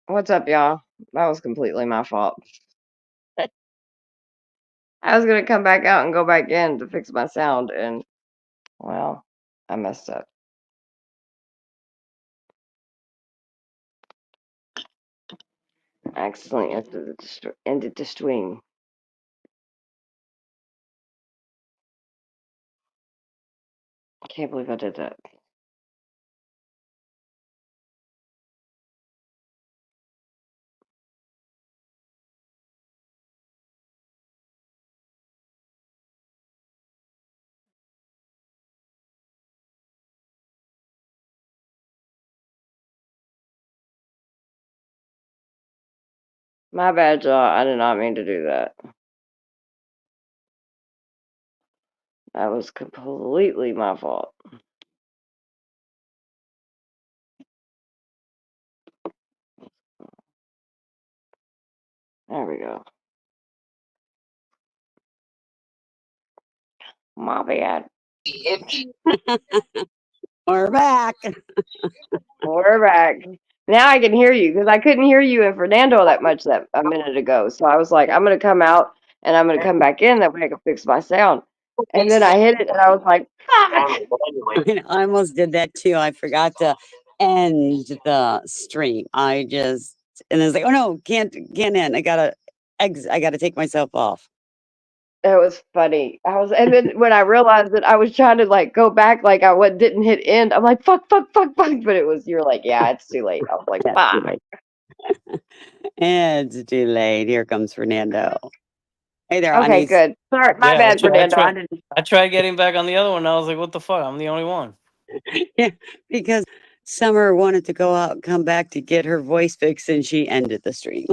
What's up, y'all? That was completely my fault. I was gonna come back out and go back in to fix my sound, and well, I messed up. I accidentally ended the stream. I can't believe I did that. My bad, y'all. I did not mean to do that. That was completely my fault. There we go. My bad. We're back. We're back. Now I can hear you because I couldn't hear you and Fernando that much that a minute ago. So I was like, I'm gonna come out and I'm gonna come back in. That way I can fix my sound. And then I hit it and I was like, fuck. I almost did that too. I forgot to end the stream. And it's like, oh no, can't end. I gotta take myself off. It was funny. And then when I realized that I was trying to like go back, like didn't hit end. I'm like, fuck, fuck, fuck, fuck. But you're like, yeah, it's too late. I was like, Yeah, too fuck. late. It's too late. Here comes Fernando. Hey there, Okay, honeys. good. Sorry, my Yeah, bad, Fernando. I didn't. I tried getting back on the other one. And I was like, what the fuck? I'm the only one. Yeah, because Summer wanted to go out and come back to get her voice fixed, and she ended the stream.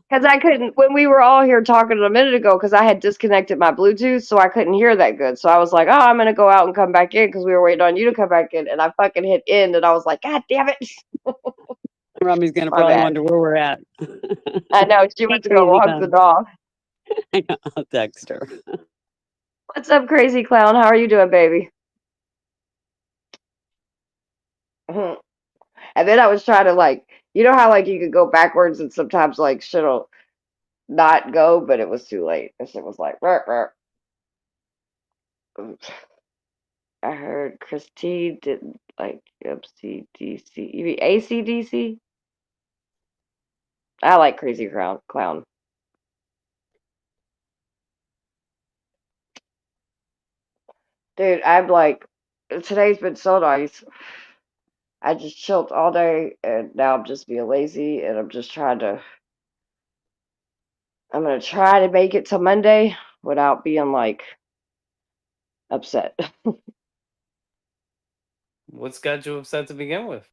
Because I couldn't, when we were all here talking a minute ago, because I had disconnected my Bluetooth, so I couldn't hear that good. So I was like, oh, I'm going to go out and come back in because we were waiting on you to come back in. And I fucking hit end, and I was like, God damn it. Rummy's gonna My probably bad. wonder where we're at. I know. She Hey, went to go crazy walk the clown. dog. I'll text her. What's up, crazy clown? How are you doing, baby? Mhm. And then I was trying to, like, you know how, like, you could go backwards and sometimes, like, shit'll not go, but it was too late. And shit was like, "Rah, rah." I heard Christine didn't like MCDC. You mean ACDC? I like Crazy Clown. Dude, I'm like, today's been so nice. I just chilled all day and now I'm just being lazy and I'm gonna try to make it to Monday without being like upset. What's got you upset to begin with?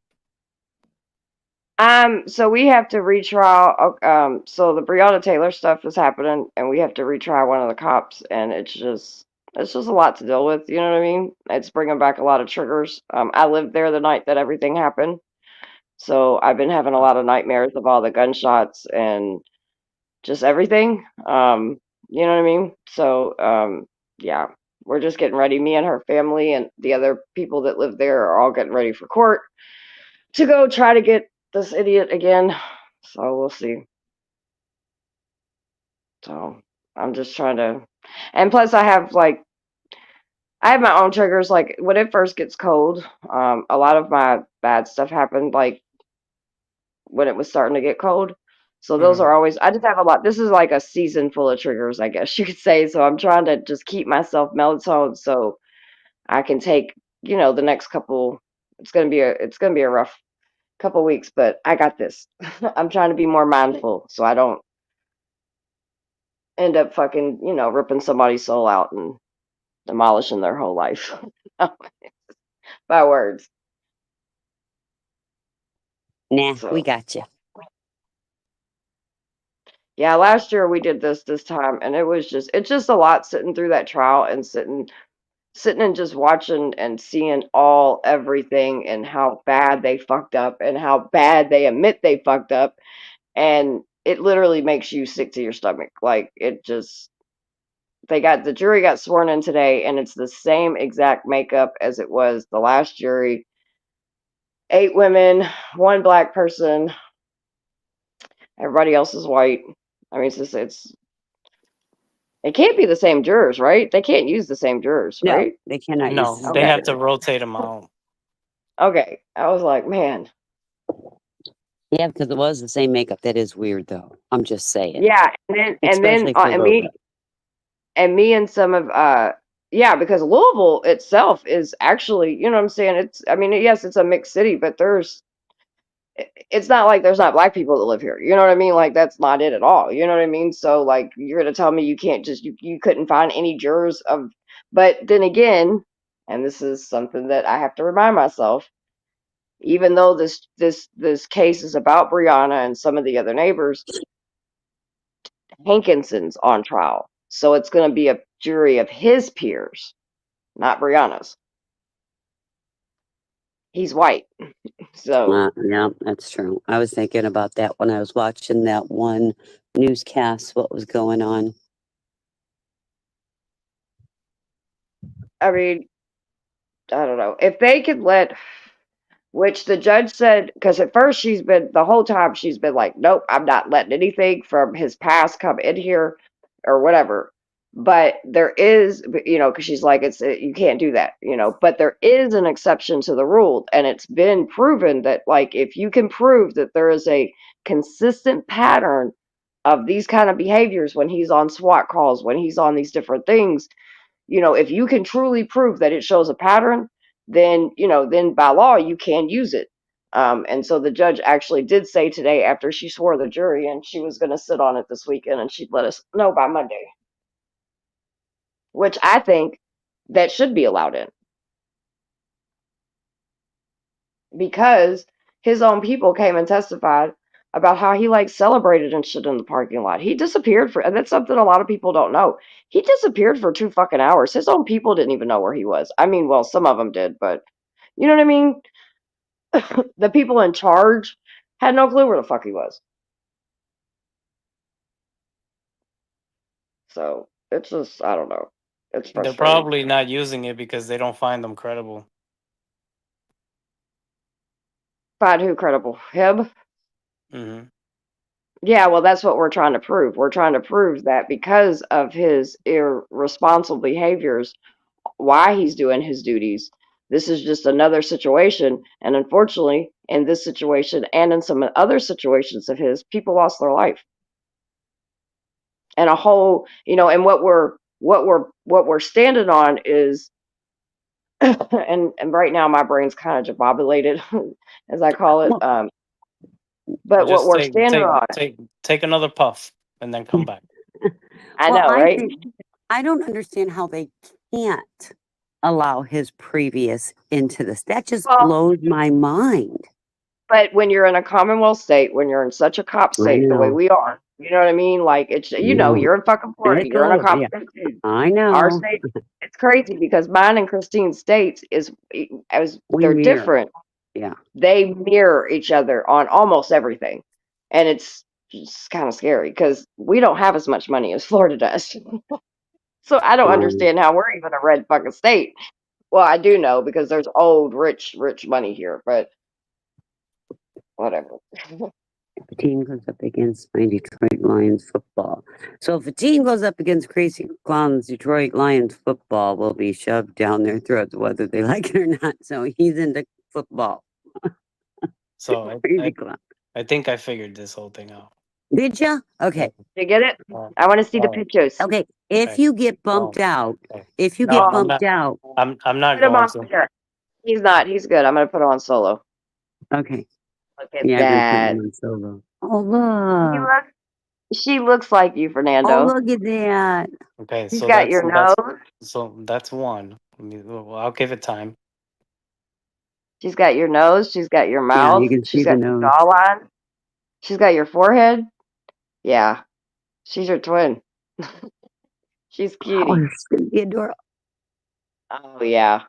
So we have to retrial. So the Breonna Taylor stuff is happening, and we have to retry one of the cops, and it's just a lot to deal with. You know what I mean? It's bringing back a lot of triggers. I lived there the night that everything happened, so I've been having a lot of nightmares of all the gunshots and just everything. You know what I mean? So yeah, we're just getting ready. Me and her family and the other people that live there are all getting ready for court to go try to get this idiot again. So we'll see. So I'm just trying to, and plus I have my own triggers. Like when it first gets cold, a lot of my bad stuff happened like when it was starting to get cold. So those Mm-hmm. are always. I just have a lot. This is like a season full of triggers, I guess you could say. So I'm trying to just keep myself melatonin so I can take the next couple. It's gonna be a rough couple weeks, but I got this. I'm trying to be more mindful so I don't end up fucking, ripping somebody's soul out and demolishing their whole life by words. Nah, we So, got you. yeah, last year we did this time and it's just a lot sitting through that trial and sitting and just watching and seeing everything and how bad they fucked up and how bad they admit they fucked up and it literally makes you sick to your stomach. Like it just the jury got sworn in today and it's the same exact makeup as it was the last jury. 8 women, 1 black person, Everybody else is white. I mean, it can't be the same jurors, right? They can't use the same jurors, No, right? they cannot use No, the they Okay. have to rotate them out. Okay. I was like, man. Yeah, because it was the same makeup. That is weird, though. I'm just saying. Yeah, and then Especially for Louisville. me and some of yeah, because Louisville itself is actually, you know what I'm saying? I mean, yes, it's a mixed city, but it's not like there's not black people that live here. You know what I mean? Like that's not it at all. You know what I mean? So like you're gonna tell me you can't just you couldn't find any jurors of, but then again, and this is something that I have to remind myself, even though this case is about Brianna and some of the other neighbors, Hankinson's on trial. So it's gonna be a jury of his peers, not Brianna's. He's white. So Yeah, that's true. I was thinking about that when I was watching that one newscast, what was going on. I mean, I don't know. If they could let, which the judge said, because at first the whole time she's been like, nope, I'm not letting anything from his past come in here or whatever. But there is, because she's like, you can't do that, but there is an exception to the rule. And it's been proven that, like, if you can prove that there is a consistent pattern of these kind of behaviors when he's on SWAT calls, when he's on these different things, if you can truly prove that it shows a pattern, then by law you can use it. And so the judge actually did say today, after she swore the jury, and she was going to sit on it this weekend, and she'd let us know by Monday, which I think that should be allowed in, because his own people came and testified about how he like celebrated and shit in the parking lot. He disappeared and that's something a lot of people don't know. He disappeared for 2 fucking hours. His own people didn't even know where he was. I mean, well, some of them did, but you know what I mean? The people in charge had no clue where the fuck he was. So it's just, I don't know. It's They're frustrating. probably not using it because they don't find them credible. Find who credible? Him? Hmm. Yeah, well, that's what we're trying to prove. We're trying to prove that because of his irresponsible behaviors, why he's doing his duties, this is just another situation. And unfortunately, in this situation and in some other situations of his, people lost their life. And a whole, and what we're standing on is and right now my brain's kind of jabobulated, as I call it. Well, But what Just we're standing on, take another puff and then come back. I well, know, right? I don't understand how they can't allow his previous into this. That just Well, blows my mind. but when you're in a Commonwealth state, when you're in such a cop I state the way know. we are, you know what I mean? Like it's, No, you're in fucking Florida, it's you're in a close. cop Yeah, state too. I Our know. state, it's crazy because mine and Christine's states We they're mirror. different. Yeah. They mirror each other on almost everything, and it's just kind of scary because we don't have as much money as Florida does. So I don't understand how we're even a red fucking state. Well, I do know because there's old, rich money here, but whatever. If a team goes up against my Detroit Lions football. So if a team goes up against Crazy Clown's Detroit Lions football will be shoved down their throats, whether they like it or not. So he's into football. So Crazy Clown. I think I figured this whole thing out. Did ya? Okay. You get it? I want to see the pictures. Okay. If you get bumped out, if you No, get I'm bumped not. out, I'm not Put him going on to. here. He's not. He's good. I'm gonna put him on solo. okay. Look at Yeah, I'm gonna put that. him on solo. Oh She looks like you, Oh, Fernando. look at that. Okay, She's so got your nose. that's one. Well, I'll give it time. She's got your nose. She's got your Yeah, mouth. you can She's see the got your nose. jawline. She's got your forehead. Yeah, she's your twin. She's Oh, cutie. it's gonna be adorable. Oh yeah.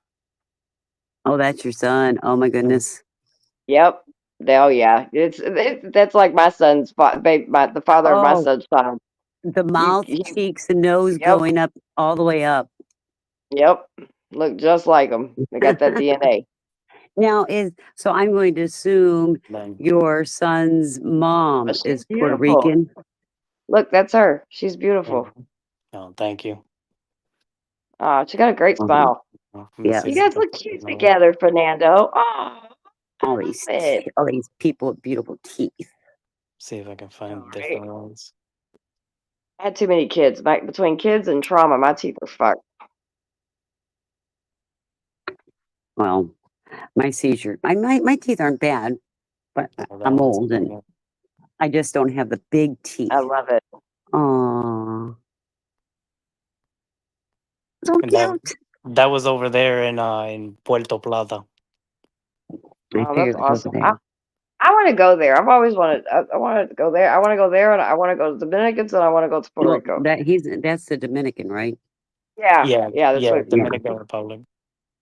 Oh, that's your son. Oh my goodness. Yep. Oh yeah. That's like my son's the father of my Oh, son's son. the mouth, You cheeks, and nose yep. going up all the way up. Yep. Look just like them. They got that DNA. Now I'm going to assume Then your son's mom But she's is Puerto beautiful. Rican. Look, that's her. She's beautiful. oh, thank you. She got a great Um, smile. Let me yeah, see You if I guys can look find cute another- together, Fernando. Oh, I all love these it. all these people with beautiful teeth. see if I can All find right. different ones. I had too many kids. Between kids and trauma, my teeth are fucked. Well, my my teeth aren't bad, but Oh, that I'm one's old and fine. I just don't have the big I teeth. love it. Oh, so And cute. that was over there in Puerto Plata. I Oh, that's figured it was over awesome. there. I want to go there. I've always wanted. I wanted to go there. I want to go there, and I want to go to the Dominicans, and I want to go to Puerto Well, Rico. that's the Dominican, right? Yeah, Yeah, yeah. That's yeah, what. Yeah, Dominican Republic.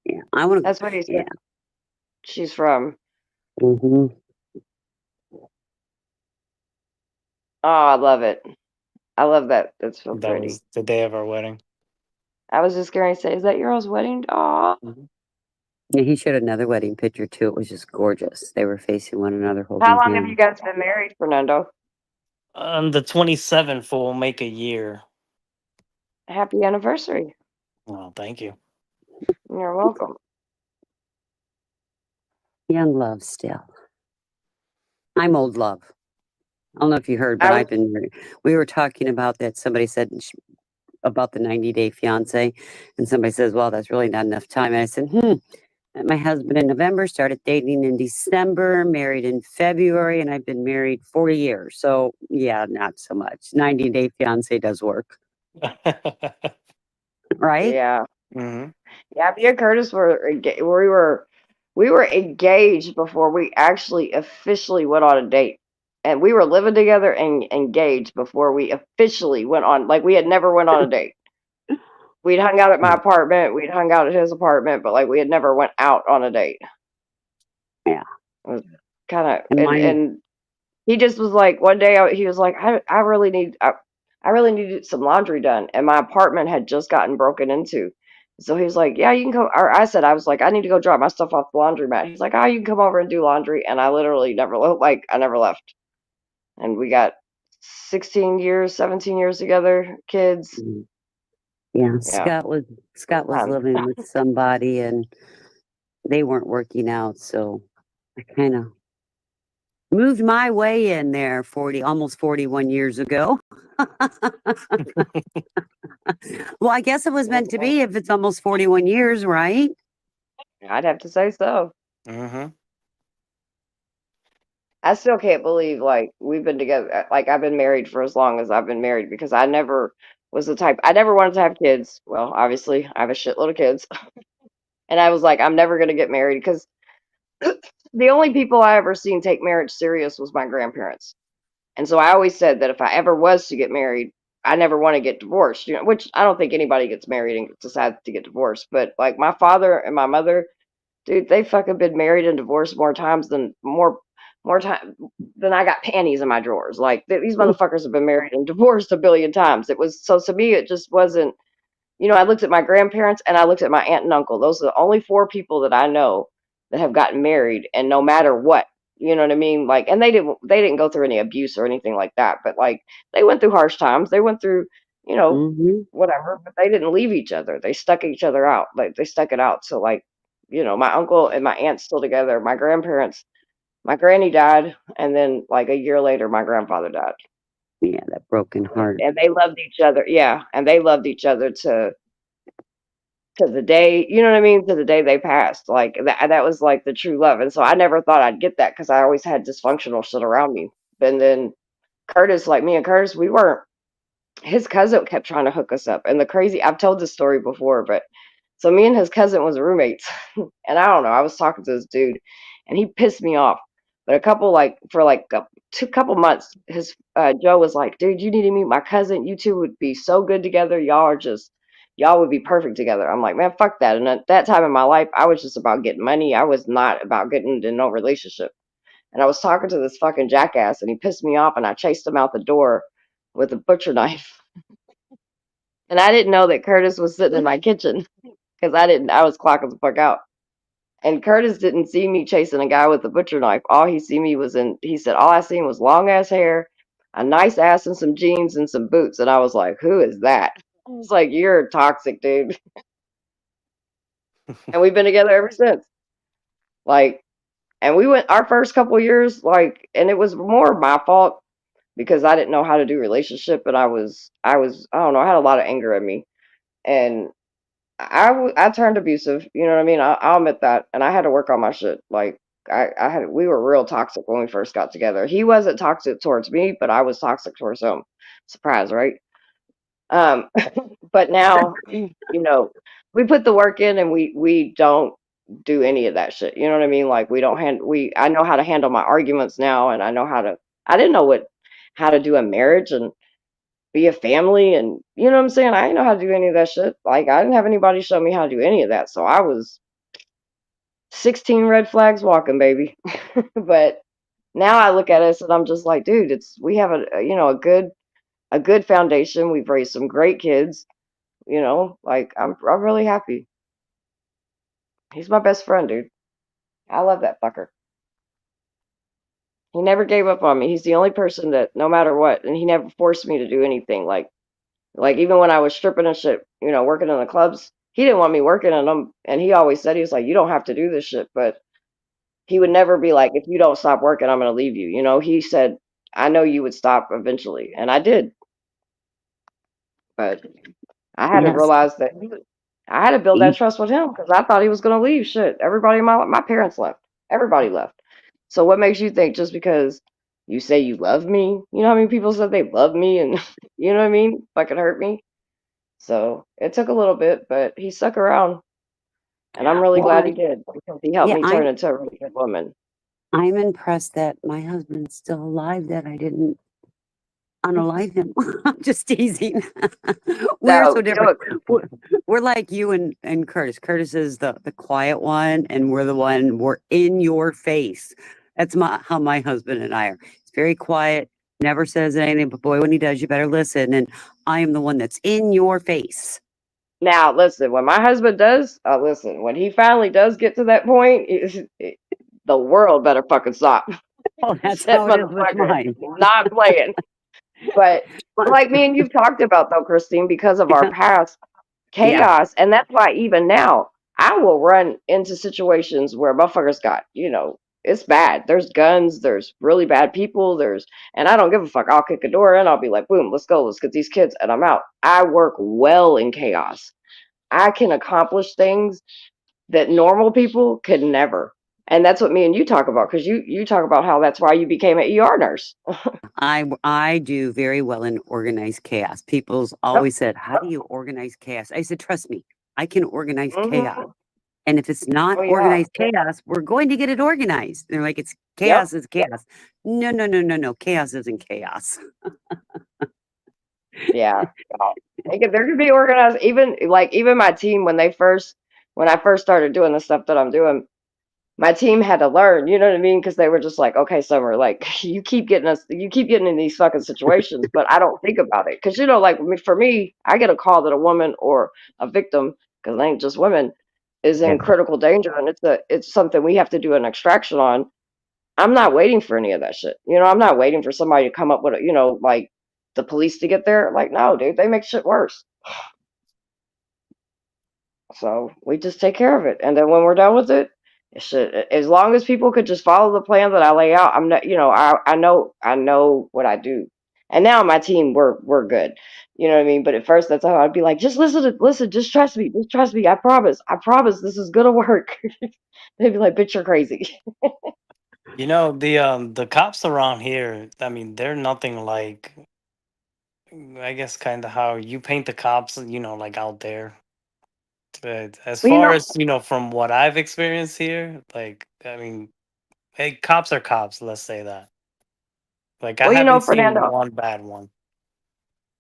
yeah. I want to. That's what he said. Yeah. She's from. Hmm. Oh, I love it. I love that. That's so That pretty. was the day of our wedding. I was just going to say, is that your all's wedding? Oh, Mhm. Yeah, he showed another wedding picture too. It was just gorgeous. They were facing one another, how holding long have you hands. guys been married, Fernando? On the 27th will make a year. Happy anniversary. Oh, thank you. You're welcome. Young love still. I'm old love. I don't know if you heard, but I was. I've been. We were talking about that. Somebody said about the 90-day fiance, and somebody says, "Well, that's really not enough time." And I said, Met my husband in November, started dating in December, married in February, and I've been married 40 years. So yeah, not so much. 90-day fiance does work, right? Yeah, hmm yeah. Me and Curtis were we were engaged before we actually officially went on a date, and we were living together and engaged before we officially went on. Like we had never went on a date. We'd hung out at my apartment. We'd hung out at his apartment, but like we had never went out on a date. Yeah. It was kind of And mine, and he just was like one day he was like I really need some laundry done, and my apartment had just gotten broken into. So he was like, "Yeah, you can come." Or I was like, "I need to go drop my stuff off the laundromat." He's like, "Oh, you can come over and do laundry," and I literally I never left. And we got 16 years, 17 years together, kids. mm, yeah, Yeah, Scott was fun. living with somebody, and they weren't working out. So I kind of moved my way in there almost 41 years ago. Well, I guess it was meant to be if it's almost 41 years, right? I'd have to say so. hmm I still can't believe like we've been together. Like I've been married for as long as I've been married because I never was the type. I never wanted to have kids. Well, obviously I have a shitload of kids, and I was like, I'm never gonna get married because the only people I ever seen take marriage serious was my grandparents. And so I always said that if I ever was to get married, I never want to get divorced. You know, which I don't think anybody gets married and decides to get divorced. But like my father and my mother, dude, they fucking been married and divorced more time than I got panties in my drawers. Like these motherfuckers have been married and divorced a billion times. It was so to me, it just wasn't. I looked at my grandparents and I looked at my aunt and uncle. Those are the only four people that I know that have gotten married, and no matter what, you know what I mean. Like, and they didn't go through any abuse or anything like that, but like they went through harsh times. They went through, you know, Hmm. whatever, but they didn't leave each other. They stuck each other out. Like they stuck it out. So like, my uncle and my aunt's still together. My grandparents, my granny died, and then like a year later, my grandfather died. Yeah, that broken heart. And they loved each other. Yeah, and they loved each other to the day, you know what I mean, to the day they passed. Like that was like the true love. And so I never thought I'd get that because I always had dysfunctional shit around me. And then Curtis, like me and Curtis, we weren't. His cousin kept trying to hook us up, and I've told this story before, but so me and his cousin was roommates, and I don't know, I was talking to this dude, and he pissed me off. But a couple like for like a couple months, his Joe was like, "Dude, you need to meet my cousin. You two would be so good together. Y'all would be perfect together." I'm like, "Man, fuck that." And at that time in my life, I was just about getting money. I was not about getting into no relationship. And I was talking to this fucking jackass, and he pissed me off, and I chased him out the door with a butcher knife. And I didn't know that Curtis was sitting in my kitchen because I was clocking the fuck out. And Curtis didn't see me chasing a guy with a butcher knife. All he see me was in. He said all I seen was long ass hair, a nice ass, and some jeans and some boots. And I was like, who is that? I was like, you're toxic, dude. And we've been together ever since. Like, and we went our first couple years, like, and it was more my fault because I didn't know how to do relationship, and I don't know, I had a lot of anger in me, and I turned abusive. You know what I mean? I'll admit that, and I had to work on my shit. Like, we were real toxic when we first got together. He wasn't toxic towards me, but I was toxic towards him. Surprise, right? Um, but now, we put the work in, and we don't do any of that shit. You know what I mean? Like, we don't hand we I know how to handle my arguments now, and I know how to. I didn't know how to do a marriage and be a family, and you know what I'm saying? I didn't know how to do any of that shit. Like, I didn't have anybody show me how to do any of that. So I was 16 red flags walking, baby. But now I look at us and I'm just like, dude, we have a good foundation. We've raised some great kids, like I'm really happy. He's my best friend, dude. I love that fucker. He never gave up on me. He's the only person that no matter what, and he never forced me to do anything. Like even when I was stripping and shit, working in the clubs, he didn't want me working in them, and he always said he was like, "You don't have to do this shit," but he would never be like, "If you don't stop working, I'm gonna leave you." He said, "I know you would stop eventually," and I did, but I had to Yes. realize that I had to build that E- trust with him because I thought he was gonna leave. Shit, everybody in my parents left, everybody left. So what makes you think just because you say you love me, you know how many people said they love me and you know what I mean, fucking hurt me? So it took a little bit, but he stuck around, and I'm really Well, glad he did because he helped yeah, me turn into a really good woman. I'm impressed that my husband's still alive, that I didn't unalive him. I'm just teasing. We're No, so different. We're like you and Curtis. Curtis is the quiet one, and we're in your face. That's how my husband and I are. He's very quiet, never says anything, but boy, when he does, you better listen. And I am the one that's in your face. now listen, when my husband does, listen, when he finally does get to that point, the world better fucking stop. Oh, that's That how it is with motherfucker mine. is not playing. But like me and you've talked about though, Christine, because of our past Yeah. chaos, and that's why even now I will run into situations where motherfuckers got, it's bad. There's guns, there's really bad people, and I don't give a fuck. I'll kick a door in, I'll be like, boom, let's go, let's get these kids, and I'm out. I work well in chaos. I can accomplish things that normal people could never. And that's what me and you talk about, because you talk about how that's why you became an ER nurse. I do very well in organized chaos. People's Yep. always said, "How do you organize chaos?" I said, "Trust me, I can organize chaos. Hmm. And if it's not Oh yeah. organized chaos, we're going to get it organized." They're like, "It's Yep. chaos is chaos." No, no, no, no, no. Chaos isn't chaos. Yeah. There could be organized. Even my team when I first started doing the stuff that I'm doing, my team had to learn. You know what I mean? Because they were just like, okay, Summer, like you keep getting in these fucking situations, but I don't think about it. Because like for me, I get a call that a woman or a victim, because it ain't just women, is Yeah. in critical danger, and it's something we have to do an extraction on. I'm not waiting for any of that shit. I'm not waiting for somebody to come up with like the police to get there. Like, no, dude, they make shit worse. So we just take care of it. And then when we're done with it, as long as people could just follow the plan that I lay out, I'm not, I know what I do. And now my team, we're good. You know what I mean? But at first, that's how I'd be like, just listen, just trust me. I promise this is gonna work. They'd be like, bitch, you're crazy. The cops around here, I mean, they're nothing like, I guess, kind of how you paint the cops, like out there. But as Well, far as, from what I've experienced here, like, I mean, hey, cops are cops, let's say that. Like, I haven't seen Fernando, one bad one.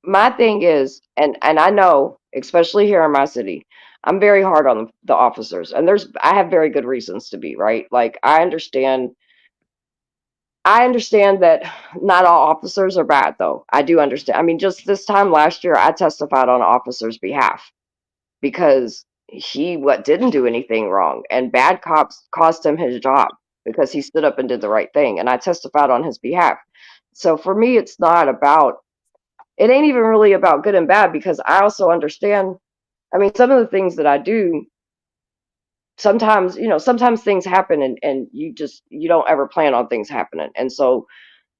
my thing is, and I know, especially here in my city, I'm very hard on the officers, and I have very good reasons to be, right? Like, I understand that not all officers are bad, though. I do understand. I mean, just this time last year, I testified on an officer's behalf because he what didn't do anything wrong, and bad cops cost him his job because he stood up and did the right thing, and I testified on his behalf. So for me, it's not about, it ain't even really about good and bad, because I also understand, I mean, some of the things that I do, sometimes, sometimes things happen, and you don't ever plan on things happening. And so,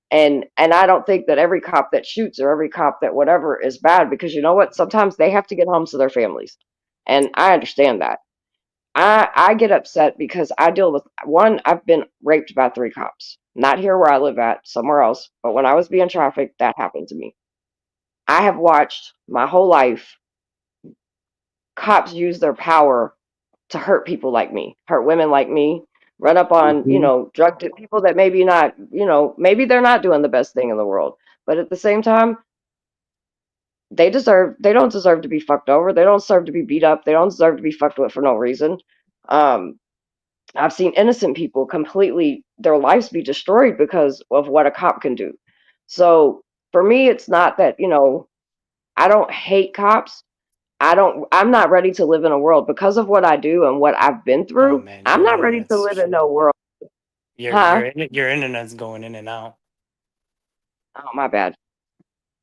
and I don't think that every cop that shoots or every cop that whatever is bad, because you know what? Sometimes they have to get home to their families. And I understand that. I get upset because I deal with one, I've been raped by 3 cops. Not here where I live at, somewhere else, but when I was being trafficked, that happened to me. I have watched my whole life cops use their power to hurt people like me, hurt women like me, run up on, Hmm. people that maybe not, maybe they're not doing the best thing in the world. But at the same time, they don't deserve to be fucked over. They don't deserve to be beat up. They don't deserve to be fucked with for no reason. Um, I've seen innocent people completely, their lives be destroyed because of what a cop can do. So for me, it's not that, I don't hate cops. I'm not ready to live in a world because of what I do and what I've been Oh through. man, I'm your not ready to internet's live in no world. Huh? your internet's going in and out. Oh, my bad.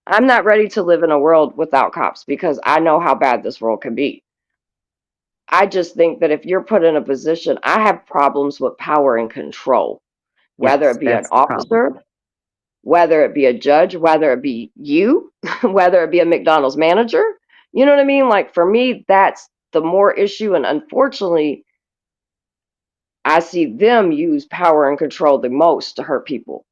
I'm not ready to live in a world without cops because I know how bad this world can be. I just think that if you're put in a position, I have problems with power and control, whether Yes, it be an that's the problem. officer, whether it be a judge, whether it be you, whether it be a McDonald's manager. You know what I mean? Like for me, that's the more issue. And unfortunately, I see them use power and control the most to hurt people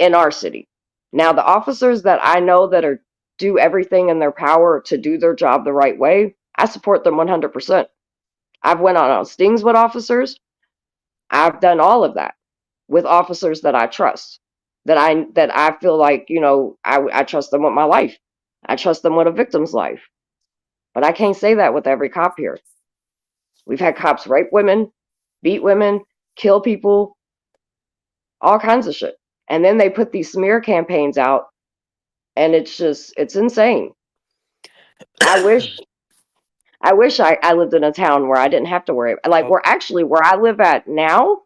in our city. Now, the officers that I know that are do everything in their power to do their job the right way, I support them 100%. I've went on stings with officers. I've done all of that with officers that I trust, that I feel like, I trust them with my life. I trust them with a victim's life. But I can't say that with every cop here. We've had cops rape women, beat women, kill people, all kinds of shit. And then they put these smear campaigns out, and it's insane. I wish I lived in a town where I didn't have to worry, like Oh, where I live at now,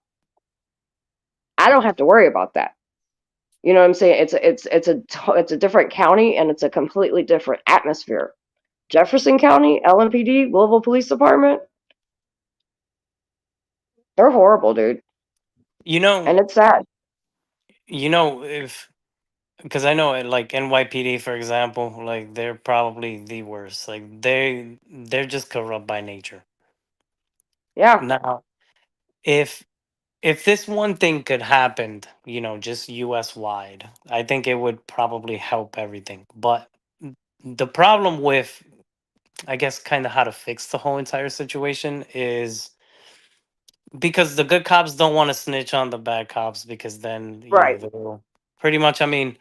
I don't have to worry about that. You know what I'm saying? It's a different county, and it's a completely different atmosphere. Jefferson County, LMPD, Louisville Police Department, they're horrible, dude. you And know, it's sad. if because I know like NYPD for example, like they're probably the worst. Like they're just corrupt by nature. Yeah. Now, if if this one thing could happen, just US wide, I think it would probably help everything. But the problem with, I guess, kind of how to fix the whole entire situation is because the good cops don't want to snitch on the bad cops because then, Right. they'll pretty much, I mean,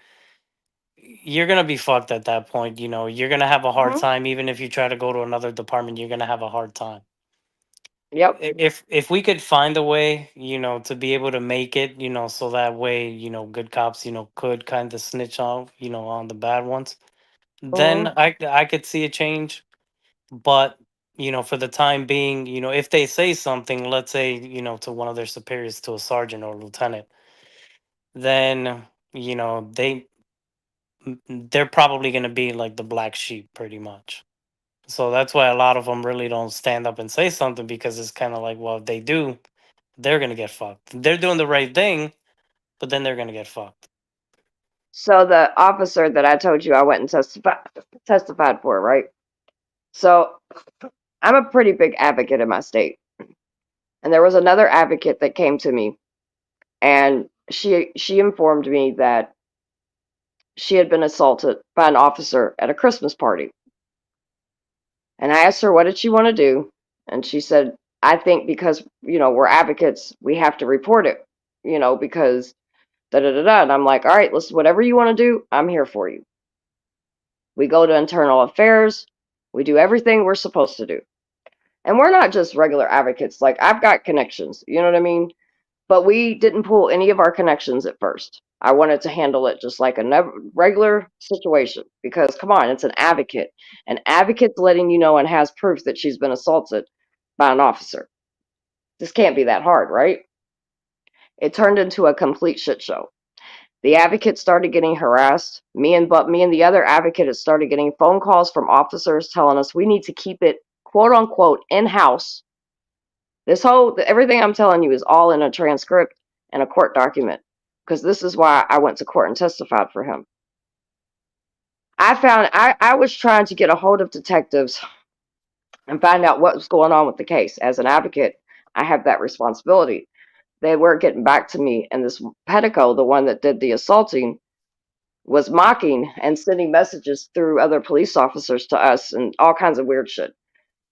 you're going to be fucked at that point. You're going to have a hard Hmm. time. Even if you try to go to another department, you're going to have a hard time. Yep. If we could find a way, to be able to make it, so that way, good cops, could kind of snitch on, on the bad ones, then Hmm. I could see a change. But, for the time being, if they say something, let's say, to one of their superiors, to a sergeant or lieutenant, then, they're probably going to be like the black sheep pretty much. So that's why a lot of them really don't stand up and say something, because it's kind of like, well, if they do, they're going to get fucked. They're doing the right thing, but then they're going to get fucked. So the officer that I told you I went and testified for, right? So I'm a pretty big advocate in my state. And there was another advocate that came to me, and she informed me that she had been assaulted by an officer at a Christmas party. And I asked her, what did she want to do? And she said, I think because, we're advocates, we have to report it, because da da da da. And I'm like, all right, listen, whatever you want to do, I'm here for you. We go to internal affairs, we do everything we're supposed to do. And we're not just regular advocates. Like, I've got connections, you know what I mean? But we didn't pull any of our connections at first. I wanted to handle it just like a regular situation because, come on, it's an advocate. An advocate's letting you know and has proof that she's been assaulted by an officer. This can't be that hard, right? It turned into a complete shit show. The advocate started getting harassed. Me and the other advocate had started getting phone calls from officers telling us we need to keep it quote unquote in house. Everything I'm telling you is all in a transcript and a court document because this is why I went to court and testified for him. I was trying to get a hold of detectives and find out what was going on with the case. As an advocate, I have that responsibility. They weren't getting back to me, and this Pettico, the one that did the assaulting, was mocking and sending messages through other police officers to us and all kinds of weird shit.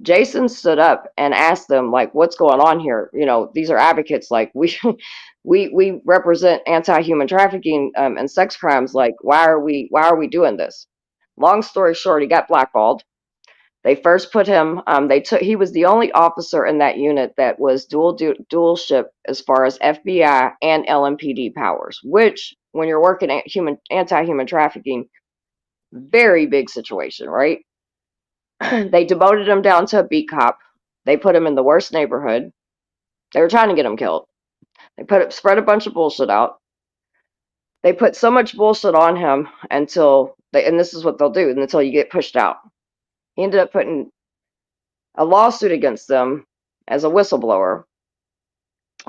Jason stood up and asked them, like, what's going on here? You know, these are advocates. Like, we represent anti-human trafficking and sex crimes. Like, why are we doing this? Long story short, he got blackballed. They first put him. He was the only officer in that unit that was dual ship as far as FBI and LMPD powers. Which, when you're working at anti-human trafficking, very big situation, right? They demoted him down to a beat cop. They put him in the worst neighborhood. They were trying to get him killed. They spread a bunch of bullshit out. They put so much bullshit on him and this is what they'll do until you get pushed out. He ended up putting a lawsuit against them as a whistleblower.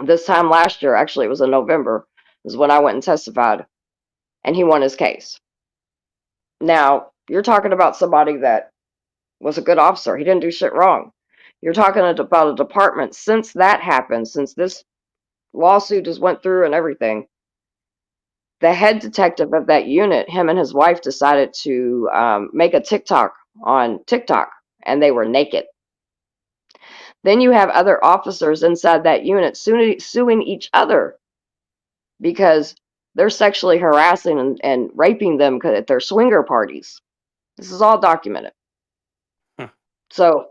This time last year, actually, it was in November, is when I went and testified, and he won his case. Now, you're talking about somebody that was a good officer. He didn't do shit wrong. You're talking about a department since that happened, since this lawsuit just went through and everything. The head detective of that unit, him and his wife decided to make a TikTok on TikTok, and they were naked. Then you have other officers inside that unit suing each other because they're sexually harassing and raping them at their swinger parties. This is all documented. So,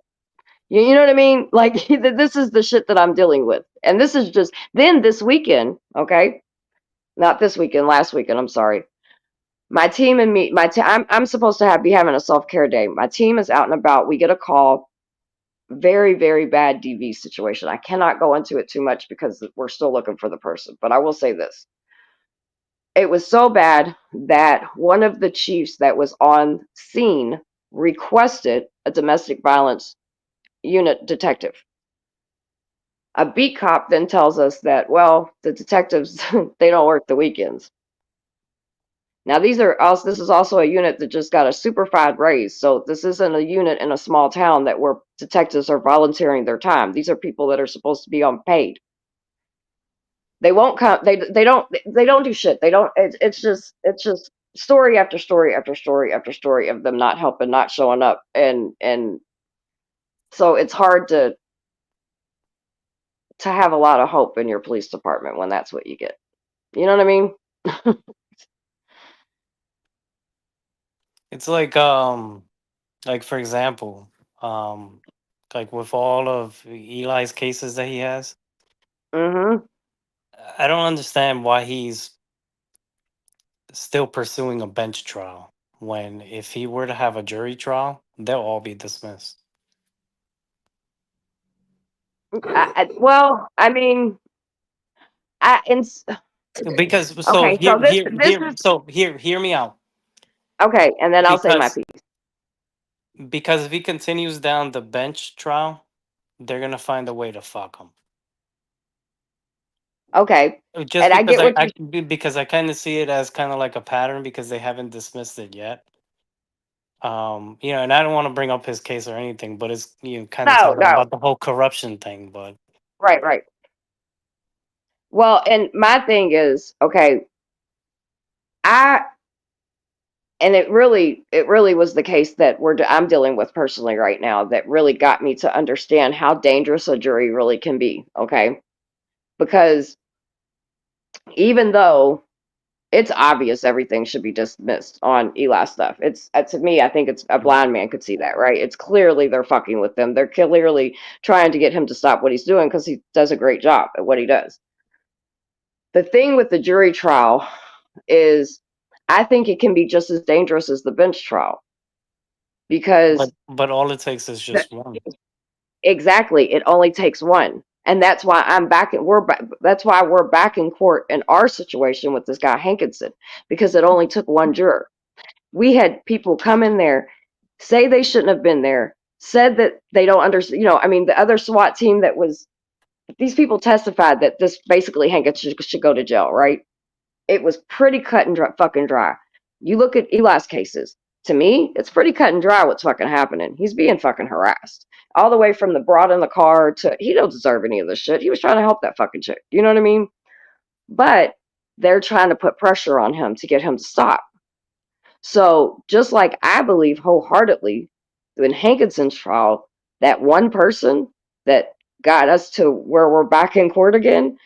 you know what I mean? Like, this is the shit that I'm dealing with. And this is just, then this weekend, okay? Not this weekend, last weekend, I'm sorry. My team and me, I'm supposed to be having a self-care day. My team is out and about. We get a call. Very, very bad DV situation. I cannot go into it too much because we're still looking for the person. But I will say this. It was so bad that one of the chiefs that was on scene requested a domestic violence unit detective. A beat cop then tells us that, well, the detectives, they don't work the weekends. Now, this is also a unit that just got a superfied raise. So this isn't a unit in a small town where detectives are volunteering their time. These are people that are supposed to be unpaid. They won't come. They don't do shit. They don't. It's just story after story after story after story of them not helping, not showing up, and so it's hard to have a lot of hope in your police department when that's what you get. You know what I mean? It's like for example, like with all of Eli's cases that he has, Mm-hmm. I don't understand why he's still pursuing a bench trial when if he were to have a jury trial, they'll all be dismissed. Well, I mean, Because okay. So this is hear me out. okay, and then I'll say my Because piece. because if he continues down the bench trial, they're gonna find a way to fuck him. Okay, Just and I because get what you. because I kind of see it as kind of like a pattern because they haven't dismissed it yet. And I don't want to bring up his case or anything, but it's kind of No, talking no, about the whole corruption thing. But right, right. Well, and my thing is, okay, I and it really was the case that I'm dealing with personally right now that really got me to understand how dangerous a jury really can be, okay? Because even though it's obvious everything should be dismissed on Eli stuff. It's to me, I think it's a blind man could see that, right? It's clearly they're fucking with them. They're clearly trying to get him to stop what he's doing because he does a great job at what he does. The thing with the jury trial, is I think it can be just as dangerous as the bench trial because But all it takes is the, just one. exactly, it only takes one. And that's why that's why we're back in court in our situation with this guy Hankinson, because it only took one juror. We had people come in there, say they shouldn't have been there, said that they don't understand. I mean, the other SWAT team that was, these people testified that this basically Hankinson should go to jail, right? It was pretty cut and dry, fucking dry. You look at Eli's cases. To me, it's pretty cut and dry what's fucking happening. He's being fucking harassed. All the way from the broad in the car to he don't deserve any of this shit. He was trying to help that fucking chick. You know what I mean? But they're trying to put pressure on him to get him to stop. So just like I believe wholeheartedly in Hankinson's trial, that one person that got us to where we're back in court again,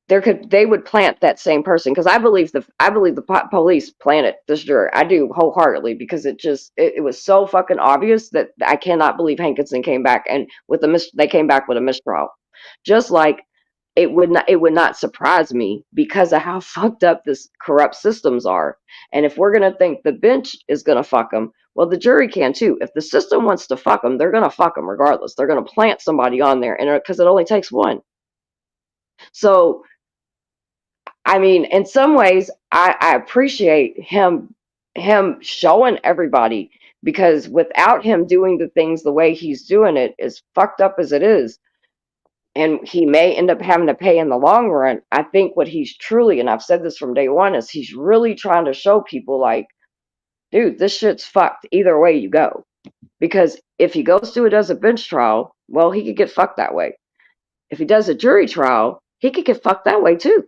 they would plant that same person, because I believe the police planted this juror. I do wholeheartedly, because it was so fucking obvious that I cannot believe Hankinson came back and they came back with a mistrial. Just like it would not surprise me because of how fucked up this corrupt systems are. And if we're gonna think the bench is gonna fuck them, well, the jury can too. If the system wants to fuck them, they're gonna fuck them regardless. They're gonna plant somebody on there, and because it only takes one. So I mean, in some ways, I appreciate him showing everybody, because without him doing the things the way he's doing it, as fucked up as it is, and he may end up having to pay in the long run. I think what he's truly, and I've said this from day one, is he's really trying to show people like, dude, this shit's fucked either way you go. Because if he goes through it as a bench trial, well, he could get fucked that way. If he does a jury trial, he could get fucked that way too.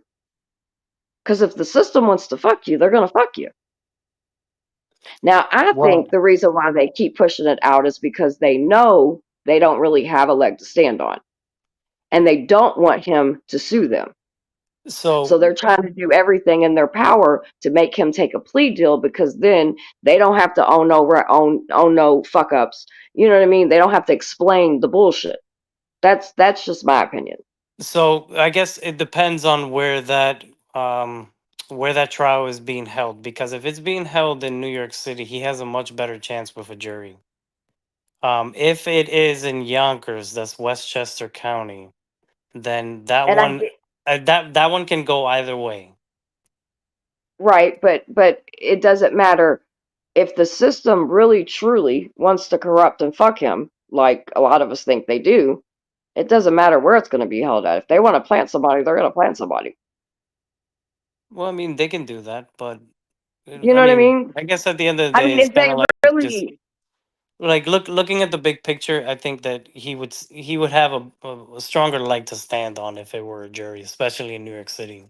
Because if the system wants to fuck you, they're going to fuck you. Now, I Well, think the reason why they keep pushing it out is because they know they don't really have a leg to stand on. And they don't want him to sue them. So so they're trying to do everything in their power to make him take a plea deal, because then they don't have to own no fuck ups. You know what I mean? They don't have to explain the bullshit. That's just my opinion. so I guess it depends on where that trial is being held, because if it's being held in New York City, he has a much better chance with a jury. If it is in Yonkers, that's Westchester County, then that And I one get that one can go either way. right, but it doesn't matter if the system really truly wants to corrupt and fuck him, like a lot of us think they do. It doesn't matter where it's going to be held at. If they want to plant somebody, they're going to plant somebody. Well, I mean, they can do that, but You I know what I mean, mean? I guess at the end of the I day, mean, it's if kind they of like just really like looking at the big picture. I think that he would have a stronger leg to stand on if it were a jury, especially in New York City.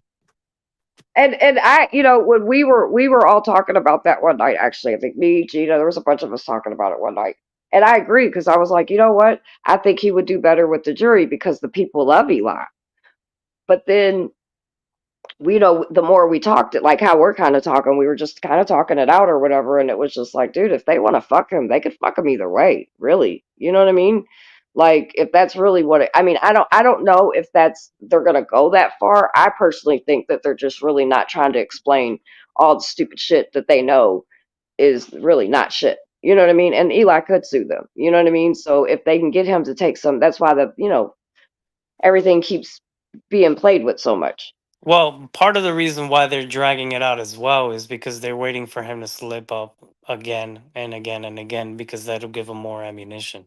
and I, when we were all talking about that one night, actually, I think me, Gina, there was a bunch of us talking about it one night. And I agree, because I was like, you know what? I think he would do better with the jury because the people love Eli. But then the more we talked it, like how we're kind of talking, we were just kind of talking it out or whatever, and it was just like, dude, if they want to fuck him, they could fuck him either way, really. You know what I mean? Like, if that's really I mean, I don't know if they're gonna go that far. I personally think that they're just really not trying to explain all the stupid shit that they know is really not shit. You know what I mean? And Eli could sue them. You know what I mean? So if they can get him to take some, that's why everything keeps being played with so much. Well, part of the reason why they're dragging it out as well is because they're waiting for him to slip up again and again and again, because that'll give him more ammunition.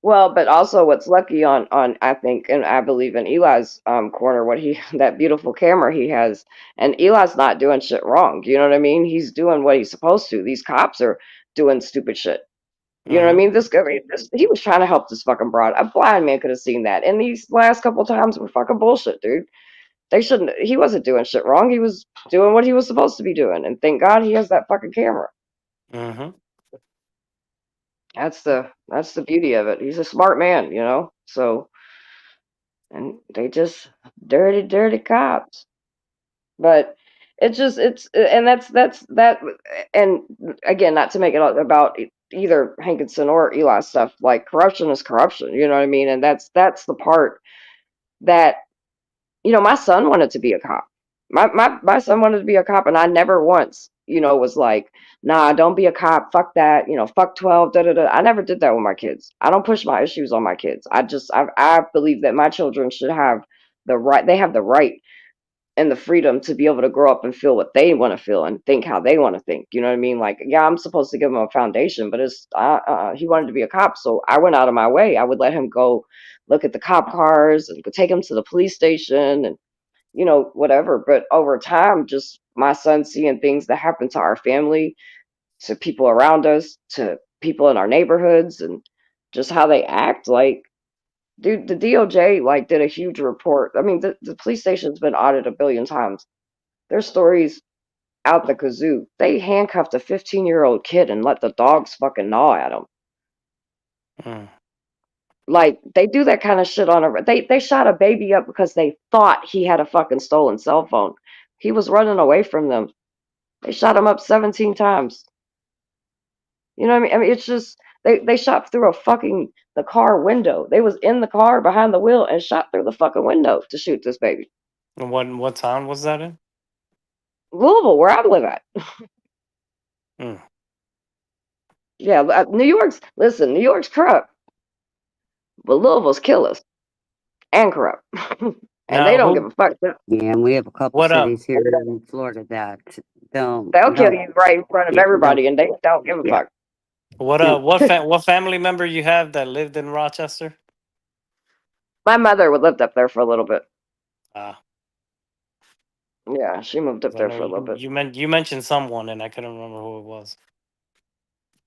Well, but also what's lucky on I think, and I believe in Eli's corner, what he that beautiful camera he has, and Eli's not doing shit wrong. You know what I mean? He's doing what he's supposed to. These cops are doing stupid shit. You know what I Hmm. mean? This guy, he was trying to help this fucking broad. A blind man could have seen that. And these last couple times were fucking bullshit, dude. They shouldn't. He wasn't doing shit wrong. He was doing what he was supposed to be doing. And thank God he has that fucking camera. Hmm. That's the beauty of it. He's a smart man, So, and they just dirty, dirty cops. But and that's that. And again, not to make it all about either Hankinson or Eli stuff. Like, corruption is corruption. You know what I mean? And that's the part that my son wanted to be a cop. My son wanted to be a cop, and I never once, was like, nah, don't be a cop. Fuck that. Fuck 12. Da da da. I never did that with my kids. I don't push my issues on my kids. I believe that my children should have the right. They have the right and the freedom to be able to grow up and feel what they want to feel and think how they want to think. You know what I mean? Like, yeah, I'm supposed to give him a foundation, but he wanted to be a cop, so I went out of my way. I would let him go look at the cop cars and go take him to the police station and whatever. But over time, just my son seeing things that happen to our family, to people around us, to people in our neighborhoods, and just how they act, like, dude, the DOJ like did a huge report. I mean, the police station's been audited a billion times. There's stories out the kazoo. They handcuffed a 15-year-old kid and let the dogs fucking gnaw at him. Mm. Like, they do that kind of shit on a. They shot a baby up because they thought he had a fucking stolen cell phone. He was running away from them. They shot him up 17 times. You know what I mean? I mean, it's just they shot through the car window. They was in the car behind the wheel and shot through the fucking window to shoot this baby. And what town was that in? Louisville, where I live at. Mm. Yeah, New York's corrupt, but Louisville's killers and corrupt, and they Now don't give a fuck. Yeah, and we have a couple what cities here in Florida that They'll kill don't you right in front of yeah, don't everybody, and they don't give a yeah, fuck. no. what family member you have that lived in Rochester? My mother would lived up there for a little bit. Ah, Yeah, she moved up I there know for a little bit. you mentioned someone and I couldn't remember who it was.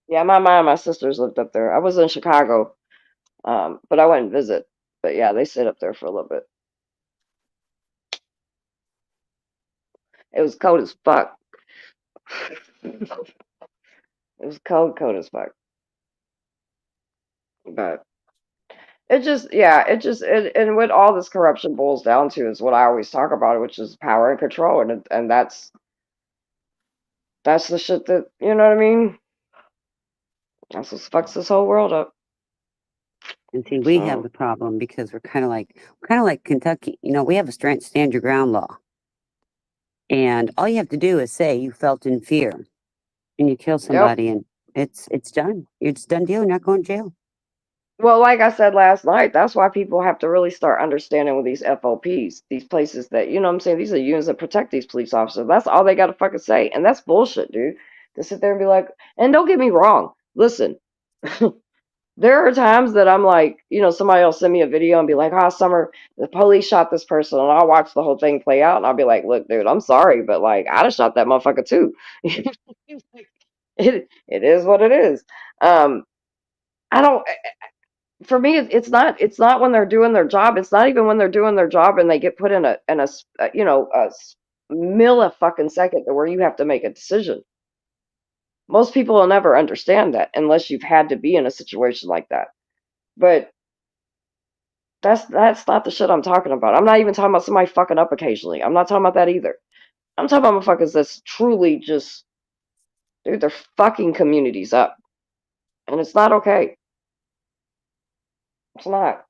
Yeah, my mom and my sisters lived up there. I was in Chicago, but I went and visit. But yeah, they stayed up there for a little bit. It was cold as fuck. It was cold as fuck. But and what all this corruption boils down to is what I always talk about, which is power and control, and that's the shit that, you know what I mean. That's what fucks this whole world up. And see, we have So the problem because we're kind of like Kentucky. We have a stand your ground law, and all you have to do is say you felt in fear, and you kill yep. somebody, and it's done. It's done deal. You're not going to jail. Well, like I said last night, that's why people have to really start understanding with these FOPs, these places that, you know what I'm saying, these are units that protect these police officers. That's all they got to fucking say. And that's bullshit, dude. To sit there and be like, and don't get me wrong, listen, there are times that I'm like, somebody will send me a video and be like, oh, Summer, the police shot this person. And I'll watch the whole thing play out. And I'll be like, look, dude, I'm sorry, but like, I'd have shot that motherfucker too. It is what it is. I don't. For me, it's not when they're doing their job. It's not even when they're doing their job and they get put in a millisecond second to where you have to make a decision. Most people will never understand that unless you've had to be in a situation like that. But that's not the shit I'm talking about. I'm not even talking about somebody fucking up occasionally. I'm not talking about that either. I'm talking about motherfuckers that's truly just, dude, they're fucking communities up, and it's not okay. It's not.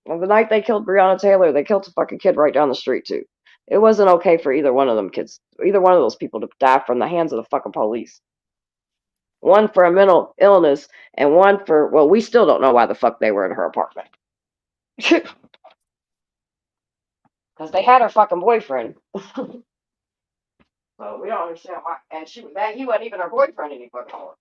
And the night they killed Breonna Taylor, they killed a fucking kid right down the street too. It wasn't okay for either one of them kids, either one of those people to die from the hands of the fucking police. One for a mental illness, and one for, well, we still don't know why the fuck they were in her apartment. Because they had her fucking boyfriend. So we don't understand why. And he wasn't even her boyfriend any fucking more.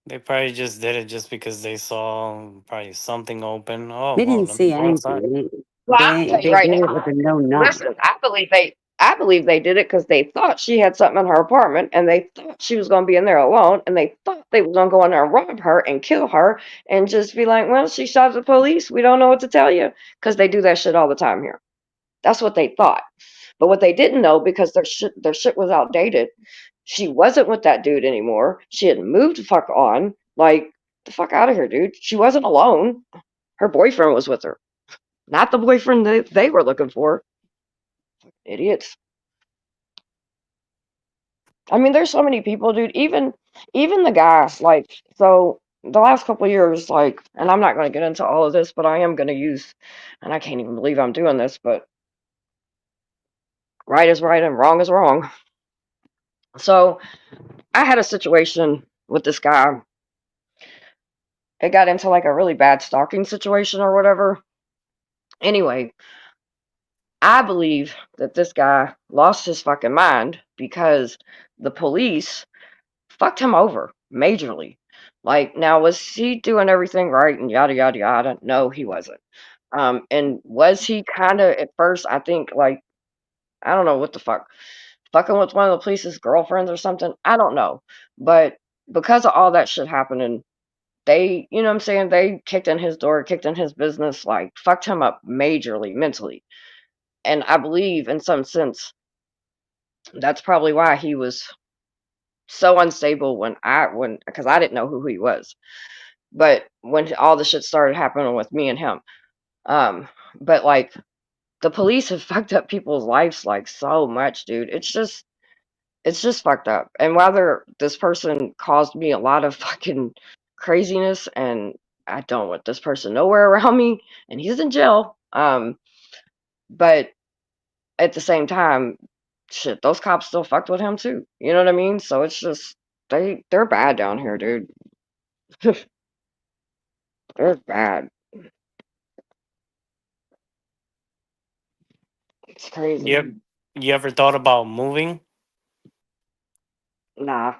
They probably just did it just because they saw probably something open. Oh, They well, didn't let me see go outside. anything. Well, I'll They tell you they right did it now. with a no knock. Listen, I believe they did it because they thought she had something in her apartment, and they thought she was going to be in there alone, and they thought they were going to go in there and rob her and kill her, and just be like, "Well, she shot the police. We don't know what to tell you," because they do that shit all the time here. That's what they thought. But what they didn't know, because their shit was outdated, she wasn't with that dude anymore. She had moved the fuck on. Like, the fuck out of here, dude. She wasn't alone. Her boyfriend was with her, not the boyfriend that they were looking for. Idiots. I mean, there's so many people, dude. Even the guy, like, so the last couple of years, like, and I'm not going to get into all of this, but I am going to use, and I can't even believe I'm doing this, but right is right and wrong is wrong. So I had a situation with this guy. It got into like a really bad stalking situation or whatever. Anyway, I believe that this guy lost his fucking mind because the police fucked him over majorly. Like, now, was he doing everything right and yada yada yada? No, he wasn't. And was he kind of at first? I think like I don't know what the fuck, fucking with one of the police's girlfriends or something. I don't know, but because of all that shit happening, they, you know what I'm saying, they kicked in his door, kicked in his business, like fucked him up majorly mentally. And I believe in some sense that's probably why he was so unstable when because I didn't know who he was. But when all the shit started happening with me and him, um, but like the police have fucked up people's lives like so much, dude. It's just fucked up. And whether this person caused me a lot of fucking craziness, and I don't want this person nowhere around me, and he's in jail. But at the same time, shit, those cops still fucked with him too. You know what I mean? So it's just they're bad down here, dude. They're bad. It's crazy. You ever thought about moving? Nah.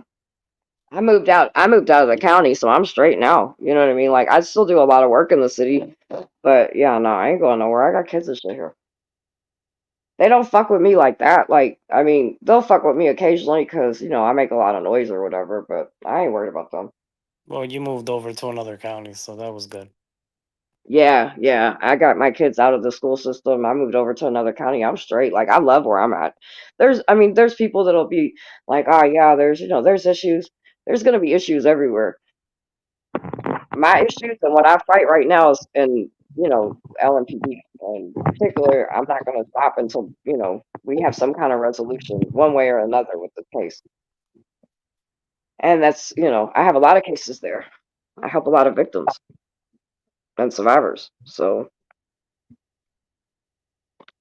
I moved out of the county, so I'm straight now. You know what I mean? Like I still do a lot of work in the city, but yeah, no, I ain't going nowhere. I got kids and shit here. They don't fuck with me like that. Like, I mean, they'll fuck with me occasionally because, I make a lot of noise or whatever, but I ain't worried about them. Well, you moved over to another county, so that was good. Yeah, yeah. I got my kids out of the school system. I moved over to another county. I'm straight. Like, I love where I'm at. There's people that'll be like, oh, yeah, there's issues. There's going to be issues everywhere. My issues and what I fight right now is in, LMPD. In particular, I'm not going to stop until, we have some kind of resolution one way or another with the case. And that's, I have a lot of cases there. I help a lot of victims and survivors. So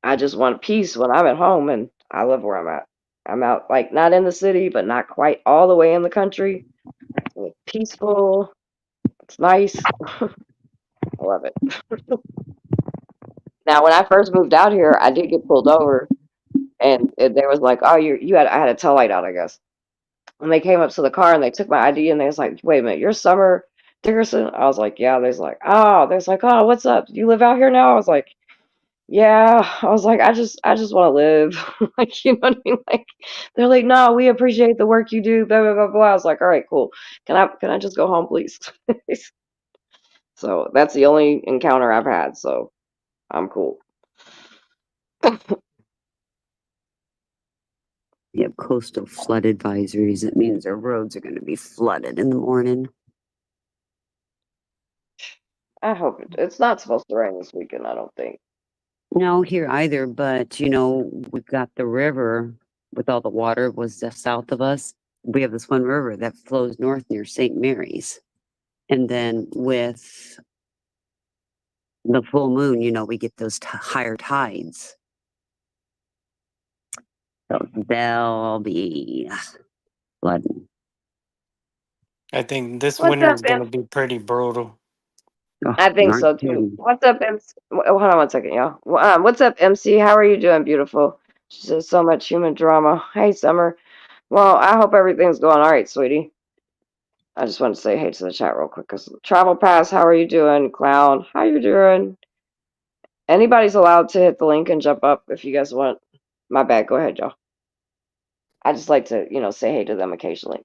I just want peace when I'm at home, and I love where I'm at. I'm out, like, not in the city, but not quite all the way in the country. It's peaceful. It's nice. I love it. Now, when I first moved out here, I did get pulled over, and there was like, oh, I had a tail light out, I guess. And they came up to the car and they took my ID and they was like, wait a minute, you're Summer Dickerson? I was like, yeah. There's like, oh, what's up? You live out here now? I was like, yeah. I was like, I just want to live. Like, you know what I mean? Like, they're like, no, we appreciate the work you do, blah, blah, blah, blah. I was like, all right, cool. Can I just go home, please? So that's the only encounter I've had. So I'm cool. You have coastal flood advisories. It means our roads are going to be flooded in the morning. I hope it's not supposed to rain this weekend, I don't think. No, here either, but we've got the river with all the water was just south of us. We have this one river that flows north near St. Mary's. And then with the full moon, we get those higher tides. So they'll be flooding. I think this What's winter up, is gonna be pretty brutal. Oh, I think aren't so too. kidding. What's up, MC? Hold on one second, y'all. What's up, MC? How are you doing, beautiful? She says so much human drama. Hey, Summer. Well, I hope everything's going all right, sweetie. I just want to say hey to the chat real quick. Cause Travel Pass, how are you doing? Clown, how you doing? Anybody's allowed to hit the link and jump up if you guys want. My bad. Go ahead, y'all. I just like to, say hey to them occasionally.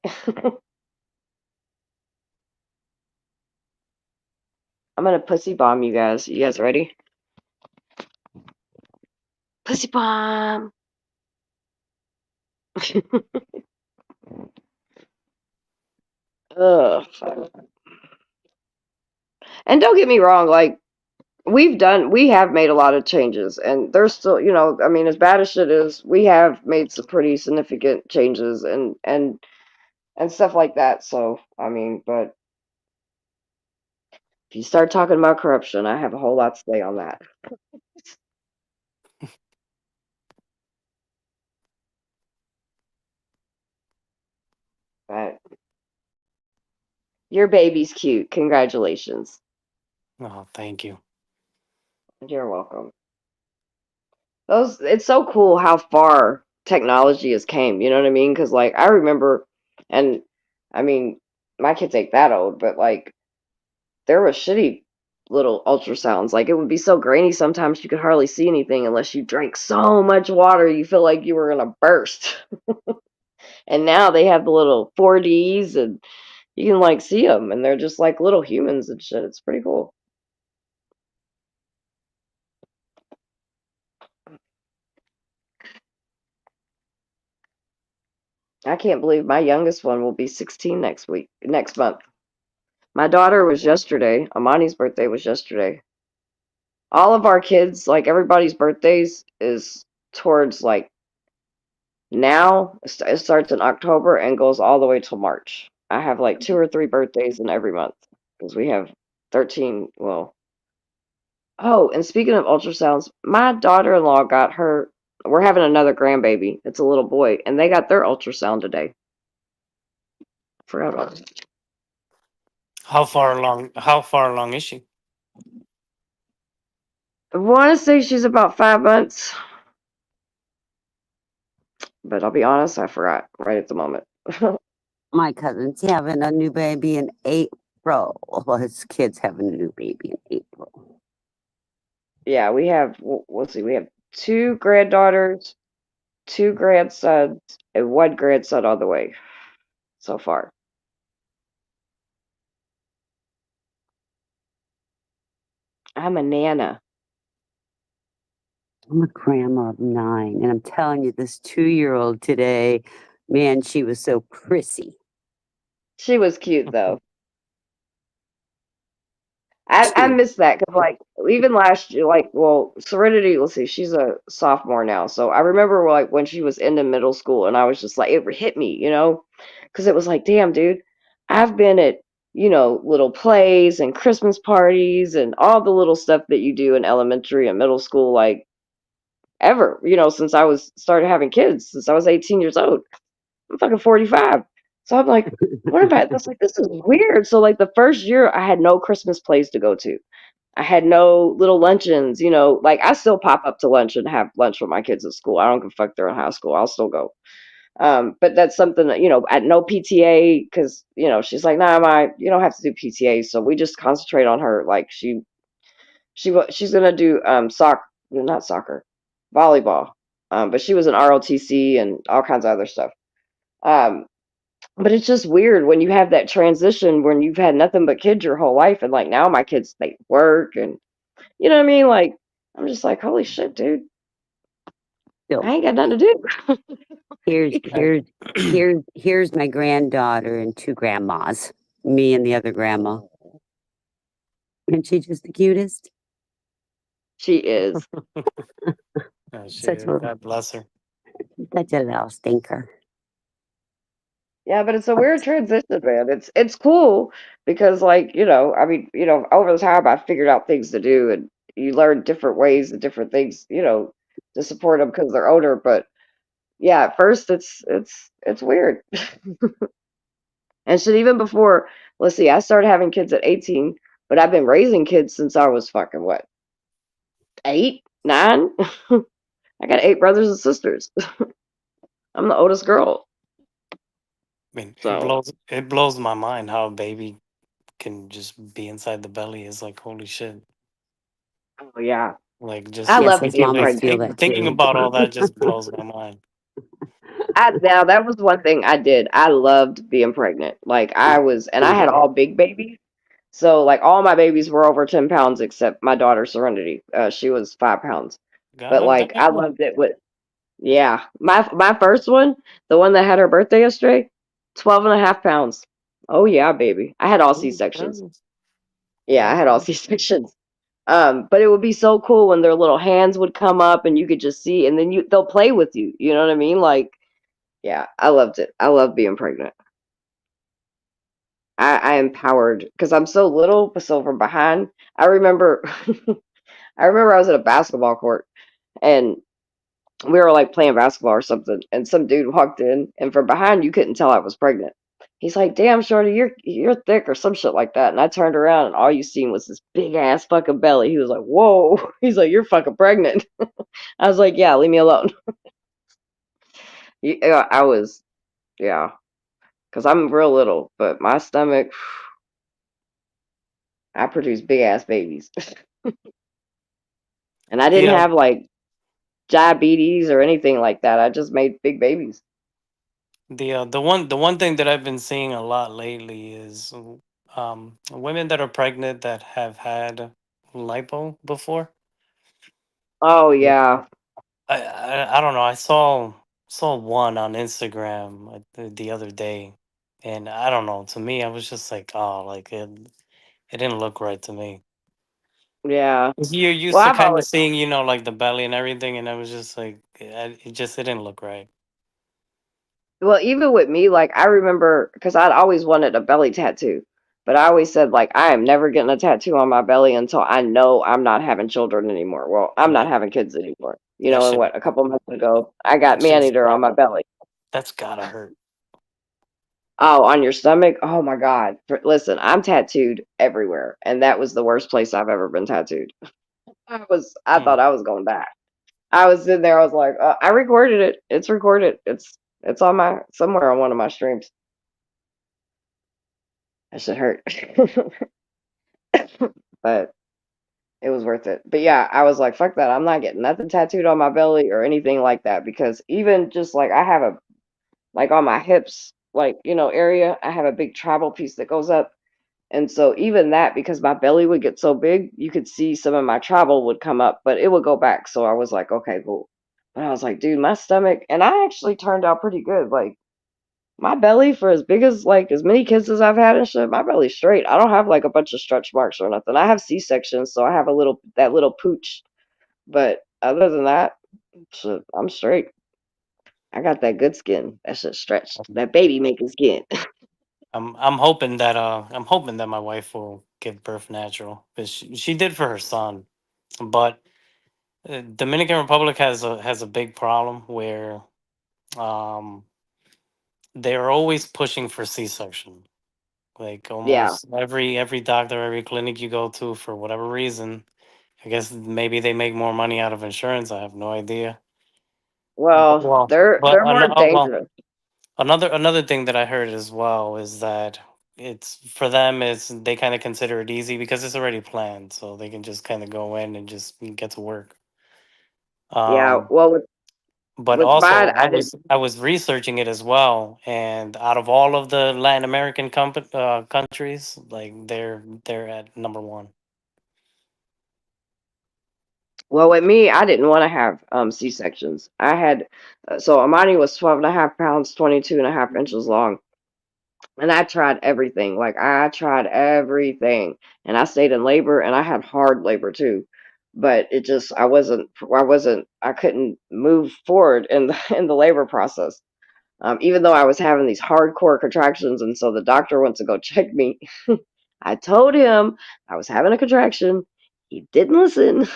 I'm gonna pussy bomb you guys. You guys ready? Pussy bomb. Ugh. Fuck. And don't get me wrong, like we have made a lot of changes, and there's still, I mean, as bad as shit is, we have made some pretty significant changes and stuff like that. So I mean, but if you start talking about corruption, I have a whole lot to say on that. Your baby's cute. Congratulations. Oh, thank you. You're welcome. It's so cool how far technology has came, you know what I mean? Because like I remember, and I mean, my kids ain't that old, but like there were shitty little ultrasounds. Like it would be so grainy sometimes you could hardly see anything unless you drank so much water you feel like you were gonna burst. And now they have the little 4Ds and you can like see them and they're just like little humans and shit. It's pretty cool. I can't believe my youngest one will be 16 next month. My daughter was yesterday. Amani's birthday was yesterday. All of our kids, like everybody's birthdays, is towards like now. It starts in October and goes all the way till March. I have like 2 or 3 birthdays in every month because we have 13. Well, oh, and speaking of ultrasounds, my daughter-in-law got her. We're having another grandbaby. It's a little boy, and they got their ultrasound today. Forgot about it. How far along? How far along is she? I want to say she's about 5 months, but I'll be honest, I forgot right at the moment. My cousin's having a new baby in April. Well, his kid's having a new baby in April. Yeah, we have. Let's see, we have 2 granddaughters, 2 grandsons, and 1 grandson on the way so far. I'm a nana. I'm a grandma of 9, and I'm telling you, this 2-year-old today, man, she was so prissy. She was cute though. I miss that because like even last year, like well, Serenity. Let's see, she's a sophomore now, so I remember like when she was into middle school, and I was just like it hit me, because it was like, damn, dude, I've been at little plays and Christmas parties and all the little stuff that you do in elementary and middle school, like ever, since I was started having kids, since I was 18 years old. I'm fucking 45. So I'm like, what about this? Like, this is weird. So like the first year I had no Christmas plays to go to. I had no little luncheons, like I still pop up to lunch and have lunch with my kids at school. I don't give a fuck they're in high school. I'll still go. But that's something that, at no PTA, because, she's like, nah, you don't have to do PTA. So we just concentrate on her. Like she's going to do, soccer, not soccer, volleyball. But she was in ROTC and all kinds of other stuff. Um, but it's just weird when you have that transition when you've had nothing but kids your whole life. And like now my kids, they work and you know what I mean? Like, I'm just like, holy shit, dude. So I ain't got nothing to do. here's my granddaughter and 2 grandmas, me and the other grandma. Isn't she just the cutest? She is. Oh, she Such is. a God bless her. little stinker. Yeah, but it's a weird transition, man. It's cool because like, I mean, over the time I figured out things to do and you learn different ways and different things, to support them because they're older. But yeah, at first it's weird. And shit, even before, let's see, I started having kids at 18, but I've been raising kids since I was fucking what, 8, 9? I got 8 brothers and sisters. I'm the oldest girl. I mean, So, it blows my mind how a baby can just be inside the belly. Is like holy shit. oh yeah. Like just I Yes, love those being mamas pregnant. feel that thinking too. about all that just blows my mind. Now that was one thing I did. I loved being pregnant. Like and I had all big babies. So like all my babies were over 10 pounds except my daughter Serenity. She was 5 pounds. But God like I damn. loved it with, yeah. My first one, the one that had her birthday yesterday, 12.5 pounds. Oh yeah, baby. I had all Jesus C-sections. Christ. Yeah, I God had all damn. C-sections. But it would be so cool when their little hands would come up and you could just see, and then they'll play with you. You know what I mean? Like, yeah, I loved it. I love being pregnant. I empowered because I'm so little, but so from behind. I remember, I remember I was at a basketball court and we were like playing basketball or something, and some dude walked in, and from behind you couldn't tell I was pregnant. He's like, "Damn, Shorty, you're thick," or some shit like that. And I turned around, and all you seen was this big ass fucking belly. He was like, "Whoa!" He's like, "You're fucking pregnant." I was like, "Yeah, leave me alone." Yeah, I was, yeah, because I'm real little, but my stomach, I produce big ass babies, and I didn't Yeah, have like diabetes or anything like that. I just made big babies. the one thing that I've been seeing a lot lately is women that are pregnant that have had lipo before. Oh Yeah. yeah, I don't know. I saw one on Instagram the other day, and I don't know. To me, I was just like, oh, like it didn't look right to me. yeah. 'Cause you're Well, used to I've kind always of seeing, like the belly and everything, and I was just like, it didn't look right. Well, even with me, like I remember because I'd always wanted a belly tattoo, but I always said like I am never getting a tattoo on my belly until I know I'm not having children anymore. Well, I'm not Yeah, having kids anymore. You that know, and shit, what a couple months ago, I got that shit's man-eater on my belly. that's gotta hurt. Oh, on your stomach? Oh my God. Listen, I'm tattooed everywhere, and that was the worst place I've ever been tattooed. I Mm. thought I was going back. I was sitting there, I was like, I recorded it. It's recorded. It's on my somewhere on one of my streams. That should hurt. But it was worth it. But yeah, I was like, fuck that. I'm not getting nothing tattooed on my belly or anything like that because even just like I have a like on my hips, like, area, I have a big tribal piece that goes up. And so even that, because my belly would get so big, you could see some of my tribal would come up, but it would go back. So I was like, okay, cool. But I was like, dude, my stomach, and I actually turned out pretty good. Like my belly for as big as like as many kids as I've had and shit, my belly's straight. I don't have like a bunch of stretch marks or nothing. I have C-sections, so I have that little pooch. But other than that, shit, I'm straight. I got that good skin. That shit stretched. Um, That baby making skin. I'm hoping that my wife will give birth natural because she did for her son, but Dominican Republic has a big problem where um they're always pushing for C-section. Like Yeah. almost every doctor, every clinic you go to, for whatever reason, I guess maybe they make more money out of insurance. I have no idea. But, Well, well, they're more dangerous. another thing that I heard as well is that it's for them is they kind of consider it easy because it's already planned, so they can just kind of go in and just get to work. Yeah. Um, Well, with but mine, also I I didn't. was I was researching it as well, and out of all of the Latin American countries, like they're at number one. Well, with me, I didn't want to have C-sections. I had so Amani was 12 and a half pounds, 22 and a half inches long. And I tried everything. Like I tried everything. And I stayed in labor and I had hard labor too. But it just I couldn't move forward in the in the labor process. Even though I was having these hardcore contractions and so the doctor went to go check me. I told him I was having a contraction. He didn't listen.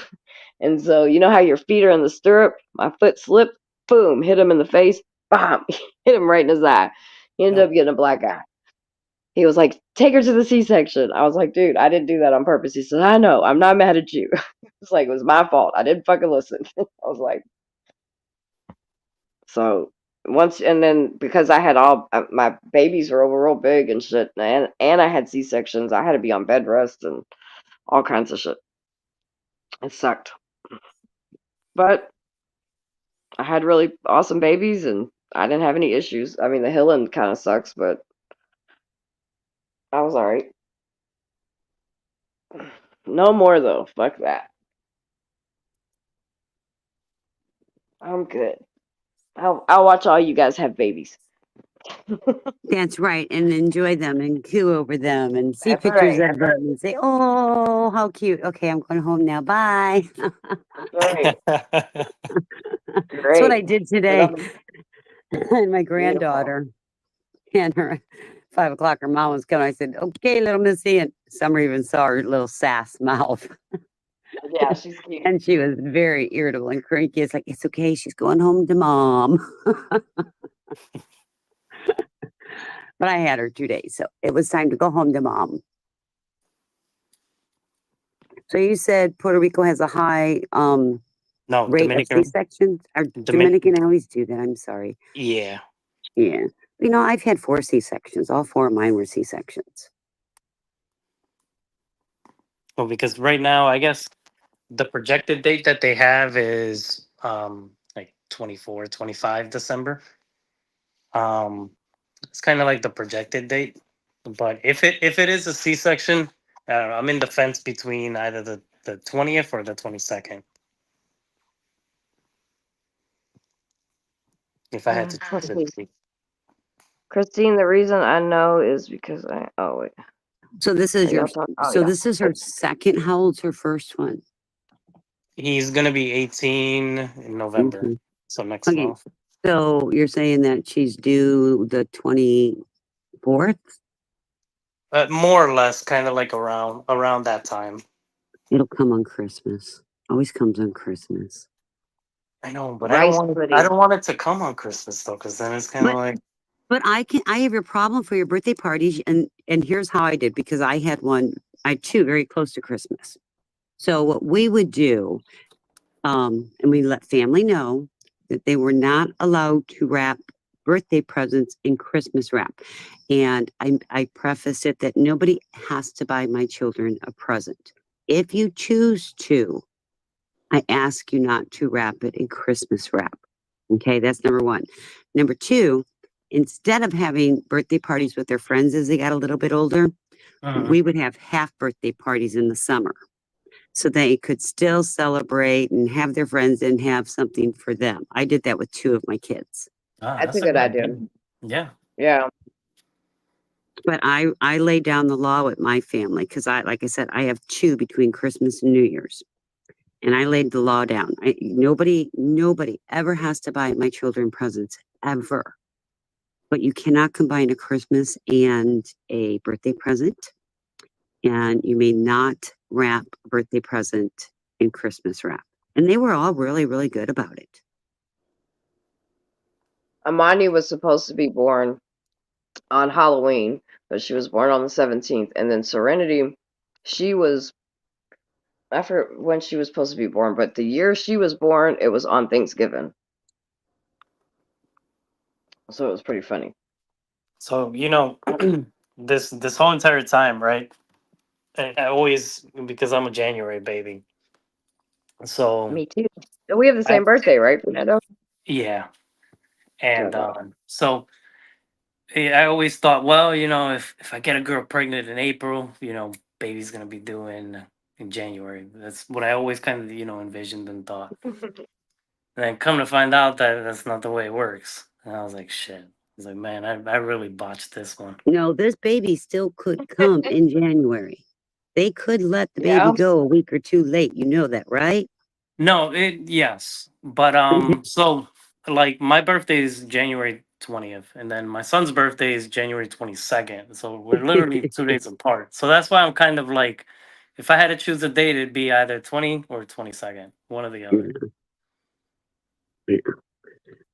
And so you know how your feet are in the stirrup? My foot slipped, boom, hit him in the face, bam, hit him right in his eye. He ended Oh, up getting a black eye. He was like, "Take her to the C-section." I was like, "Dude, I didn't do that on purpose." He said, "I know. I'm not mad at you." It's like it was my fault. I didn't fucking listen. I was like, so once and then because I had all my babies were over real big and shit, and I had C-sections, I had to be on bed rest and all kinds of shit. It sucked, but I had really awesome babies and I didn't have any issues. I mean, the healing kind of sucks, but I was all right. No more though. Fuck that. I'm good. I'll watch all you guys have babies. That's right, and enjoy them and coo over them and see That's pictures right. of them and say, "Oh, how cute." Okay, I'm going home now. Bye. That's right. That's what Great. I did Get today. up and And my beautiful. granddaughter and her 5 o'clock, her mom was coming. I said, "Okay, little missy," and Summer even saw her little sass mouth. Yeah, she's cute. And she was very irritable and cranky. It's like, "It's okay, she's going home to mom." But I had her 2 days, so it was time to go home to mom. So you said Puerto Rico has a high No, rate of Dominican. C-sections? Or Domin- Dominican always do that. I'm sorry. Yeah. Yeah. You know, I've had 4 C-sections. All 4 of mine were C-sections. Well, because right now, I guess the projected date that they have is like 24, 25 December. It's kind of like the projected date. But if it is a C-section, I don't know, I'm in the fence between either the 20th or the 22nd. If I had to choose it. Christine, the reason I know is because wait. So this is Are y'all your talking? Oh, so yeah. this is her second. How old's her first one? He's gonna be 18 in November, Mhm. so next Okay. month. So you're saying that she's due the 24th? More or less, kind of like around that time. It'll come on Christmas. Always comes on Christmas. I know, but Rice I pudding. don't want it to come on Christmas though, because then it's kind of like. But I have your problem for your birthday parties, and here's how I did, because I had two very close to Christmas. So what we would do, and we let family know that they were not allowed to wrap birthday presents in Christmas wrap. And I prefaced it that nobody has to buy my children a present. If you choose to, I ask you not to wrap it in Christmas wrap. Okay, that's number one. Number two, instead of having birthday parties with their friends as they got a little bit older, we would have half birthday parties in the summer. So they could still celebrate and have their friends and have something for them. I did that with 2 of my kids. That's a good idea. Yeah. Yeah. But I laid down the law with my family because like I said, I have 2 between Christmas and New Year's. And I laid the law down. Nobody ever has to buy my children presents, ever. But you cannot combine a Christmas and a birthday present. And you may not wrap a birthday present in Christmas wrap. And they were all really, really good about it. Amani was supposed to be born on Halloween, but she was born on the 17th. And then Serenity, I forget when she was supposed to be born, but the year she was born, it was on Thanksgiving. So it was pretty funny. So this whole entire time, right? I always, because I'm a January baby. So Me too. And we have the same birthday, right, Fernando? yeah, and Okay. so I always thought, well, if I get a girl pregnant in April, baby's gonna be due in January. That's what I always kind of envisioned and thought. And then come to find out that that's not the way it works. And I was like, shit. I was like, man, I really botched this one. No, this baby still could come in January. They could let the Yeah. baby go a week or 2 late. You know that, right? No, yes. But so like my birthday is January 20th, and then my son's birthday is January 22nd. So we're literally 2 days apart. So that's why I'm kind of like, if I had to choose a date, it'd be either 20 or 22nd, one or the other. Yeah.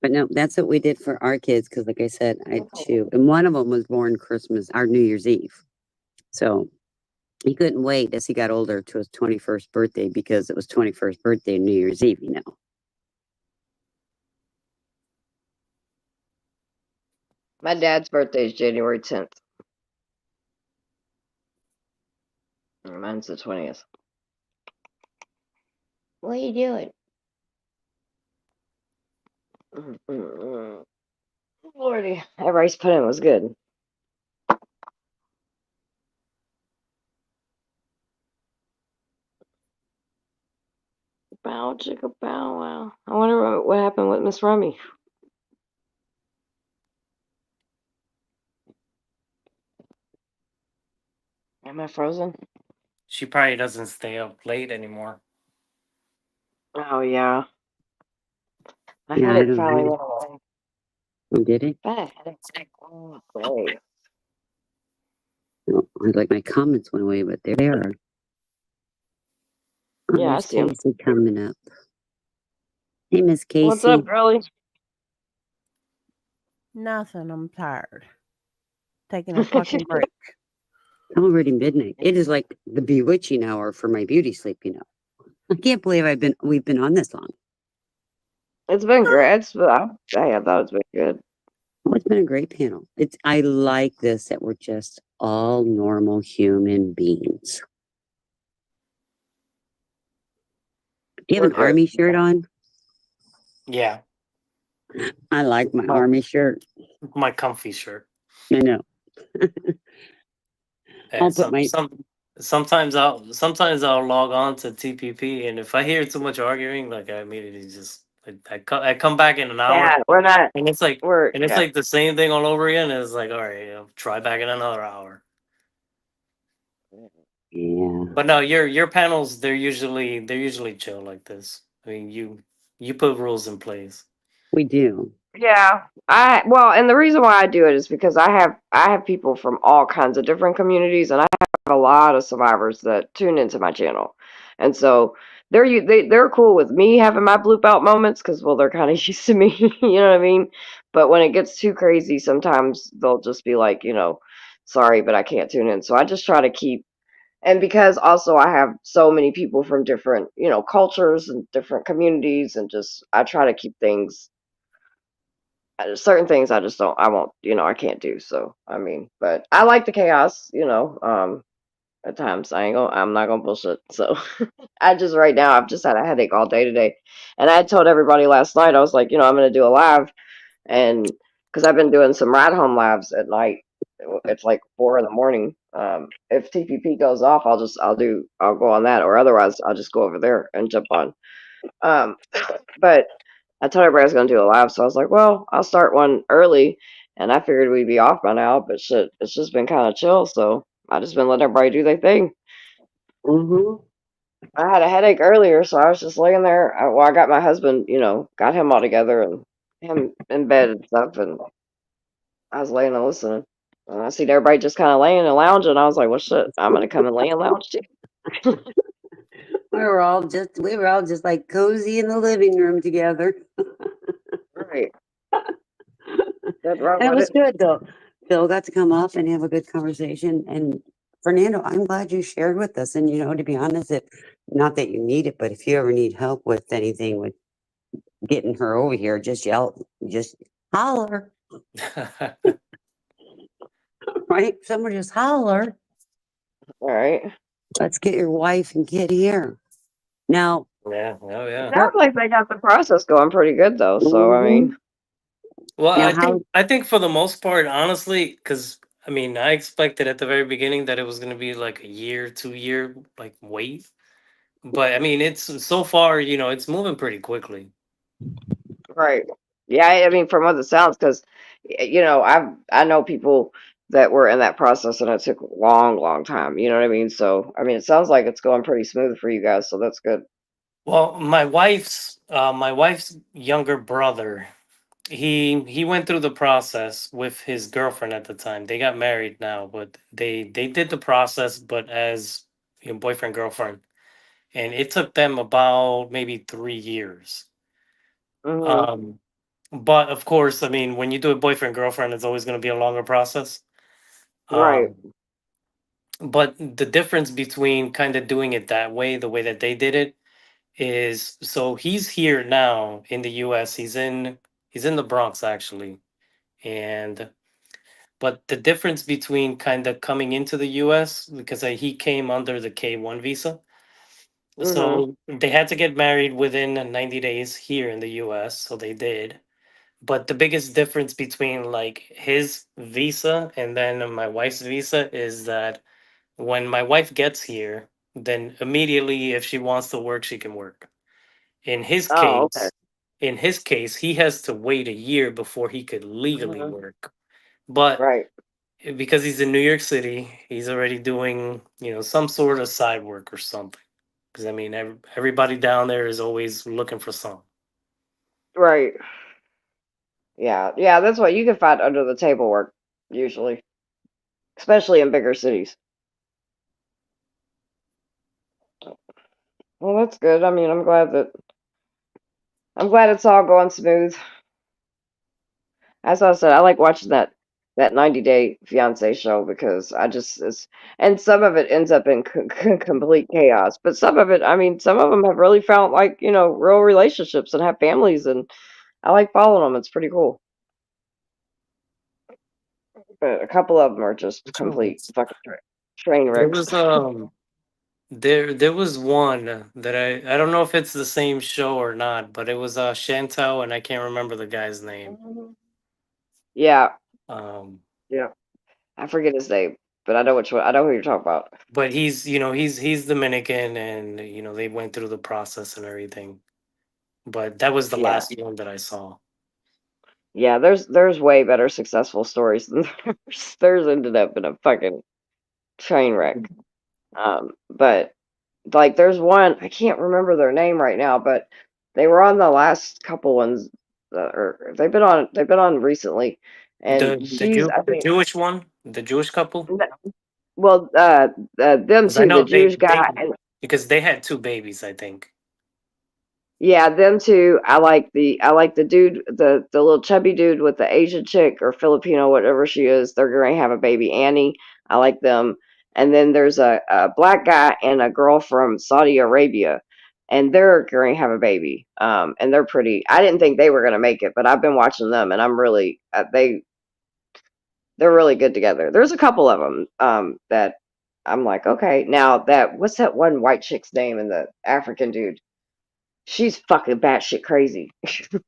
But no, that's what we did for our kids. Cause like I said, I had 2, and one of them was born Christmas, our New Year's Eve. So he couldn't wait as he got older to his 21st birthday because it was 21st birthday and New Year's Eve, My dad's birthday is January 10th. And mine's the 20th. What are you doing? Lordy, that rice pudding was good. Bow chicka bow wow. I wonder what happened with Miss Rummy. Am I frozen? She probably doesn't stay up late anymore. Oh yeah. My Yeah, I headache don't finally know. went away. Oh, did it? Bad headache. Oh, great. No, like my comments went away, but there they are. Oh, Yeah, I there's see 'em. Casey coming up. Hey, Miss Casey. What's up, girlie? Nothing. I'm tired. taking a fucking break. Already midnight. It is like the bewitching hour for my beauty sleep, you know. I can't believe we've been on this long. It's been great. I thought it's been good. Oh, it's been a great panel. I like this that we're just all normal human beings. Do you have We're an good. army shirt on? Yeah, I like my My- army shirt. my comfy shirt. I know. Yeah, I'll put my sometimes I'll log on to TPP, and if I hear too much arguing, like I immediately just I come back in an hour, Yeah, we're not. and it's like Yeah. the same thing all over again. And it's like, all right, try back in another hour. yeah. But no, your panels they're usually chill like this. I mean, you put rules in place. We do. Yeah, and the reason why I do it is because I have people from all kinds of different communities, and I have a lot of survivors that tune into my channel, and so they're cool with me having my bloop out moments because they're kind of used to me, you know what I mean. But when it gets too crazy, sometimes they'll just be like, sorry, but I can't tune in. So I just try to keep, and because also I have so many people from different cultures and different communities, and just I try to keep things certain things I just don't I won't I can't do. So I mean, but I like the chaos, at times I'm not gonna bullshit. So I just right now I've just had a headache all day today, and I told everybody last night I was like, I'm gonna do a live, and because I've been doing some ride home lives at night. It's like 4 in the morning. If TPP goes off, I'll go on that, or otherwise I'll just go over there and jump on. Um, but I told everybody I was going to do a live, so I was like, well, I'll start one early. And I figured we'd be off by now, but shit, it's just been kind of chill. So I just been letting everybody do their thing. Mm-hmm. I had a headache earlier, so I was just laying there. I got my husband, got him all together and him in bed and stuff. And I was laying and listening. And I seen everybody just kind of laying and lounging. I was like, well, shit, I'm going to come and lay and lounge too. We were all just like cozy in the living room together. Right. That's wrong And it with was it. good though. Phil got to come up and have a good conversation. And Fernando, I'm glad you shared with us. And to be honest, if not that you need it, but if you ever need help with anything with getting her over here, just holler. Right? Someone just holler. All right. Let's get your wife and kid here. Now, Yeah, oh yeah. It sounds like they got the process going pretty good, though. So, I mean, Well, Now, I think for the most part, honestly, because I mean, I expected at the very beginning that it was gonna be like a year, 2 year like wait. But I mean, it's so far, it's moving pretty quickly. right. Yeah, I mean, from what it sounds, because, I know people that were in that process and it took a long, long time. You know what I mean? So, I mean, it sounds like it's going pretty smooth for you guys. So that's good. Well, my wife's younger brother, he went through the process with his girlfriend at the time. They got married now, but they did the process, but as boyfriend girlfriend, and it took them about maybe 3 years. Mm-hmm. Um, but of course, I mean, when you do a boyfriend girlfriend, it's always going to be a longer process. Right. Um, but the difference between kind of doing it that way, the way that they did it, is so he's here now in the U.S. He's in the Bronx actually, and but the difference between kind of coming into the U.S. because he came under the K-1 visa, Mm-hmm. so they had to get married within 90 days here in the U.S. So they did. But the biggest difference between like his visa and then my wife's visa is that when my wife gets here, then immediately if she wants to work, she can work. In his Oh, okay. case, he has to wait a year before he could legally Mm-hmm. work. But Right. because he's in New York City, he's already doing, some sort of side work or something. Because I mean, everybody down there is always looking for something. Right. Yeah. Yeah. That's what you can find under the table work usually, especially in bigger cities. Well, that's good. I mean, I'm glad it's all going smooth. As I said, I like watching that that 90-Day Fiance show because and some of it ends up in complete chaos, but some of it, I mean, some of them have really found like, real relationships and have families, and I like following them. It's pretty cool. But a couple of them are just Which complete ones? fucking train There wrecks. was there was one that I don't know if it's the same show or not, but it was Chantel and I can't remember the guy's name. Yeah, Um, yeah. I forget his name, but I know which one. I know who you're talking about. but he's Dominican and they went through the process and everything. But that was the Yeah, last one that I saw. yeah. There's way better successful stories than theirs. Theirs ended up in a fucking train wreck. But like, there's one, I can't remember their name right now, but they were on the last couple ones, or they've been on recently, and she's, I The think, Jewish one, the Jewish couple. well, them Because I two, know the Jewish guy, and because they had two babies, I think. yeah, them two. I like the dude, the little chubby dude with the Asian chick or Filipino, whatever she is. They're going to have a baby, Annie. I like them. And then there's a black guy and a girl from Saudi Arabia, and they're going to have a baby. And they're pretty. I didn't think they were going to make it, but I've been watching them, and I'm really they're really good together. There's a couple of them that I'm like, okay, now that what's that one white chick's name and the African dude? She's fucking batshit crazy.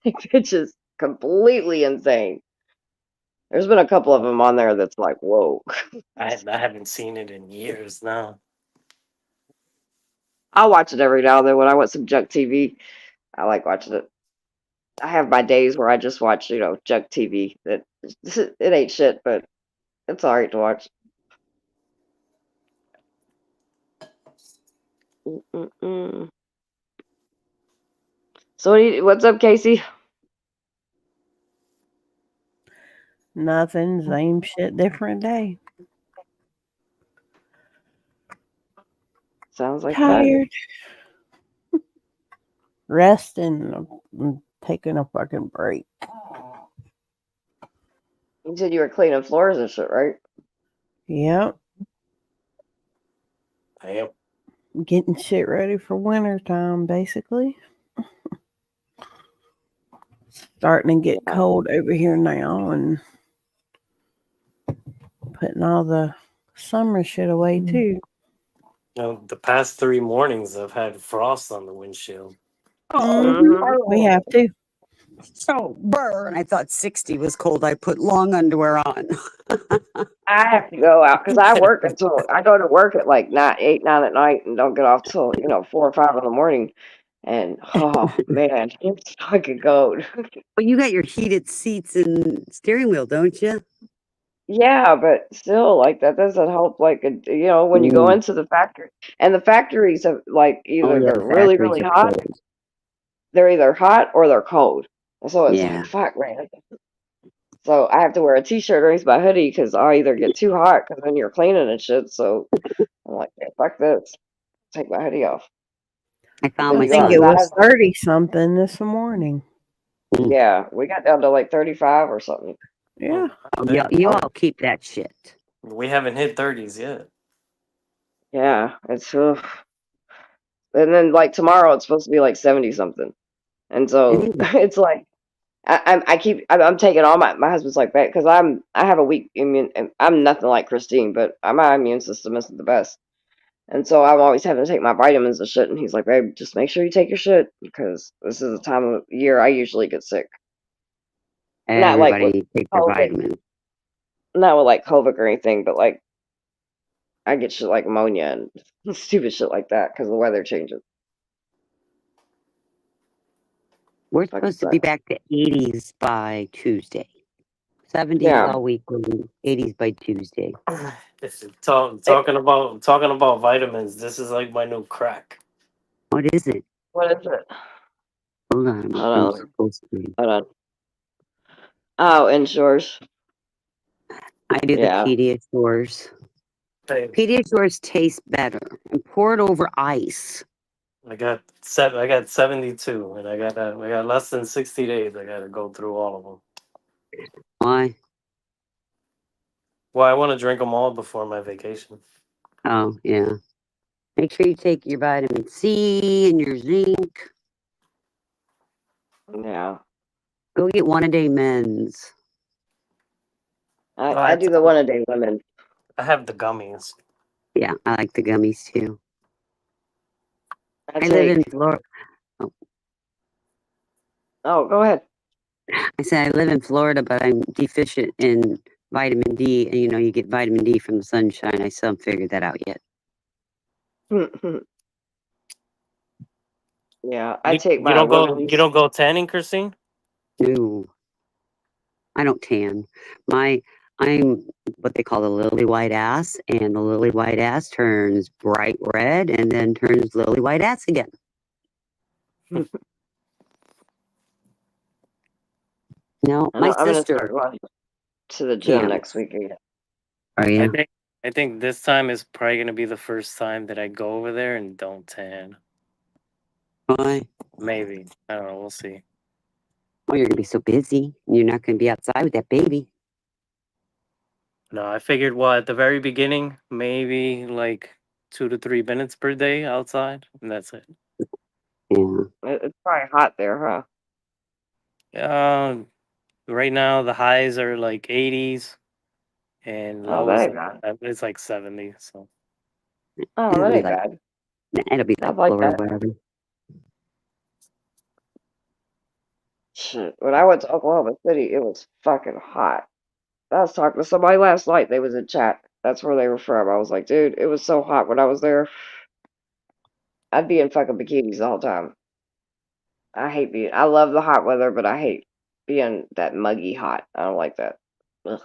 It's just completely insane. There's been a couple of them on there that's like, whoa. I haven't seen it in years now. I'll watch it every now and then when I want some junk TV. I like watching it. I have my days where I just watch, junk TV. It ain't shit, but it's alright to watch. Mm-mm-mm. So what's up, Casey? Nothing, same shit, different day. Sounds like fun. Tired. Resting. Taking a fucking break. You said you were cleaning floors and shit, right? Yep. Damn. Getting shit ready for winter time, basically. Starting to get cold over here now and putting all the summer shit away too. The past 3 mornings I've had frost on the windshield. We have to. So burn. I thought 60 was cold. I put long underwear on. I have to go out because I go to work at like 8, 9 at night and don't get off till 4 or 5 in the morning. And oh man, it's fucking cold. But you got your heated seats and steering wheel, don't you? Yeah, but still, like that doesn't help. Like when you go into the factory, and the factories have like either yeah, they're the really factories really are hot, cold. they're either hot or they're cold. So it's Yeah. like fuck, man. So I have to wear a t-shirt underneath my hoodie because I either get too hot because then you're cleaning and shit. So I'm like, yeah, fuck this. Take my hoodie off. I found I my You go think it son. was outside. 30 something this morning. Yeah, we got down to like 35 or something. Yeah. Oh, yeah, you all keep that shit. We haven't hit 30s yet. Yeah, it's and then like tomorrow it's supposed to be like 70 something, and so it's like I'm taking all my husband's like that because I have a weak immune, and I'm nothing like Christine, but my immune system isn't the best, and so I'm always having to take my vitamins and shit. And he's like, babe, just make sure you take your shit because this is the time of year I usually get sick. Not like with Everybody take their COVID, vitamins. not with like COVID or anything, but like I get shit like pneumonia and stupid shit like that because the weather changes. We're Fucking supposed to be sucks. back to 80s by Tuesday. 70s Yeah. all week, 80s by Tuesday. Talking about vitamins. This is like my new crack. What is it? What is it? Hold on. Hold on. I'm supposed to. Hold on. Oh, Ensures. I do Yeah. the Pediasures. Pediasures taste better. And pour it over ice. I got 72, and I got less than 60 days. I got to go through all of them. Why? Well, I want to drink them all before my vacation. Oh, yeah. Make sure you take your vitamin C and your zinc. Yeah. Go get one a day men's. Oh, I do the one a day women. I have the gummies. Yeah, I like the gummies too. I I live in take. Florida. Oh, go ahead. I said I live in Florida, but I'm deficient in vitamin D. And you get vitamin D from the sunshine. I still haven't figured that out yet. Yeah, I take You my don't go. women's. You don't go tanning, Christine. No, I don't tan. I'm what they call the lily white ass, and the lily white ass turns bright red and then turns lily white ass again. No, I my know, I'm gonna sister start going to the gym can. next week again. Are I you? think. I think this time is probably gonna be the first time that I go over there and don't tan. Why? Maybe. I don't know. We'll see. Oh, you're gonna be so busy. You're not gonna be outside with that baby. No, I figured. Well, at the very beginning, maybe like 2 to 3 minutes per day outside, and that's it. Yeah. It's probably hot there, huh? Right now the highs are like 80s and Oh, that lows ain't bad. it's like 70. So Oh, It'll that be ain't like bad. it'll be I like like Florida, that. whatever. Shit. When I went to Oklahoma City, it was fucking hot. I was talking to somebody last night. They was in chat. That's where they were from. I was like, dude, it was so hot when I was there. I'd be in fucking bikinis the whole time. I love the hot weather, but I hate being that muggy hot. I don't like that. Ugh.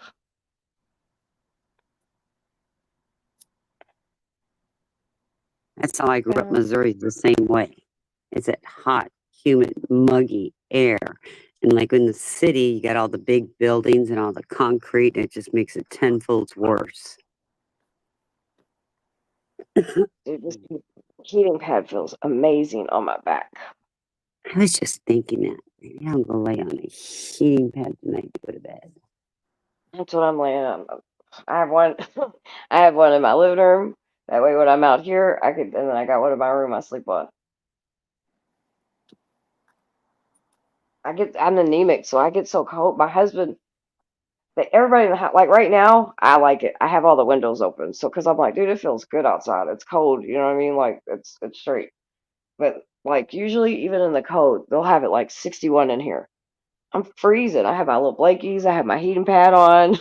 That's how I grew up. Missouri the same way. It's that hot, humid, muggy air. And like in the city, you got all the big buildings and all the concrete, and it just makes it tenfold worse. Dude, this heating pad feels amazing on my back. I was just thinking that. Maybe I'm gonna lay on a heating pad tonight to go to bed. That's what I'm laying on. I have one. I have one in my living room. That way, when I'm out here, and then I got one in my room I sleep on. I'm anemic, so I get so cold. My husband, everybody in the house, like right now, I like it. I have all the windows open, so because I'm like, dude, it feels good outside. It's cold, you know what I mean? Like it's straight. But like usually, even in the cold, they'll have it like 61 in here. I'm freezing. I have my little blankies. I have my heating pad on.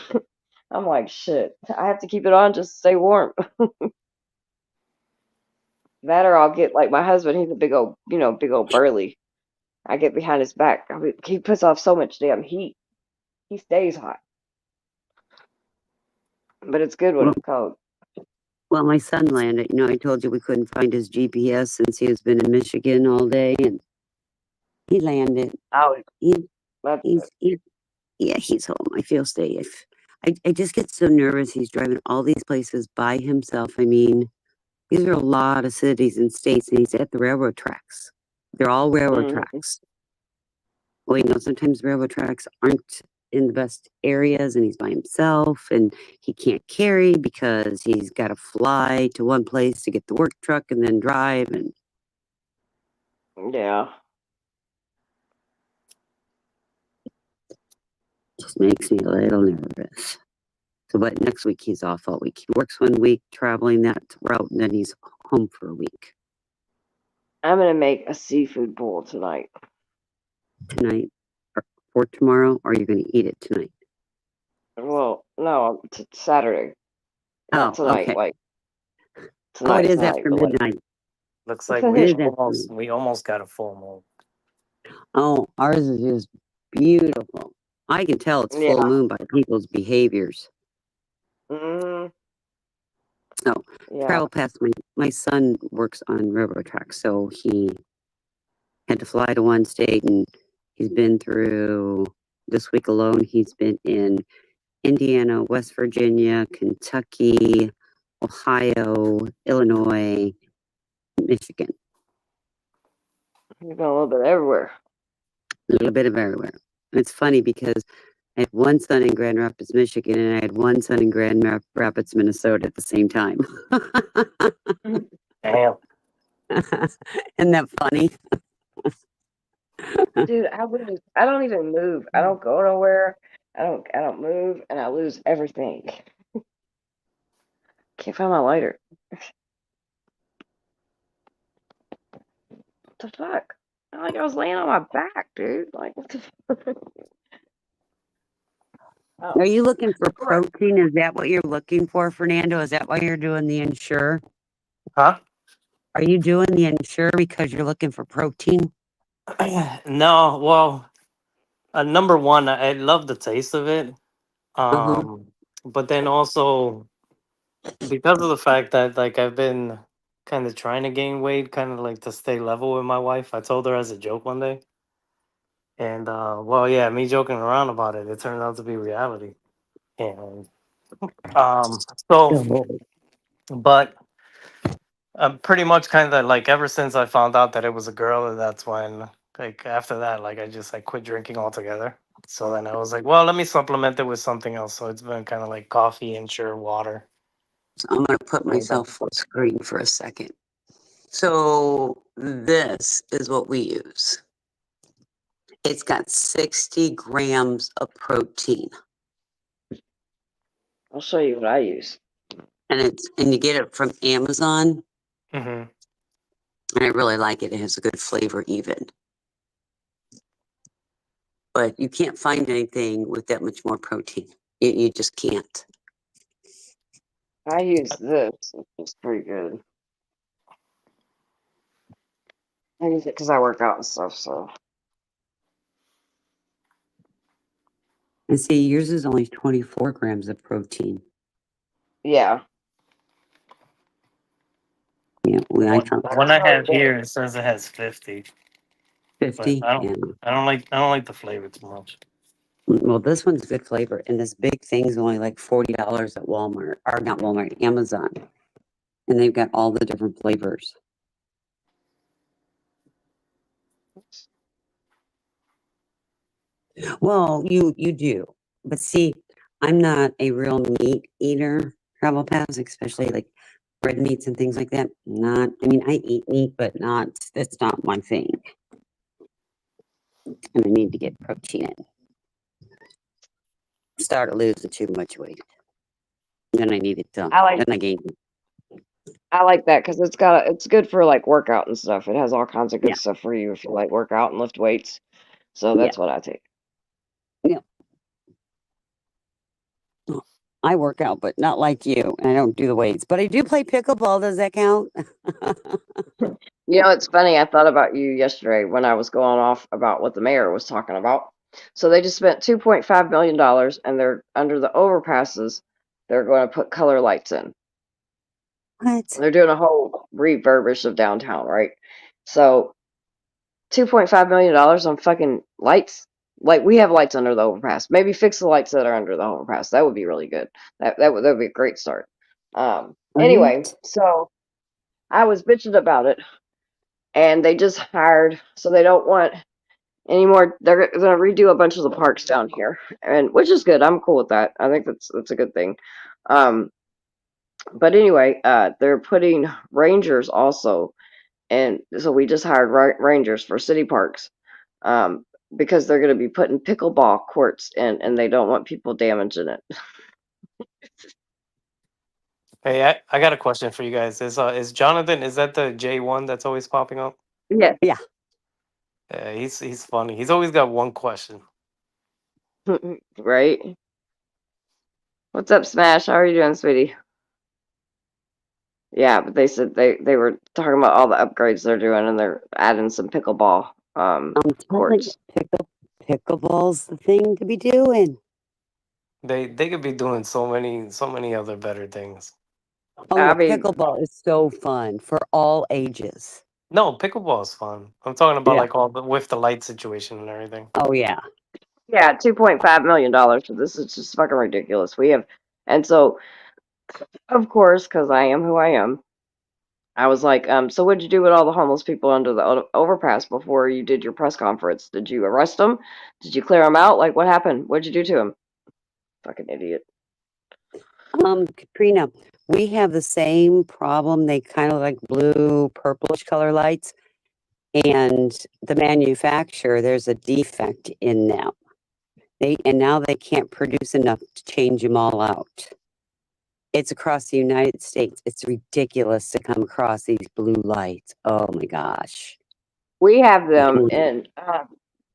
I'm like, shit. I have to keep it on just to stay warm. That or I'll get like my husband. He's a big old burly. I get behind his back. He puts off so much damn heat. He stays hot, but it's good when Well, it's cold. well, my son landed. I told you we couldn't find his GPS since he has been in Michigan all day, and he landed. Oh, He, that's good. yeah, he's home. I feel safe. I just get so nervous. He's driving all these places by himself. I mean, these are a lot of cities and states, and he's at the railroad tracks. They're all railroad Mhm. tracks. Well, sometimes railroad tracks aren't in the best areas, and he's by himself, and he can't carry because he's got to fly to one place to get the work truck and then drive, and Yeah. just makes me a little nervous. So, but next week he's off all week. He works one week traveling that route, and then he's home for a week. I'm gonna make a seafood bowl tonight. Tonight or for tomorrow, or are you going to eat it tonight? Well, no, Saturday, not Oh, tonight. okay. Like Oh, it tonight, is tonight, after but like. midnight. looks like It is after. we almost got a full moon. Oh, ours is just beautiful. I can tell it's full Yeah. moon by people's behaviors. Mm, So, yeah. travel past my son works on railroad tracks, so he had to fly to one state, and he's been through this week alone. He's been in Indiana, West Virginia, Kentucky, Ohio, Illinois, Michigan, You've been a little bit everywhere. a little bit of everywhere. It's funny because I had one son in Grand Rapids, Michigan, and I had one son in Grand Rapids, Minnesota at the same time. Damn. Isn't that funny? Dude, I don't even move. I don't go nowhere. I don't move, and I lose everything. Can't find my lighter. What the fuck? Like I was laying on my back, dude. Like what the fuck? Oh. Are you looking for protein? Is that what you're looking for, Fernando? Is that why you're doing the Ensure? Huh? Are you doing the Ensure because you're looking for protein? No, well, number one, I love the taste of it. Uh-huh. But then also because of the fact that like I've been kind of trying to gain weight, kind of like to stay level with my wife. I told her as a joke one day, and well, yeah, me joking around about it, it turned out to be reality. And so, but I'm pretty much kind of like ever since I found out that it was a girl, that's when like after that, like I just like quit drinking altogether. So then I was like, well, let me supplement it with something else. So it's been kind of like coffee, Ensure, water. So I'm going to put myself full screen for a second. So this is what we use. It's got 60 grams of protein. I'll show you what I use. And you get it from Amazon. Mm-hmm. And I really like it. It has a good flavor even. But you can't find anything with that much more protein. You just can't. I use this. It's pretty good. I use it because I work out and stuff. So And see, yours is only 24 grams of protein. yeah. Yeah, I found The one I have here, it says it has 50. 50. But I Yeah. don't like the flavor too much. Well, this one's good flavor, and this big thing's only like $40 at Walmart, or not Walmart, Amazon, and they've got all the different flavors. Well, you do, but see, I'm not a real meat eater. Travel pass, especially like red meats and things like that. Not, I mean, I eat meat, but not. That's not my thing, and I need to get protein in. Start losing too much weight. Then I need it done. Then I gain. I like that because it's good for like workout and stuff. It has all kinds of good stuff for you if you like work out and lift weights. So that's what I take. Yeah. I work out, but not like you, and I don't do the weights. But I do play pickleball. Does that count? You know, it's funny. I thought about you yesterday when I was going off about what the mayor was talking about. So they just spent $2.5 million, and they're under the overpasses. They're going to put color lights in. What? They're doing a whole refurbish of downtown, right? So $2.5 million on fucking lights. Like we have lights under the overpass. Maybe fix the lights that are under the overpass. That would be really good. That would be a great start. Anyway, so I was bitching about it, and they just hired. So they don't want any more. They're going to redo a bunch of the parks down here, and which is good. I'm cool with that. I think that's a good thing. But anyway, they're putting rangers also, and so we just hired rangers for city parks. Because they're going to be putting pickleball courts in, and they don't want people damaging it. Hey, I got a question for you guys. Is Jonathan, is that the J1 that's always popping up? Yeah. Yeah. Yeah, he's funny. He's always got one question. Right? What's up, Smash? How are you doing, sweetie? Yeah, but they said they were talking about all the upgrades they're doing, and they're adding some pickleball courts. Pickleball's the thing to be doing. They could be doing so many other better things. Oh, I no, mean, pickleball is so fun for all ages. No, pickleball is fun. I'm talking about Yeah. like all the with the light situation and everything. Oh, yeah. yeah, $2.5 million for this is just fucking ridiculous. And so, of course, because I am who I am, I was like, so what'd you do with all the homeless people under the overpass before you did your press conference? Did you arrest them? Did you clear them out? Like, what happened? What'd you do to them? Fucking idiot. Katrina, we have the same problem. They kind of like blue, purplish color lights. And the manufacturer, there's a defect in them. Now they can't produce enough to change them all out. It's across the United States. It's ridiculous to come across these blue lights. Oh my gosh. We have them in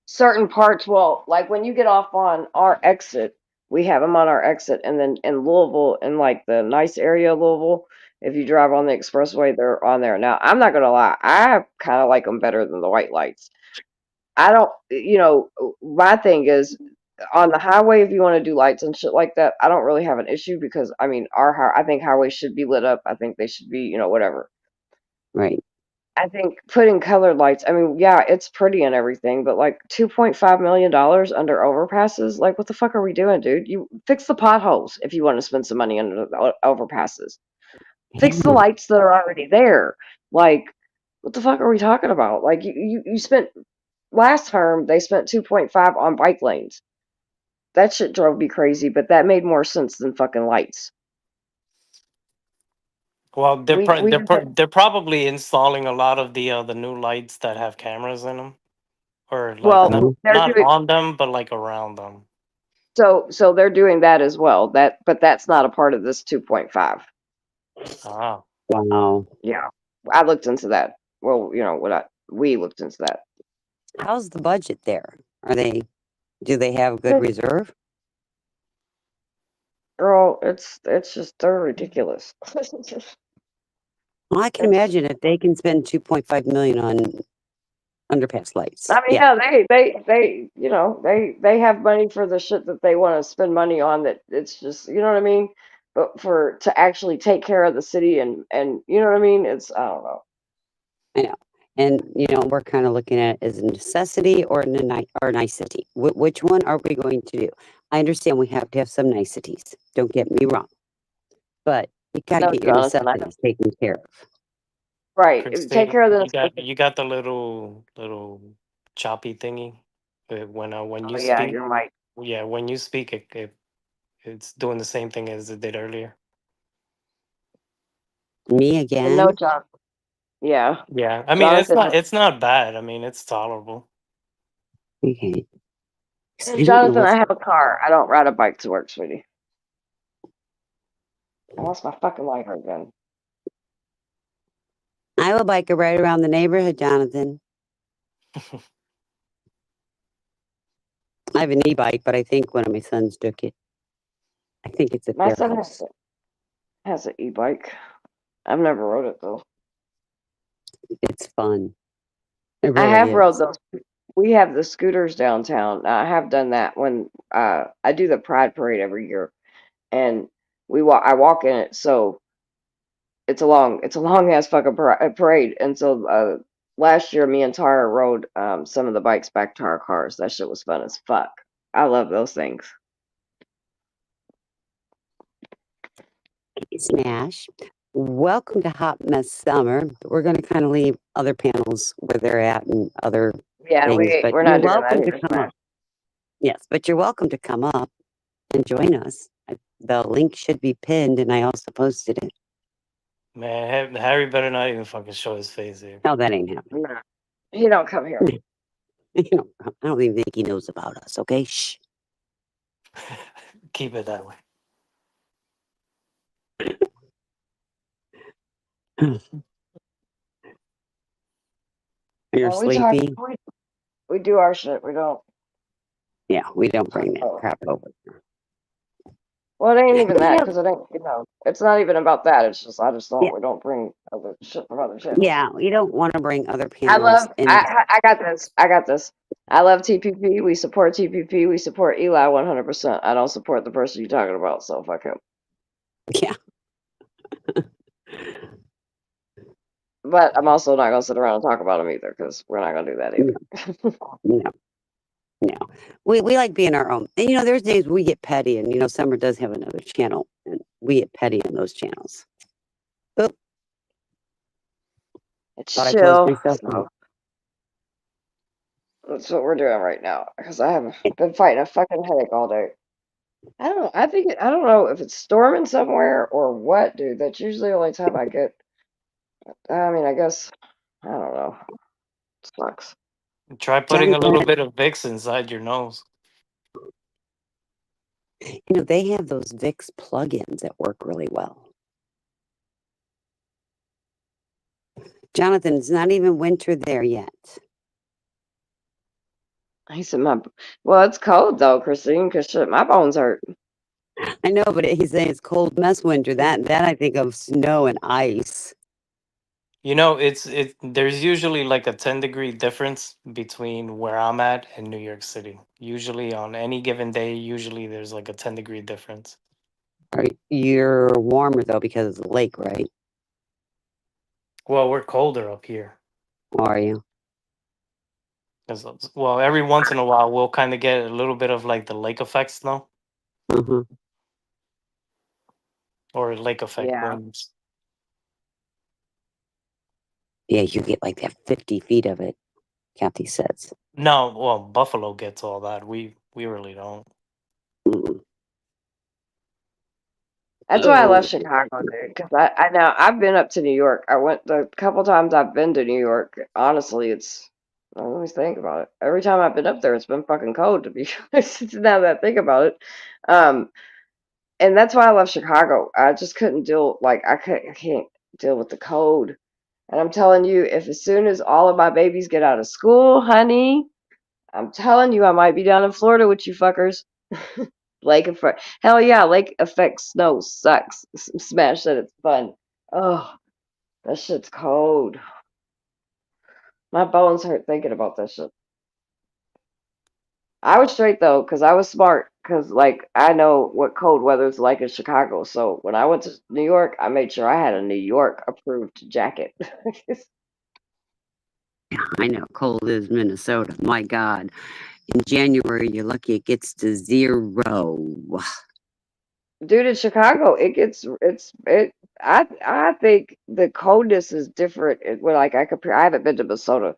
certain parts. Well, like when you get off on our exit, we have them on our exit, and then in Louisville, in like the nice area of Louisville, if you drive on the expressway, they're on there. Now, I'm not gonna lie, I kind of like them better than the white lights. I don't, my thing is on the highway, if you want to do lights and shit like that, I don't really have an issue because I mean, I think highways should be lit up. I think they should be, whatever. Right. I think putting colored lights, I mean, yeah, it's pretty and everything, but like $2.5 million under overpasses, like what the fuck are we doing, dude? You fix the potholes if you want to spend some money under the overpasses. Fix the lights that are already there. Like, what the fuck are we talking about? Like you spent last term they spent 2.5 on bike lanes. That shit drove me crazy, but that made more sense than fucking lights. Well, We they're probably installing a lot of the new lights that have cameras in them, or like well they're not doing on them, but like around them. so they're doing that as well. But that's not a part of this 2.5. Ah, Wow. Yeah, I looked into that. Well, we looked into that. How's the budget there? Do they have a good reserve? Girl, it's just they're ridiculous. Well, I can imagine if they can spend 2.5 million on underpass lights. I mean, Yeah. yeah, they have money for the shit that they want to spend money on. That it's just, you know what I mean. But to actually take care of the city and you know what I mean, it's I don't know. I know. And we're kind of looking at it as a necessity or or nicety. Which one are we going to do? I understand we have to have some niceties. Don't get me wrong, but you got to No, get your Jonathan, necessities taken care of. right. Take Christine, care of the. you got the little choppy thingy when Oh you yeah, speak. you're right. Yeah, when you speak, it's doing the same thing as it did earlier. Me And no, again? John. Yeah, Yeah, I mean Jonathan. it's not bad. I mean it's tolerable. Okay. 'Cause I don't know Jonathan, I what's. have a car. I don't ride a bike to work, sweetie. I lost my fucking lighter again. I have a biker right around the neighborhood, Jonathan. I have an e-bike, but I think one of my sons took it. I think it's at My their son house. has an e-bike. I've never rode it though. It's fun. It I really have rode is. those. We have the scooters downtown. I have done that when I do the Pride Parade every year, and I walk in it, so it's a long ass fucking parade. And so last year, me and Tara rode some of the bikes back to our cars. That shit was fun as fuck. I love those things. Smash. Welcome to Hot Mess Summer. We're going to kind of leave other panels where they're at and other Yeah, things, but we're you're not doing that welcome to either. come up. Yes, but you're welcome to come up and join us. The link should be pinned, and I also posted it. Man, Harry better not even fucking show his face here. No, that ain't happening. No, he don't come here. I don't even think he knows about us. Okay, shh. Keep it that way. You're Well, we talk. sleepy. We do our shit. We don't. Yeah, we don't bring that Oh. crap over. Well, it ain't even that Yeah. because it ain't. It's not even about that. It's just I just don't. Yeah. We don't bring other shit from other channels. Yeah, we don't want to bring other I panels. love. in. I got this. I got this. I love TPP. We support TPP. We support Eli 100%. I don't support the person you're talking about. So fuck him. Yeah. But I'm also not gonna sit around and talk about him either because we're not gonna do that either. No. We like being our own. And there's days we get petty, and Summer does have another channel, and we get petty on those channels. Oop. It's Thought I closed chill. myself in. So that's what we're doing right now because I have been fighting a fucking headache all day. I don't know. I don't know if it's storming somewhere or what, dude. That's usually the only time I get. I mean, I guess I don't know. Sucks. Try putting a little Jonathan, bit of Vicks inside your nose. they have those Vicks plugins that work really well. Jonathan, it's not even winter there yet. He said, well, it's cold though, Christine, because shit, my bones hurt. I know, but he's saying it's cold mess winter. That I think of snow and ice. You know, there's usually like a 10-degree difference between where I'm at and New York City. Usually on any given day, usually there's like a 10-degree difference. You're warmer though because of the lake, right? Well, we're colder up here. Or are you? Well, every once in a while we'll kind of get a little bit of like the lake effect snow Uh-huh. or lake effect Yeah. winds. Yeah, you get like that 50 feet of it, Kathy says. No, well, Buffalo gets all that. We really don't. Mm. That's why I left Chicago, dude. Because I now I've been up to New York. I went the couple times I've been to New York. Honestly, it's let me think about it. Every time I've been up there, it's been fucking cold. To be honest, now that I think about it, um, and that's why I left Chicago. I just couldn't deal. Like I can't deal with the cold. And I'm telling you, if as soon as all of my babies get out of school, honey, I'm telling you, I might be down in Florida with you fuckers. Lake effect. Hell yeah, lake effect snow sucks. Smash that it's fun. Oh, that shit's cold. My bones hurt thinking about that shit. I was straight though, because I was smart. Because, like, I know what cold weather's like in Chicago. So when I went to New York, I made sure I had a New York approved jacket. I know, cold is Minnesota. My God. In January, you're lucky it gets to 0. Dude, in Chicago, I think the coldness is different. When like I compare, I haven't been to Minnesota,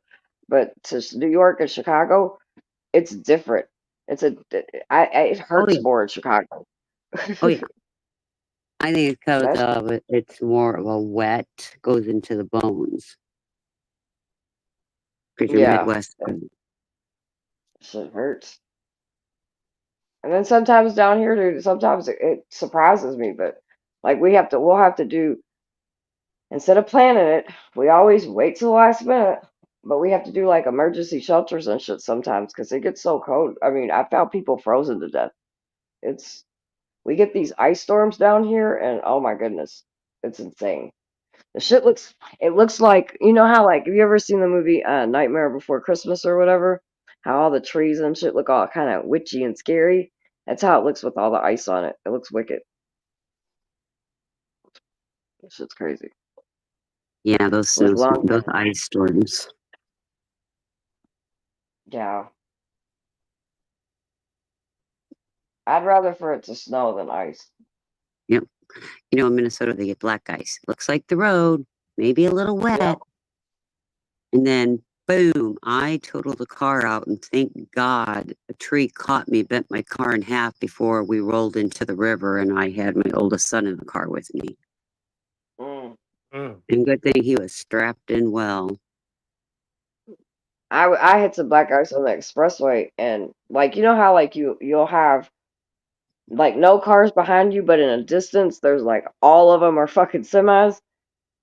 but to New York and Chicago, it's different. It's a it Oh, hurts yeah. more in Chicago. Oh, yeah. I think it's because That of it's more of a wet, goes into the bones. Because you're yeah, Midwestern. shit hurts. And then sometimes down here, dude, sometimes it surprises me, but like we'll have to do instead of planning it, we always wait till the last minute. But we have to do like emergency shelters and shit sometimes because it gets so cold. I mean, I found people frozen to death. It's we get these ice storms down here, and oh my goodness, it's insane. The shit looks it looks like you know how like have you ever seen the movie Nightmare Before Christmas or whatever? How all the trees and shit look all kind of witchy and scary. That's how it looks with all the ice on it. It looks wicked. This shit's crazy. Yeah, those With long those ice storms. yeah. I'd rather for it to snow than ice. Yep. You know, in Minnesota, they get black ice. Looks like the road, maybe a little Yep. wet. And then, boom, I totaled the car out. And thank God a tree caught me, bent my car in half before we rolled into the river. And I had my oldest son in the car with me. Mm. Mm. And good thing he was strapped in well. I hit some black ice on the expressway, and like you know how like you'll have like no cars behind you, but in a distance there's like all of them are fucking semis.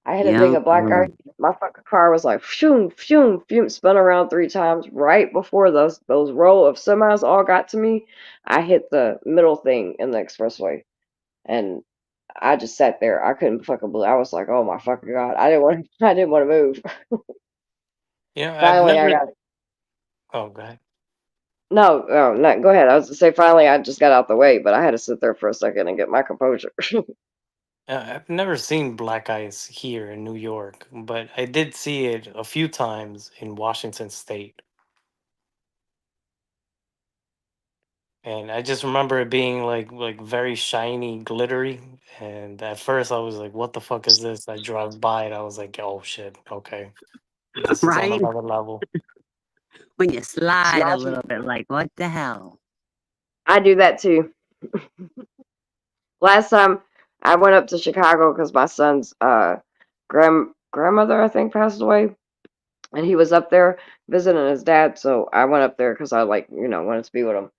I hit a thing Yeah. of black ice. My fucking car was like phew, phew, phew, spun around 3 times right before those row of semis all got to me. I hit the middle thing in the expressway, and I just sat there. I couldn't fucking believe. I was like, oh my fucking god! I didn't want to move. You know, I've Finally, I never. got. Oh, go ahead. No, oh, no, go ahead. I was to say finally I just got out the way, but I had to sit there for a second and get my composure. I've never seen black ice here in New York, but I did see it a few times in Washington State. And I just remember it being like very shiny, glittery. And at first I was like, "What the fuck is this?" I drive by and I was like, "Oh shit, okay, this is on Right? another level." When you slide a Smash 'em. little bit, like, what the hell? I do that too. Last time I went up to Chicago because my son's grandmother, I think, passed away, and he was up there visiting his dad. So I went up there because I wanted to be with him.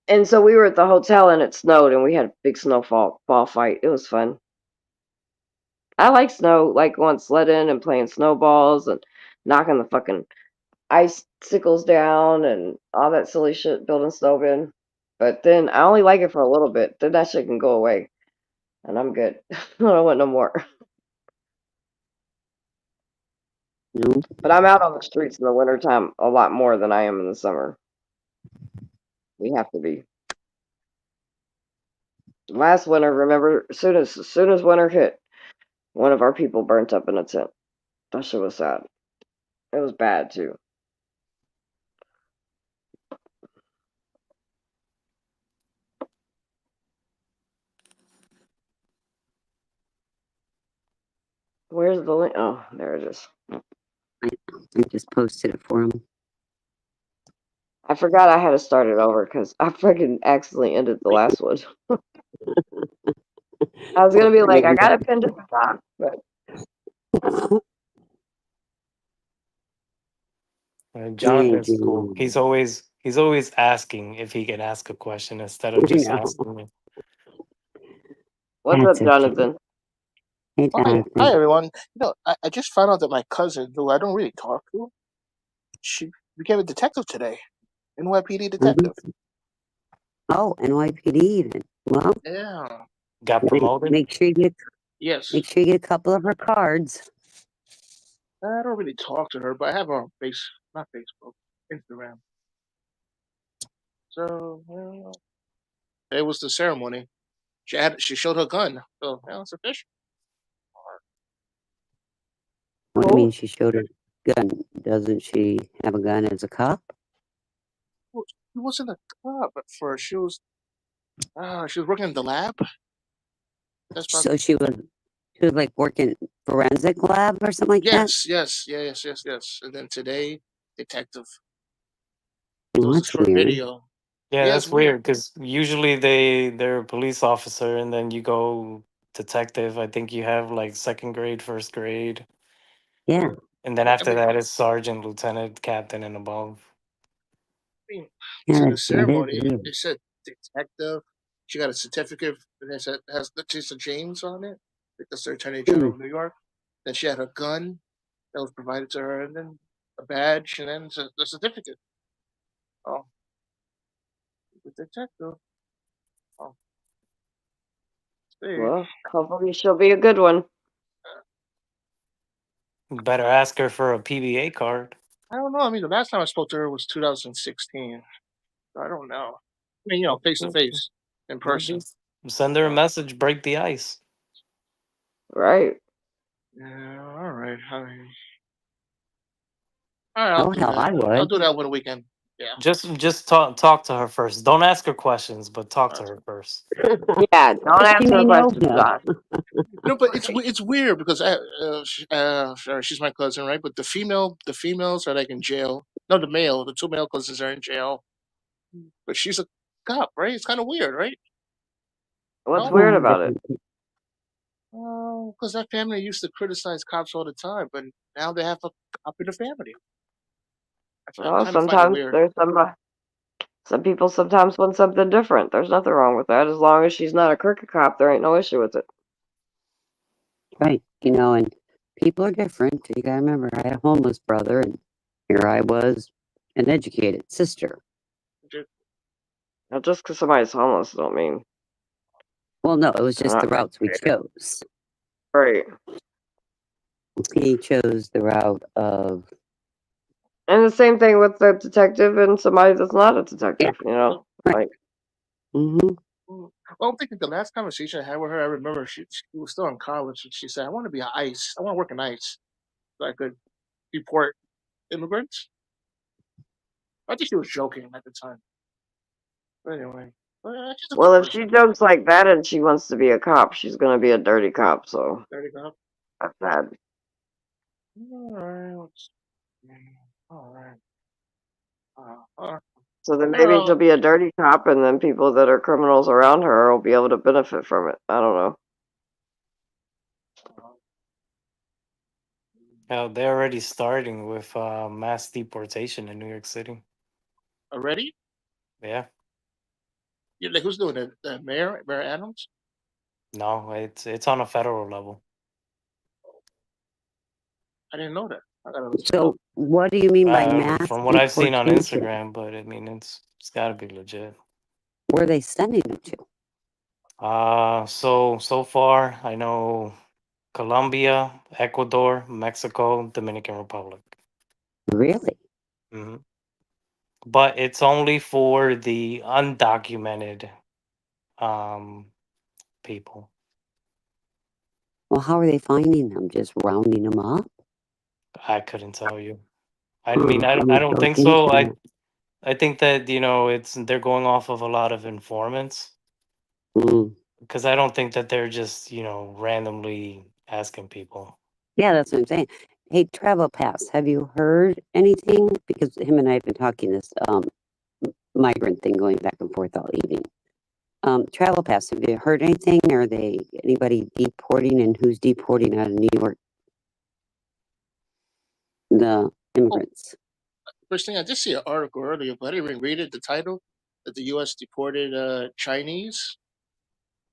And so we were at the hotel and it snowed and we had a big snowfall ball fight. It was fun. I like snow, like going sledding and playing snowballs and knocking the fucking icicles down and all that silly shit, building snowmen. But then I only like it for a little bit. Then that shit can go away and I'm good. I don't want no more. No. But I'm out on the streets in the wintertime a lot more than I am in the summer. We have to be. Last winter, remember, as soon as winter hit, one of our people burnt up in a tent. That shit was sad. It was bad too. Where's the link? Oh, there it is. I just posted it for him. I forgot I had to start it over because I freaking accidentally ended the last one. I was gonna be like, I got it pinned at the top, but And Hey, Jonathan's cool. June. He's always asking if he can ask a question instead of just No, asking me. what's that's up, okay. Jonathan? Hey, Hi, Jonathan. everyone. I just found out that my cousin, who I don't really talk to, she became a detective today. NYPD detective. Oh, NYPD even. Well, Yeah. Got promoted? make sure you Yes. get a couple of her cards. I don't really talk to her, but I have her on not Facebook, Instagram. So, it was the ceremony. She showed her gun. So, it's official. What do you Cool. mean she showed her gun? Doesn't she have a gun as a cop? Well, she wasn't a cop at first. She was working in the lab. That's about So she was like working forensic lab or something like that? yes. And then today, detective. It Well, was a that's short weird. video. Yeah, Yeah, it's that's weird. weird because usually they're a police officer and then you go detective. I think you have like second grade, first grade, Yeah. and then I after mean, that it's sergeant, lieutenant, captain, and above. Yeah, in the that is ceremony, weird. it said detective. She got a certificate, and it said has Letitia James on it, like the Attorney General of New York. Then she had a gun that was provided to her, and then a badge, and then the certificate. Oh, the detective. Oh, see. Well, hopefully she'll be a good one. Better ask her for a PBA card. I don't know. I mean, the last time I spoke to her was 2016. I don't know. I mean, face to face, in Well, person. just send her a message, break the ice. Right. Yeah, all right. All right, I'll Oh do hell, that. I I'll would. do that over the weekend. Yeah. Just talk to her first. Don't ask her questions, but talk to her first. Yeah, don't She ask may no know questions, him. John. But it's weird because she's my cousin, right? But the females are like in jail. No, the two male cousins are in jail. But she's a cop, right? It's kind of weird, right? What's No, weird about it? Different. because that family used to criticize cops all the time, but now they have a cop in the family. I Well, kind of find it sometimes weird. there's some people sometimes want something different. There's nothing wrong with that. As long as she's not a crooked cop, there ain't no issue with it. Right. And people are different. You gotta remember, I had a homeless brother, and here I was, an educated sister. Now, just because somebody's homeless don't mean Well, no, it was they're just the not routes we educated. chose. Right. He chose the route of, And the same thing with the detective and somebody that's not a yeah, detective, right. Like, Mm-hmm. Well, I'm thinking the last conversation I had with her, I remember she was still in college, and she said, "I want to be ICE. I want to work in ICE, so I could deport immigrants." I think she was joking at the time. But anyway, she's a Well, good if she person. jokes like that and she wants to be a cop, she's gonna be a dirty cop. So There you go. that's sad. All right. All right. So then maybe she'll Well, be a dirty cop, and then people that are criminals around her will be able to benefit from it. I don't know. They're already starting with mass deportation in New York City. already? Yeah. Yeah, like who's doing it? The mayor, Mayor Adams? No, it's on a federal level. I didn't know that. I gotta look it So up. what do you mean by mass From what I've seen on deportation? Instagram, but I mean it's got to be legit. Where are they sending them to? So far I know Colombia, Ecuador, Mexico, Dominican Republic. Really? hmm But it's only for the undocumented people. Well, how are they finding them? Just rounding them up? I couldn't tell you. I mean, I I'm I gonna don't look think into so. that. I think that it's they're going off of a lot of informants Mm. because I don't think that they're just randomly asking people. Yeah, that's what I'm saying. Hey, Travel Pass, have you heard anything? Because him and I have been talking this migrant thing going back and forth all evening. Travel Pass, have you heard anything? Are they anybody deporting, and who's deporting out of New York? The immigrants. First thing, I just see an article earlier, but I didn't even read it. The title that the U.S. deported Chinese.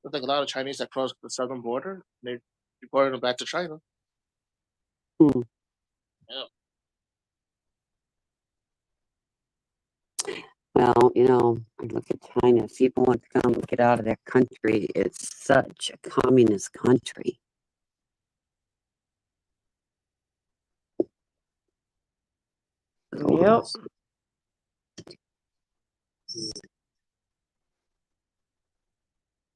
There's like a lot of Chinese that crossed the southern border. They deported them back to China. Hmm. Yeah. Well, I look at China. If people want to come get out of their country, it's such a communist country. Yep.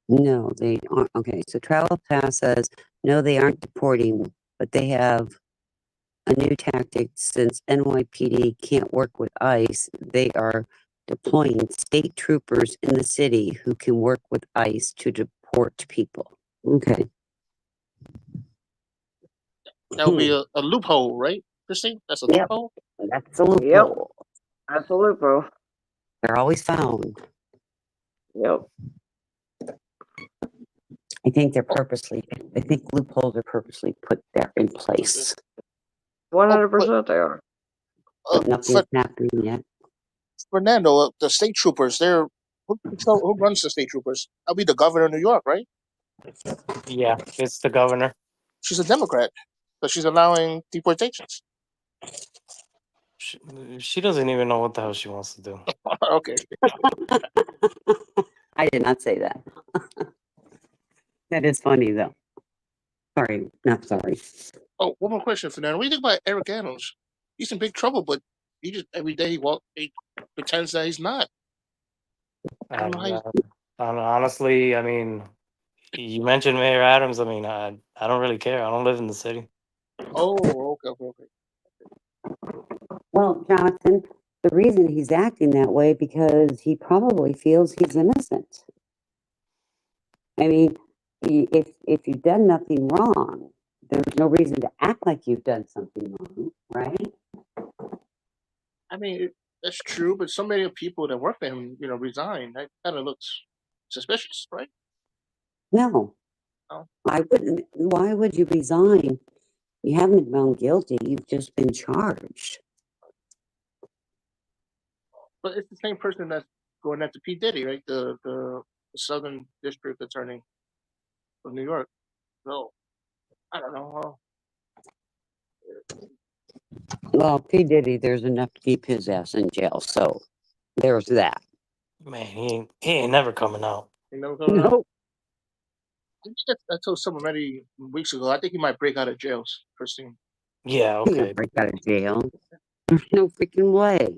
No, they aren't. Okay, so Travel Pass says no, they aren't deporting, but they have a new tactic since NYPD can't work with ICE. They are deploying state troopers in the city who can work with ICE to deport people. Okay. That would be a loophole, right, Christine? That's a Yep. loophole? That's a loophole. Yep. That's a loophole. They're always found. Yep. I think loopholes are purposely put there in place. 100% they are. But nothing's happening yet. Fernando, the state troopers, who runs the state troopers? That'll be the governor of New York, right? Yeah, it's the governor. She's a Democrat, so she's allowing deportations. She doesn't even know what the hell she wants to do. Okay. I did not say that. That is funny though. Sorry, not sorry. Oh, one more question, Fernando. What do you think about Eric Adams? He's in big trouble, but he just every day he pretends that he's not. I don't know how. Honestly, I mean, you mentioned Mayor Adams. I mean, I don't really care. I don't live in the city. Oh, okay. Well, Jonathan, the reason he's acting that way because he probably feels he's innocent. I mean, if you've done nothing wrong, there's no reason to act like you've done something wrong, right? I mean, that's true, but so many people that work for him, resign. That kind of looks suspicious, right? No, Oh. I wouldn't. Why would you resign? You haven't been found guilty. You've just been charged. But it's the same person that's going after P. Diddy, right? The Southern District Attorney of New York. So I don't know. Well, P. Diddy, there's enough to keep his ass in jail. So there's that. Man, he ain't never coming out. You know what I'm talking about? Nope. I think I told someone many weeks ago. I think he might break out of jail, Christine. Yeah, He can't okay. break out of jail. There's no freaking way.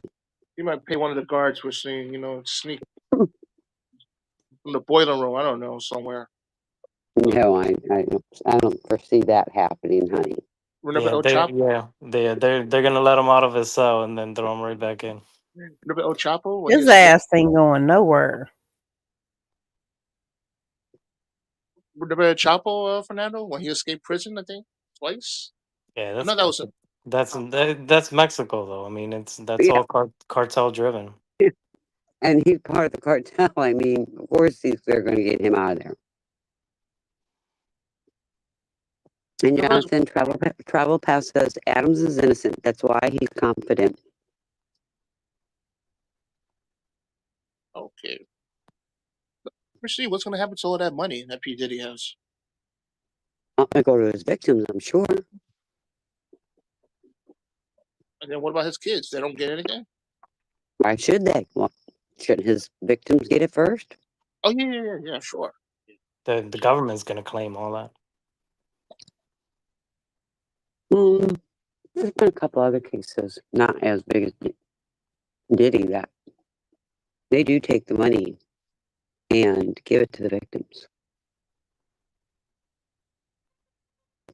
He might pay one of the guards for saying, sneak from the boiler room. I don't know, somewhere. No, I don't foresee that happening, honey. Remember Yeah, El Chapo? they're gonna let him out of his cell and then throw him right back in. Remember El Chapo when he His escaped? ass ain't going nowhere. Remember El Chapo, Fernando, when he escaped prison? I think twice. Yeah, No, that was a, that's Mexico though. I mean, that's Yeah, all cartel driven. and he's part of the cartel. I mean, of course they're going to get him out of there. And remember. Jonathan Travel Pass says Adams is innocent. That's why he's confident. Okay. Let's see what's going to happen to all that money that P Diddy has. Not going to go to his victims, I'm sure. And then what about his kids? They don't get anything. Why should they? Well, shouldn't his victims get it first? Oh yeah, sure. The government's gonna claim all that. There's been a couple other cases, not as big as Diddy, that they do take the money and give it to the victims.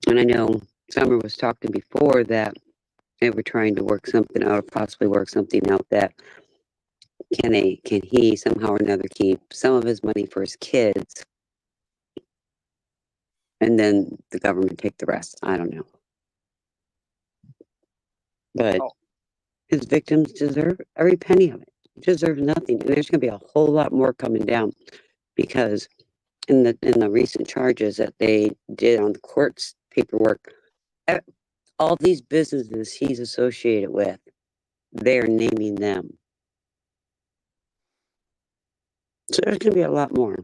And I know Summer was talking before that they were trying to work something out, possibly work something out that can he somehow or another keep some of his money for his kids and then the government take the rest. I don't know. But Oh. his victims deserve every penny of it. Deserve nothing. And there's gonna be a whole lot more coming down because in the recent charges that they did on the court's paperwork, all these businesses he's associated with, they're naming them. So there's gonna be a lot more.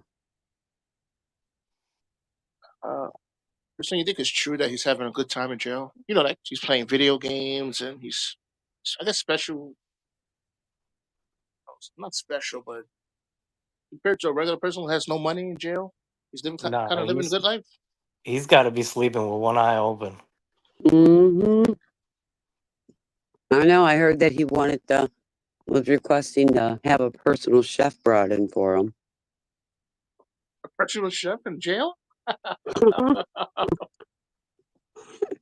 Christine, you think it's true that he's having a good time in jail? You know, like he's playing video games and he's, I guess, special. Not special, but compared to a regular person who has no money in jail, he's living kind Nah, of living a good life. he's got to be sleeping with one eye open. I know. I heard that he was requesting to have a personal chef brought in for him. A personal chef in jail?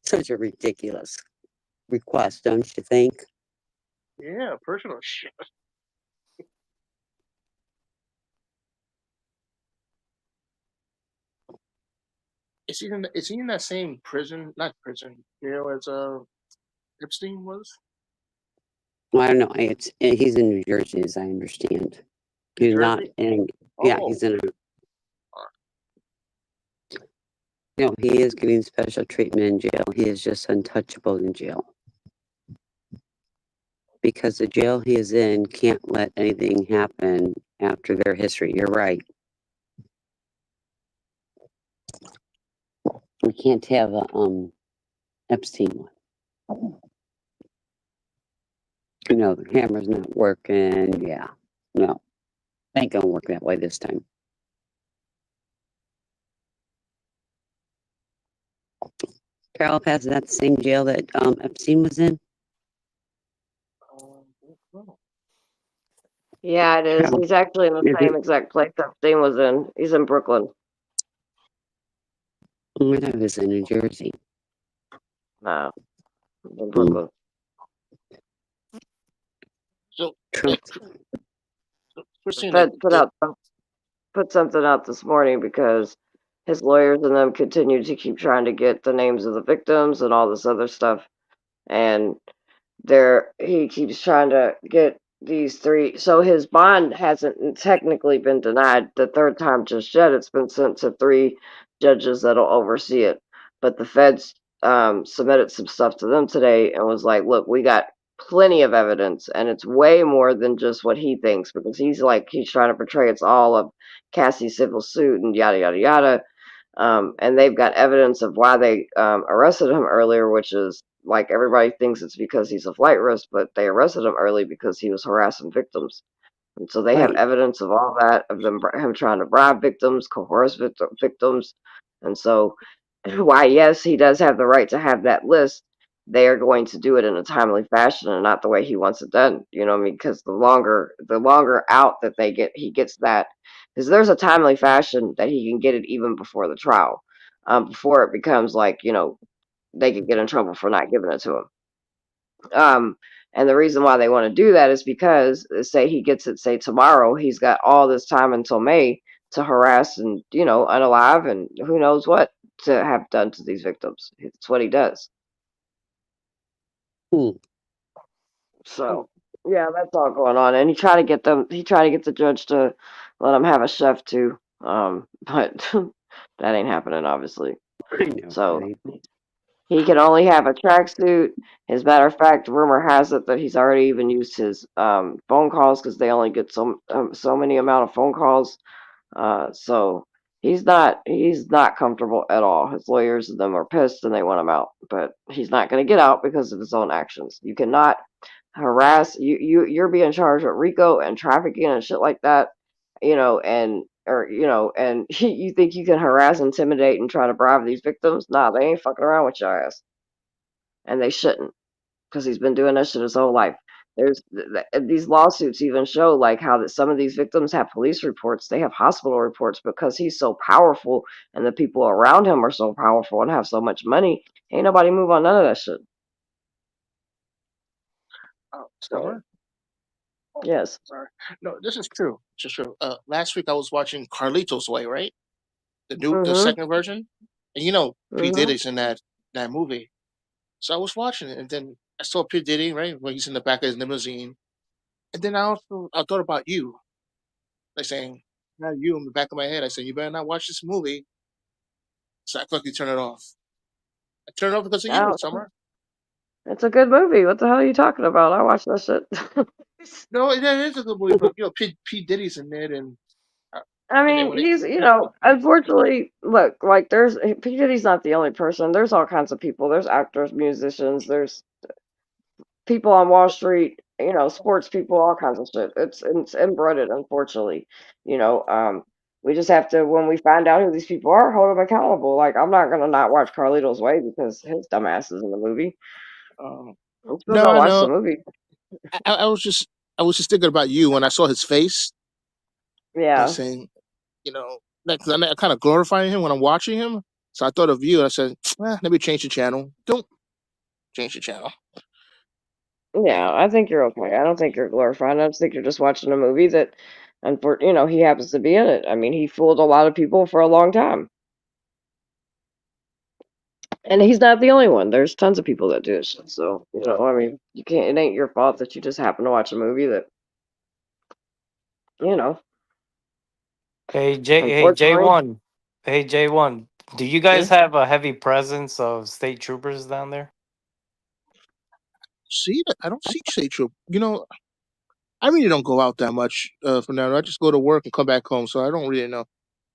Such a ridiculous request, don't you think? Yeah, personal chef. Is he in that same prison? Not prison jail as Epstein was. Well, I don't know. He's in New Jersey, as I understand. He's not Jersey? in. Yeah, Oh. he's in. No, he is getting special treatment in jail. He is just untouchable in jail because the jail he is in can't let anything happen after their history. You're right. We can't have a Epstein one. You know, the camera's not working. Yeah, no, ain't gonna work that way this time. Carol Pass, is that the same jail that Epstein was in? Yeah, it is. Carol, He's actually in the is he? same exact place Epstein was in. He's in Brooklyn. Oh, I thought it was in New Jersey. No, he's in Brooklyn. So, Trump. Christine, Fed put something out this morning because his lawyers and them continue to keep trying to get the names of the victims and all this other stuff, and he keeps trying to get these three. So his bond hasn't technically been denied the third time just yet. It's been sent to three judges that'll oversee it, but the feds submitted some stuff to them today and was like, look, we got plenty of evidence and it's way more than just what he thinks, because he's trying to portray it's all of Cassie's civil suit and yada yada yada. And they've got evidence of why they arrested him earlier, which is like everybody thinks it's because he's a flight risk, but they arrested him early because he was harassing victims. And so they have Right. evidence of all that, of him trying to bribe victims, coerce victims. And so, why, yes, he does have the right to have that list, they are going to do it in a timely fashion and not the way he wants it done. You know what I mean? Because the longer out that he gets that, because there's a timely fashion that he can get it even before the trial, before it becomes like, they could get in trouble for not giving it to him. And the reason why they want to do that is because, say he gets it, say tomorrow, he's got all this time until May to harass and, unalive and who knows what to have done to these victims. It's what he does. Hmm. So yeah, that's all going on. And he tried to get the judge to let him have a chef too. But that ain't happening, obviously. I know, So right? he can only have a tracksuit. As a matter of fact, rumor has it that he's already even used his phone calls because they only get so many amount of phone calls. So he's not comfortable at all. His lawyers and them are pissed and they want him out, but he's not going to get out because of his own actions. You cannot harass you're being charged with RICO and trafficking and shit like that, and you think you can harass, intimidate, and try to bribe these victims? Nah, they ain't fucking around with your ass, and they shouldn't, because he's been doing that shit his whole life. These lawsuits even show like how that some of these victims have police reports, they have hospital reports because he's so powerful and the people around him are so powerful and have so much money. Ain't nobody move on none of that shit. Oh, So Summer? yes. Sorry. No, this is true. This is true. Last week I was watching Carlito's Way, right? The Mhm. second version, and P Mhm. Diddy's in that movie. So I was watching it, and then I saw P Diddy, right, when he's in the back of his limousine, and then I thought about you, like saying, not you in the back of my head. I said, you better not watch this movie. So I quickly turn it off. I turn it off because of you, Oh, Summer. it's a good movie. What the hell are you talking about? I watched that shit. No, it is a good movie, but P Diddy's in it, uh, I and then mean, when it, he's, unfortunately, look, like P. Diddy's not the only person. There's all kinds of people. There's actors, musicians, there's people on Wall Street, sports people, all kinds of shit. It's inbred, unfortunately. You know, um, we just have to, when we find out who these people are, hold them accountable. Like, I'm not gonna not watch Carlito's Way because his dumbass is in the movie. um, I'm still gonna no, watch the no, movie. I was just thinking about you when I saw his face, like Yeah. saying, you know, like 'cause I kind of glorifying him when I'm watching him. So I thought of you, and I said, let me change the channel. Don't change the channel. Yeah, I think you're okay. I don't think you're glorifying. I just think you're just watching a movie that, he happens to be in it. I mean, he fooled a lot of people for a long time, and he's not the only one. There's tons of people that do this shit. So, I mean, you can't. It ain't your fault that you just happen to watch a movie that, you know, Hey unfortunately. J1. Hey J1. Do you guys Yeah. have a heavy presence of state troopers down there? See that? I don't see State Troop. I really don't go out that much from now. I just go to work and come back home, so I don't really know.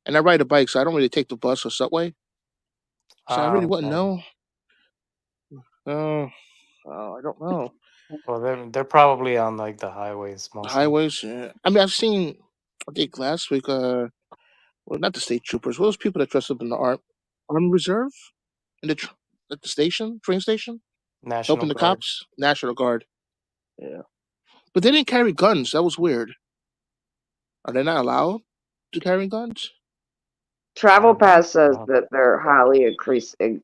And I ride a bike, so I don't really take the bus or subway. So I really wouldn't Okay. know. Uh, I don't know. Well, they're probably on like the highways mostly. Highways. I mean, I've seen. I think last week. Well, not the state troopers. What those people that dress up in the army reserve in at the station, train station, National helping the Guard. cops. National Guard. Yeah, but they didn't carry guns. That was weird. Are they not allowed to carry guns? Travel Don't Pass says know. that they're highly increasing.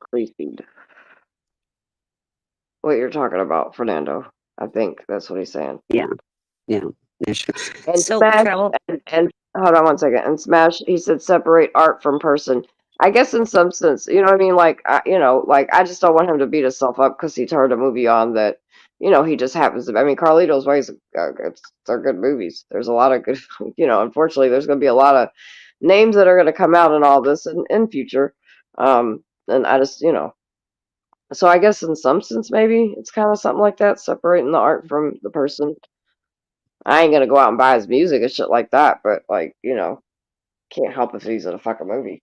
What you're talking about, Fernando? I think that's what he's saying. Yeah, yeah, sure. And So Smash travel. and hold on one second. And Smash, he said separate art from person. I guess in some sense, you know what I mean? Like, like I just don't want him to beat himself up because he turned a movie on that, he just happens to. I mean, Carlito's Ways, they're good movies. There's a lot of good, unfortunately, there's going to be a lot of names that are going to come out in all this in future. And I just, so I guess in some sense, maybe it's kind of something like that, separating the art from the person. I ain't gonna go out and buy his music and shit like that, but like, can't help if he's in a fucking movie.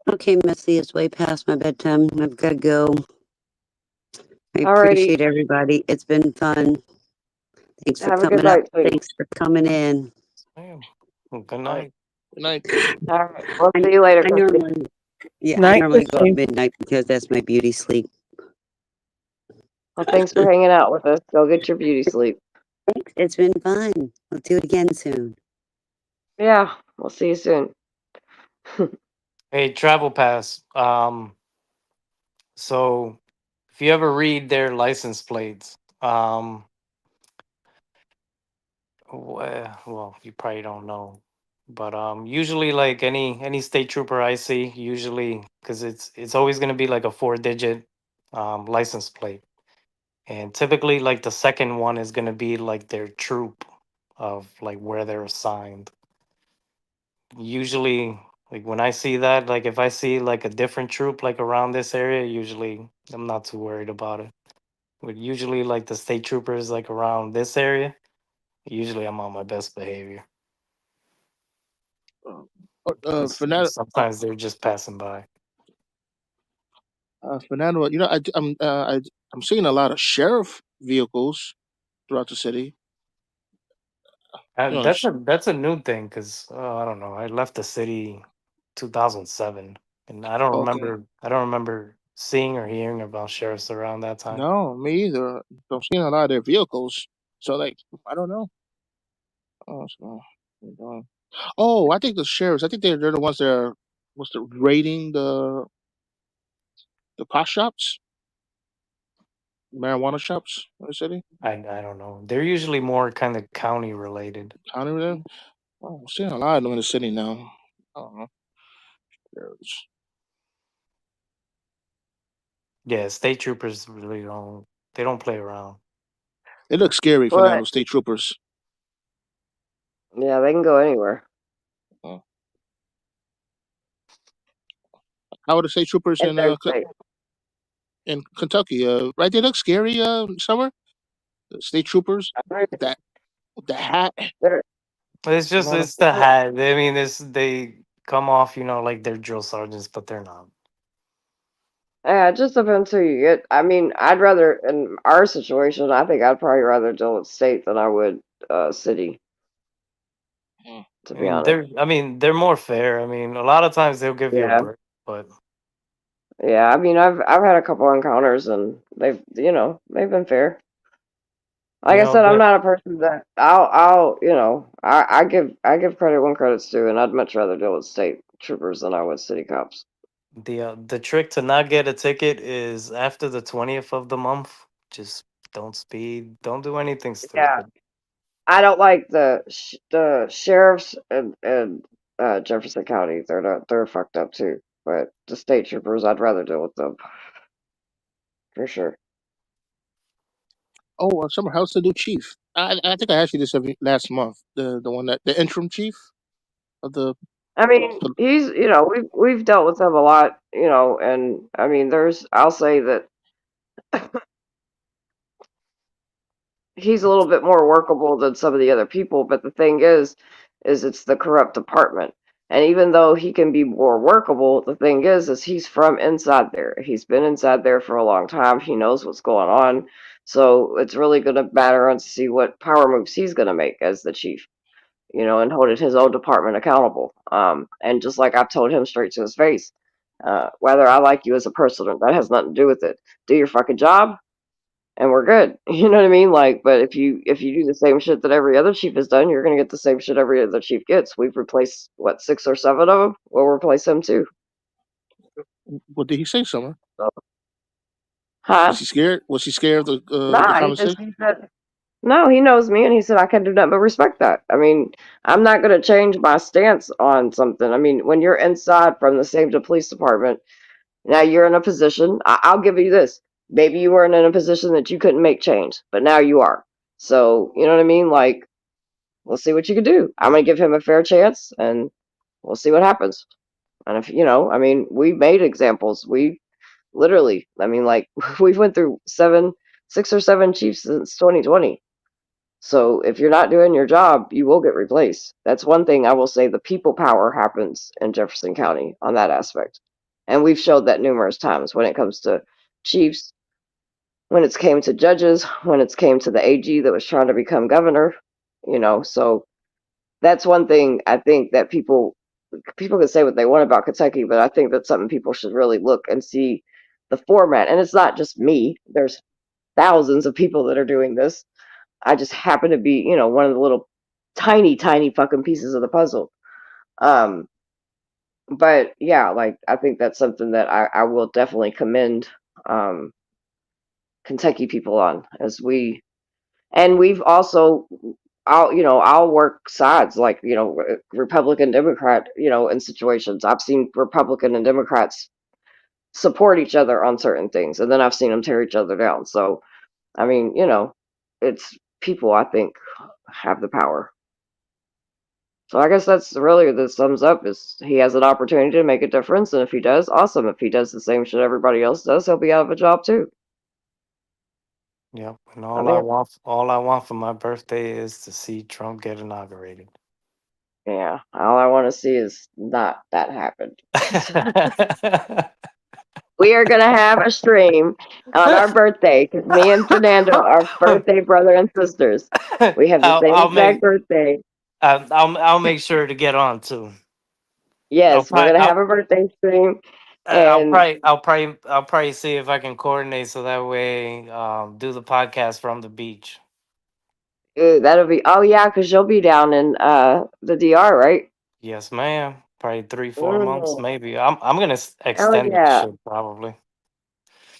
Okay, Missy, it's way past my bedtime. I've got to go. I Alrighty, appreciate everybody. It's been fun. Thanks for have a good coming up. night, sweetie. Thanks for coming in. Damn. Well, good All right. night. Good night. All right, we'll I, see you later, I Christy. normally, yeah, I Night, normally go at Christine. midnight because that's my beauty sleep. Well, thanks for hanging out with us. Go get your beauty sleep. Thanks. It's been fun. We'll do it again soon. Yeah, we'll see you soon. Hey, Travel Pass. So if you ever read their license plates, well, you probably don't know, but usually like any state trooper I see, usually because it's always gonna be like a 4-digit license plate, and typically like the second one is gonna be like their troop of like where they're assigned. Usually, like when I see that, like if I see like a different troop like around this area, usually I'm not too worried about it. But usually like the state troopers like around this area, usually I'm on my best behavior. Because Fernando, sometimes they're just passing by. Fernando, I'm seeing a lot of sheriff vehicles throughout the city. You know, That's a new thing because I don't know. I left the city 2007, and okay. I don't remember seeing or hearing about sheriffs around that time. No, me either. So I'm seeing a lot of their vehicles. So like, I don't know. Oh, so, they're doing- oh, I think the sheriffs. I think they're the ones that are what's the raiding the pot shops, marijuana shops in the city. I don't know. They're usually more kind of county related. County with them. Oh, I'm seeing a lot of them in the city now. I don't know. Sheriffs. Yeah, state troopers really don't. They don't play around. They look scary, But Fernando. State troopers. yeah, they can go anywhere. Uh, how are the state troopers In their state. in Kentucky? Right? They look scary. Summer. The state troopers with that hat. They're, It's the hat. I mean, this they come off, like they're drill sergeants, but they're not. yeah, it just depends who you get. I mean, I'd rather, in our situation, I think I'd probably rather deal with state than I would city, Mm. to be honest. I mean, they're more fair. I mean, a lot of times they'll give you a Yeah. break, but Yeah, I mean, I've had a couple encounters and they've been fair. Like I said, I'm the not a person that I give credit when credit's due, and I'd much rather deal with state troopers than I would city cops. the trick to not get a ticket is after the 20th of the month, just don't speed, don't do anything Yeah, stupid. I don't like the sheriffs and Jefferson County. They're fucked up too. But the state troopers, I'd rather deal with them for sure. Oh, Summer. How's the new chief? I think I asked you this last month. The one that the interim chief of I mean, the he's we've dealt with him a lot, and I mean, I'll say that he's a little bit more workable than some of the other people, but the thing is it's the corrupt department. And even though he can be more workable, the thing is he's from inside there. He's been inside there for a long time. He knows what's going on. So it's really going to matter on to see what power moves he's going to make as the chief, and holding his own department accountable. And just like I've told him straight to his face, whether I like you as a person, that has nothing to do with it. Do your fucking job, and we're good. You know what I mean? Like, but if you do the same shit that every other chief has done, you're gonna get the same shit every other chief gets. We've replaced what 6 or 7 of them. We'll replace them too. what did he say, Summer? So, huh? Was he scared? Was he scared of the Nah, conversation? he said no. He knows me, and he said I can do nothing but respect that. I mean, I'm not gonna change my stance on something. I mean, when you're inside from the same police department, now you're in a position. I'll give you this. Maybe you weren't in a position that you couldn't make change, but now you are. So you know what I mean? Like, we'll see what you can do. I'm gonna give him a fair chance, and we'll see what happens. And if I mean, we made examples. We literally, I mean, like we've went through 6 or 7 chiefs since 2020. So if you're not doing your job, you will get replaced. That's one thing I will say. The people power happens in Jefferson County on that aspect, and we've showed that numerous times when it comes to chiefs, when it's came to judges, when it's came to the AG that was trying to become governor. So that's one thing I think that people can say what they want about Kentucky, but I think that's something people should really look and see the format. And it's not just me. There's thousands of people that are doing this. I just happen to be, one of the little tiny, tiny fucking pieces of the puzzle. Um, but yeah, like I think that's something that I will definitely commend. Um, Kentucky people on, and we've also, I'll work sides, like, Republican, Democrat, in situations. I've seen Republican and Democrats support each other on certain things, and then I've seen them tear each other down. So, I mean, it's people, I think, have the power. So I guess that's really the sums up, is he has an opportunity to make a difference, and if he does, awesome. If he does the same shit everybody else does, he'll be out of a job too. Yep. And I think, all I want for my birthday is to see Trump get inaugurated. yeah, all I want to see is not that happen. We are gonna have a stream on our birthday, because me and Fernando are birthday brother and sisters. We have the same I'll exact make birthday. I'll make sure to get on too. Yes, we're gonna have a birthday stream, and I'll probably see if I can coordinate so that way do the podcast from the beach. that'll be, oh yeah, because you'll be down in the DR, right? Yes, ma'am. Probably 3-4 months, Mm, maybe. I'm gonna hell extend that yeah. shit probably.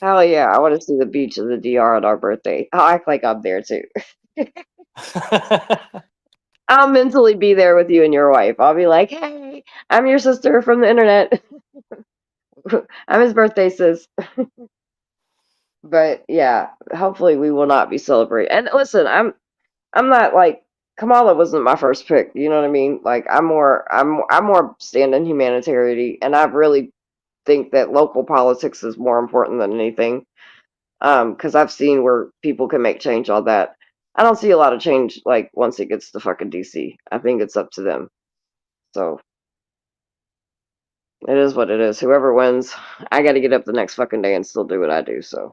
Hell yeah, I want to see the beach of the DR on our birthday. I'll act like I'm there too. I'll mentally be there with you and your wife. I'll be like, hey, I'm your sister from the internet. I'm his birthday sis. But yeah, hopefully we will not be celebrating. And listen, I'm not like, Kamala wasn't my first pick. You know what I mean? Like, I'm more standing humanitarian, and I really think that local politics is more important than anything. Because I've seen where people can make change on that. I don't see a lot of change, like, once it gets to fucking DC. I think it's up to them. So it is what it is. Whoever wins, I got to get up the next fucking day and still do what I do. So,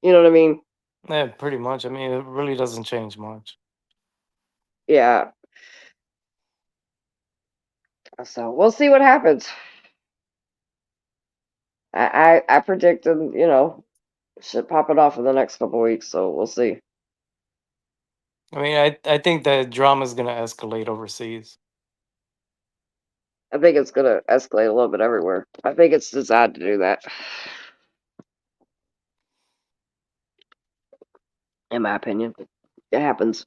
you know what I mean? Yeah, pretty much. I mean, it really doesn't change much. Yeah. So we'll see what happens. I predict, shit popping off in the next couple weeks. So we'll see. I mean, I think the drama's gonna escalate overseas. I think it's gonna escalate a little bit everywhere. I think it's designed to do that, in my opinion. It happens.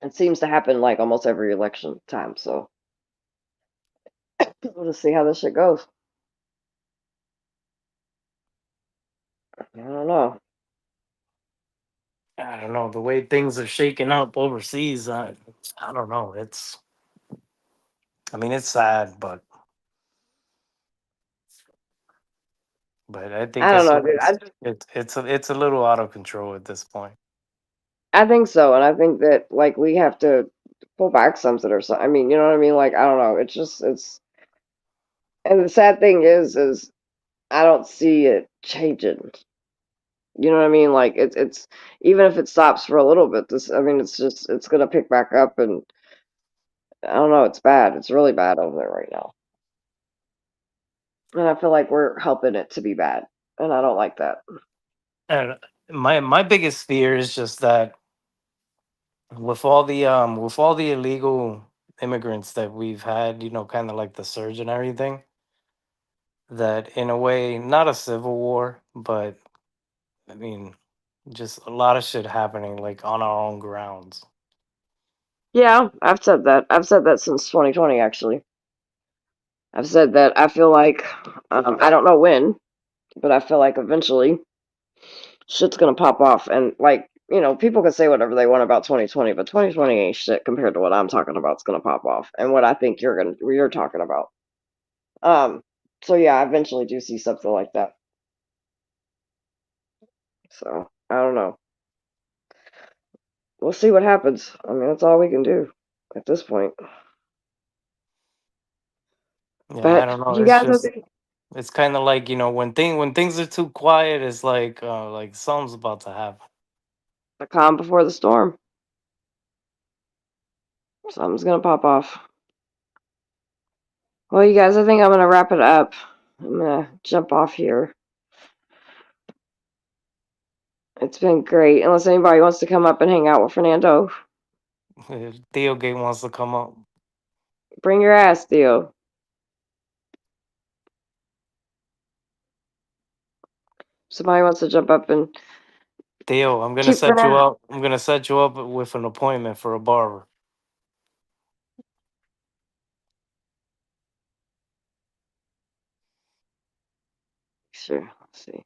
It seems to happen like almost every election time. So we'll just see how this shit goes. I don't know. I don't know the way things are shaking up overseas. I don't know. I mean, it's sad, but I think I don't know, dude. it's a little out of control at this point. I think so, and I think that, like, we have to pull back something or something. I mean, you know what I mean? Like, I don't know. It's just and the sad thing is I don't see it changing. You know what I mean? Like, it's even if it stops for a little bit, I mean, it's gonna pick back up, and I don't know. It's bad. It's really bad over there right now, and I feel like we're helping it to be bad, and I don't like that. And my biggest fear is just that with all the illegal immigrants that we've had, kind of like the surge and everything, that in a way, not a civil war, but I mean, just a lot of shit happening like on our own grounds. Yeah, I've said that. I've said that since 2020, actually. I've said that I feel like, I don't know when, but I feel like eventually shit's gonna pop off. And, like, people can say whatever they want about 2020, but 2020 ain't shit compared to what I'm talking about. It's gonna pop off, and what I think you're talking about. Um, so yeah, I eventually do see something like that. So I don't know. We'll see what happens. I mean, that's all we can do at this point. Yeah, I But don't know. you guys are It's kind of like when things are too quiet, it's like something's about to happen. the calm before the storm. Something's gonna pop off. Well, you guys, I think I'm gonna wrap it up. I'm gonna jump off here. It's been great. Unless anybody wants to come up and hang out with Fernando, If Theo Gate wants to come up. bring your ass, Theo. Somebody wants to jump up and Theo, I'm gonna keep set you going. up. I'm gonna set you up with an appointment for a barber. Sure. Let's see.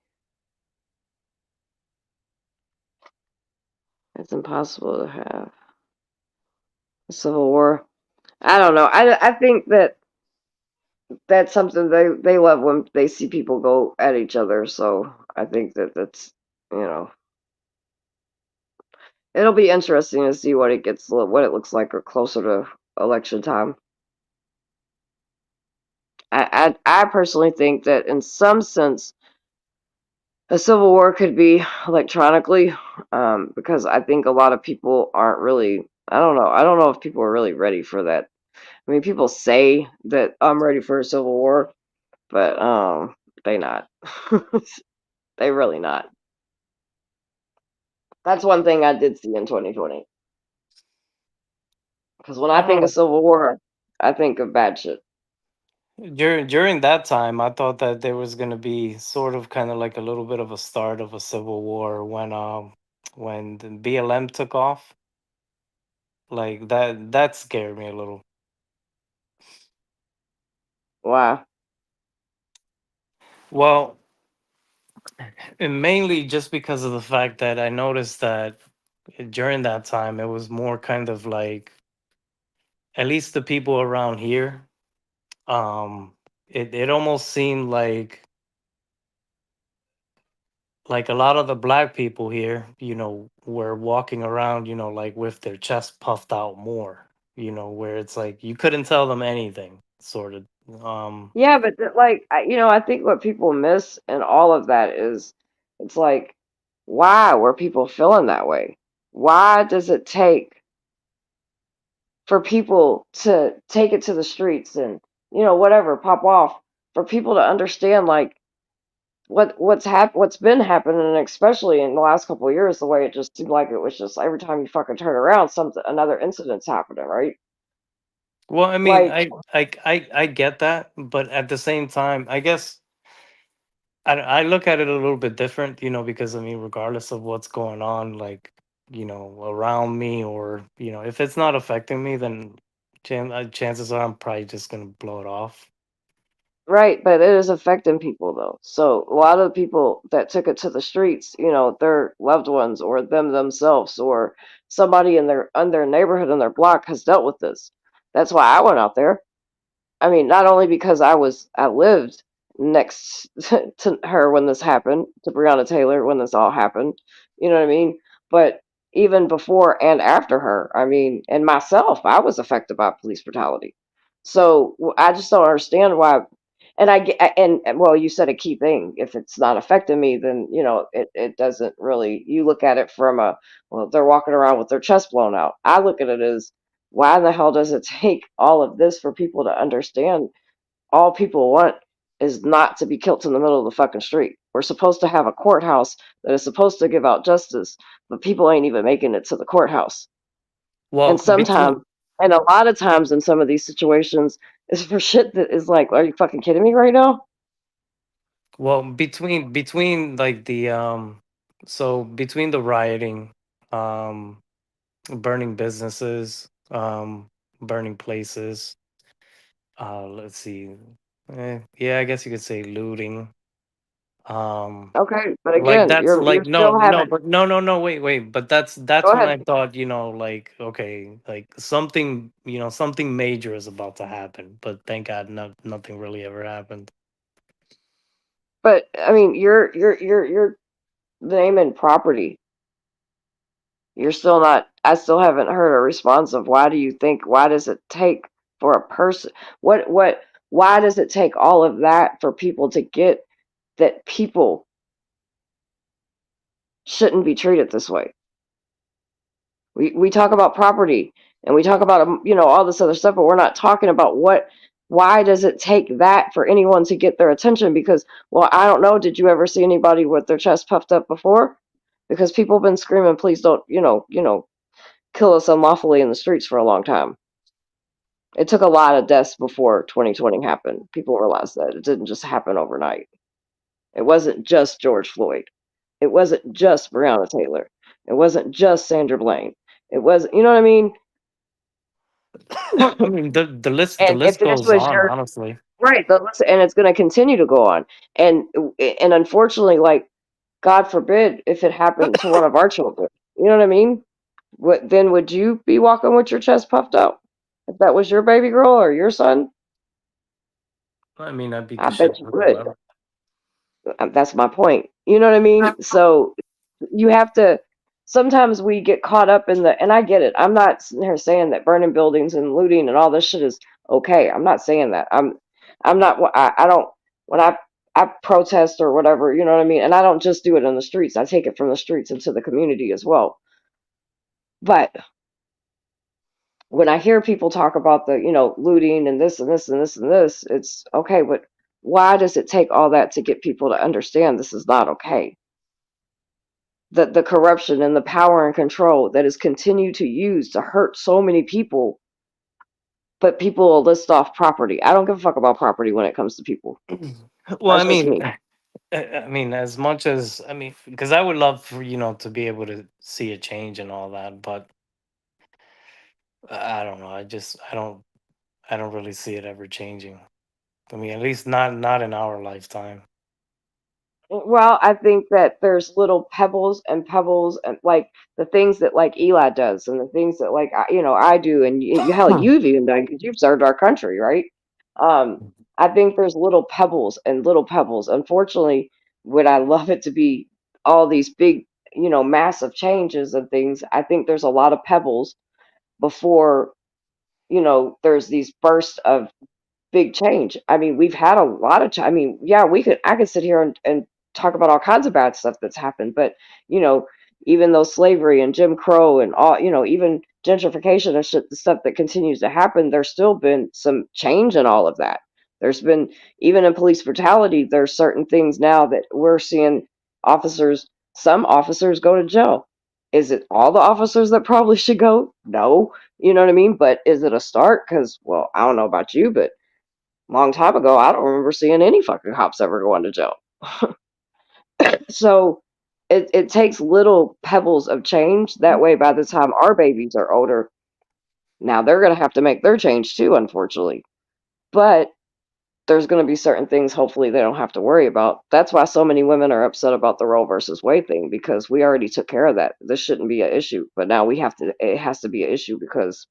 It's impossible to have a civil war. I don't know. I think that that's something they love when they see people go at each other. So I think that that's, you know, it'll be interesting to see what what it looks like or closer to election time. I personally think that in some sense a civil war could be electronically, because I think a lot of people aren't really. I don't know. I don't know if people are really ready for that. I mean, people say that I'm ready for a civil war, but they not. They really not. That's one thing I did see in 2020. Because when I I don't think of know. civil war, I think of bad shit. During that time, I thought that there was gonna be sort of kind of like a little bit of a start of a civil war when the BLM took off. Like that scared me a little. Why? Well, and mainly just because of the fact that I noticed that during that time it was more kind of like, at least the people around here, it almost seemed like a lot of the black people here, were walking around, like with their chest puffed out more, where it's like you couldn't tell them anything, sort of. Yeah, but like I think what people miss in all of that is it's like, why were people feeling that way? Why does it take for people to take it to the streets and whatever pop off for people to understand like what's been happening, and especially in the last couple of years, the way it just seemed like it was just every time you fucking turn around, something another incident's happening, right? Well, I mean, Like, I get that, but at the same time, I guess I look at it a little bit different, because I mean, regardless of what's going on, like, around me, or if it's not affecting me, then chances are I'm probably just gonna blow it off. right, but it is affecting people though. So a lot of the people that took it to the streets, their loved ones or them themselves or somebody in their neighborhood in their block has dealt with this. That's why I went out there. I mean, not only because I lived next to her when this happened, to Breonna Taylor when this all happened, you know what I mean? But even before and after her, I mean, and myself, I was affected by police brutality. So I just don't understand why. And well, you said a key thing. If it's not affecting me, then it doesn't really. You look at it from a, well, they're walking around with their chest blown out. I look at it as, why the hell does it take all of this for people to understand all people want is not to be killed in the middle of the fucking street? We're supposed to have a courthouse that is supposed to give out justice, but people ain't even making it to the courthouse. And Well, sometimes, and a lot of times in some of these situations, is for shit that is like, are you fucking kidding me right now? between like between the rioting, um, burning businesses, burning places. Let's see. Yeah, I guess you could say looting. Um, Okay, but like again, that's you're like, still no, having. but no, wait. But that's Go that's when ahead. I thought, like, okay, like something major is about to happen. But thank God, nothing really ever happened. But I mean, you're naming property. You're still not. I still haven't heard a response of why do you think? Why does it take for a person? What? Why does it take all of that for people to get that people shouldn't be treated this way? We talk about property and we talk about all this other stuff, but we're not talking about what. Why does it take that for anyone to get their attention? Because, well, I don't know. Did you ever see anybody with their chest puffed up before? Because people have been screaming, please don't, kill us unlawfully in the streets for a long time. It took a lot of deaths before 2020 happened. People realized that it didn't just happen overnight. It wasn't just George Floyd. It wasn't just Breonna Taylor. It wasn't just Sandra Bland. It was, you know what I mean? Well, I mean, the list And if this goes was on, your honestly. right, and it's going to continue to go on. And unfortunately, like God forbid, if it happened to one of our children, you know what I mean? What then would you be walking with your chest puffed out if that was your baby girl or your son? I mean, I beat I the shit bet you out of would. whoever. That's my point. You know what I mean? So you have to. Sometimes we get caught up in the, and I get it. I'm not sitting here saying that burning buildings and looting and all this shit is okay. I'm not saying that. I'm not. I don't. When I protest or whatever, you know what I mean. And I don't just do it in the streets. I take it from the streets into the community as well. But when I hear people talk about the, looting and this and this and this and this, it's okay. But why does it take all that to get people to understand this is not okay? The corruption and the power and control that is continued to use to hurt so many people, but people will list off property. I don't give a fuck about property when it comes to people. Well, That's just me. I mean, as much as I mean, because I would love for to be able to see a change and all that, but I don't know. I don't really see it ever changing. I mean, at least not in our lifetime. Well, I think that there's little pebbles and like the things that like Eli does and the things that like I do and hell you've even done because you've served our country, right? I think there's little pebbles and little pebbles. Unfortunately, would I love it to be all these big, massive changes and things? I think there's a lot of pebbles before, there's these bursts of big change. I mean, we've had a lot of I mean, yeah, I could sit here and talk about all kinds of bad stuff that's happened, but you know, even though slavery and Jim Crow and all, even gentrification and shit, the stuff that continues to happen, there's still been some change in all of that. There's been even in police brutality, there's certain things now that we're seeing some officers go to jail. Is it all the officers that probably should go? No. You know what I mean? But is it a start? Because, well, I don't know about you, but long time ago, I don't remember seeing any fucking cops ever going to jail. So it takes little pebbles of change. That way, by the time our babies are older, now they're going to have to make their change too, unfortunately. But there's going to be certain things, hopefully, they don't have to worry about. That's why so many women are upset about the Roe versus Wade thing because we already took care of that. This shouldn't be an issue, but now it has to be an issue because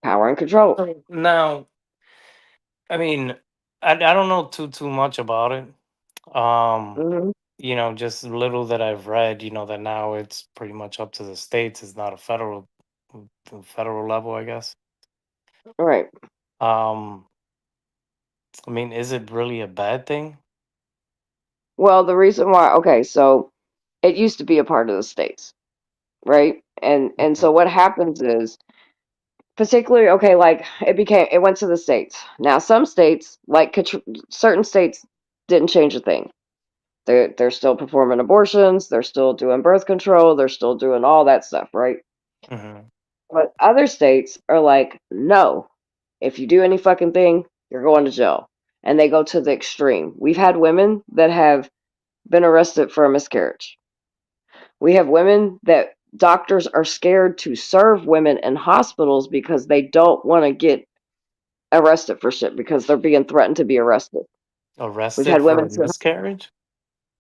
power and control. Now, I mean, I don't know too much about it. Um, Hmm. just little that I've read, that now it's pretty much up to the states. It's not a federal level, I guess. All right. Um, I mean, is it really a bad thing? Well, the reason why, okay, so it used to be a part of the states, right? And so Mhm. what happens is, particularly, okay, like it went to the states. Now, some states, like certain states, didn't change a thing. They're still performing abortions, they're still doing birth control, they're still doing all that stuff, right? Mhm. But other states are like, no, if you do any fucking thing, you're going to jail. And they go to the extreme. We've had women that have been arrested for a miscarriage. We have women that doctors are scared to serve women in hospitals because they don't want to get arrested for shit because they're being threatened to be arrested. We've Arrested had for women a say, miscarriage?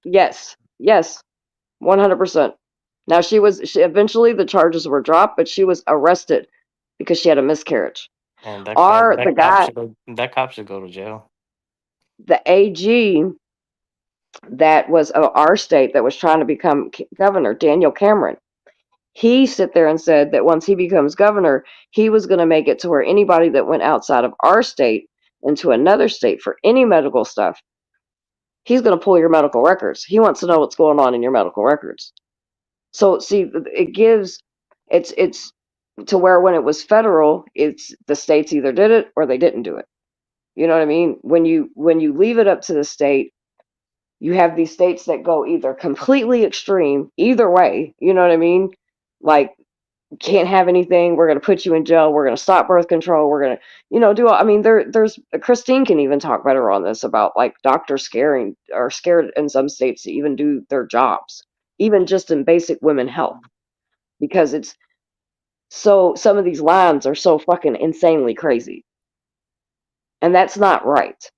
yes, 100%. Now she eventually the charges were dropped, but she was arrested because she had a miscarriage. And Or the guy, that cop should go to jail. the AG that was of our state that was trying to become governor, Daniel Cameron, he sit there and said that once he becomes governor, he was going to make it to where anybody that went outside of our state into another state for any medical stuff, he's going to pull your medical records. He wants to know what's going on in your medical records. So see, it's to where when it was federal, it's the states either did it or they didn't do it. You know what I mean? When you leave it up to the state, you have these states that go either completely extreme, either way. You know what I mean? Like can't have anything. We're going to put you in jail. We're going to stop birth control. We're going to, do all, I mean, there's Christine can even talk better on this about like doctors scared in some states to even do their jobs, even just in basic women health, because it's so some of these lines are so fucking insanely crazy. And that's not right.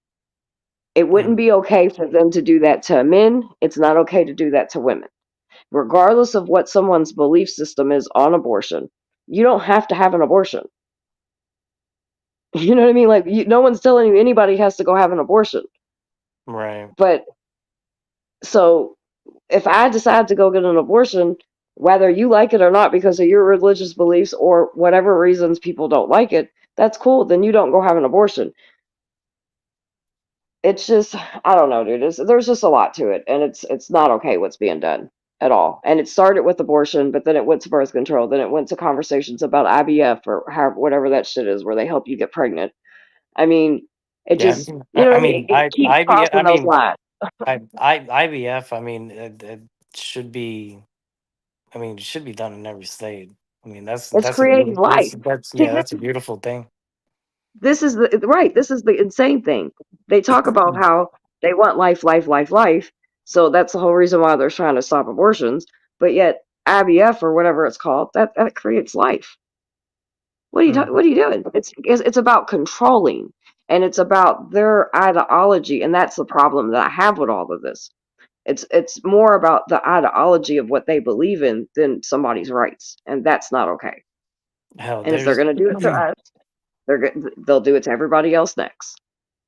It wouldn't be okay for them to do that to men. It's not okay to do that to women. Regardless of what someone's belief system is on abortion, you don't have to have an abortion. You know what I mean? Like, no one's telling you anybody has to go have an abortion. Right. But so if I decide to go get an abortion, whether you like it or not because of your religious beliefs or whatever reasons people don't like it, that's cool. Then you don't go have an abortion. It's just, I don't know, dude. There's just a lot to it, and it's not okay what's being done at all. And it started with abortion, but then it went to birth control. Then it went to conversations about IVF or whatever that shit is, where they help you get pregnant. I mean, it Yeah. just, you know what I mean? It keeps IVF. I crossing those mean, lines. IVF. I mean, it should be. I mean, it should be done in every state. I mean, It's creating life. that's a beautiful thing. This is the insane thing. They talk about how they want life, life, life, life. So that's the whole reason why they're trying to stop abortions. But yet IVF or whatever it's called, that creates life. What are you Mm. what are you doing? It's about controlling, and it's about their ideology, and that's the problem that I have with all of this. It's more about the ideology of what they believe in than somebody's rights, and that's not okay. Hell, And if they're there's going to do it to us, they'll do it to everybody else next.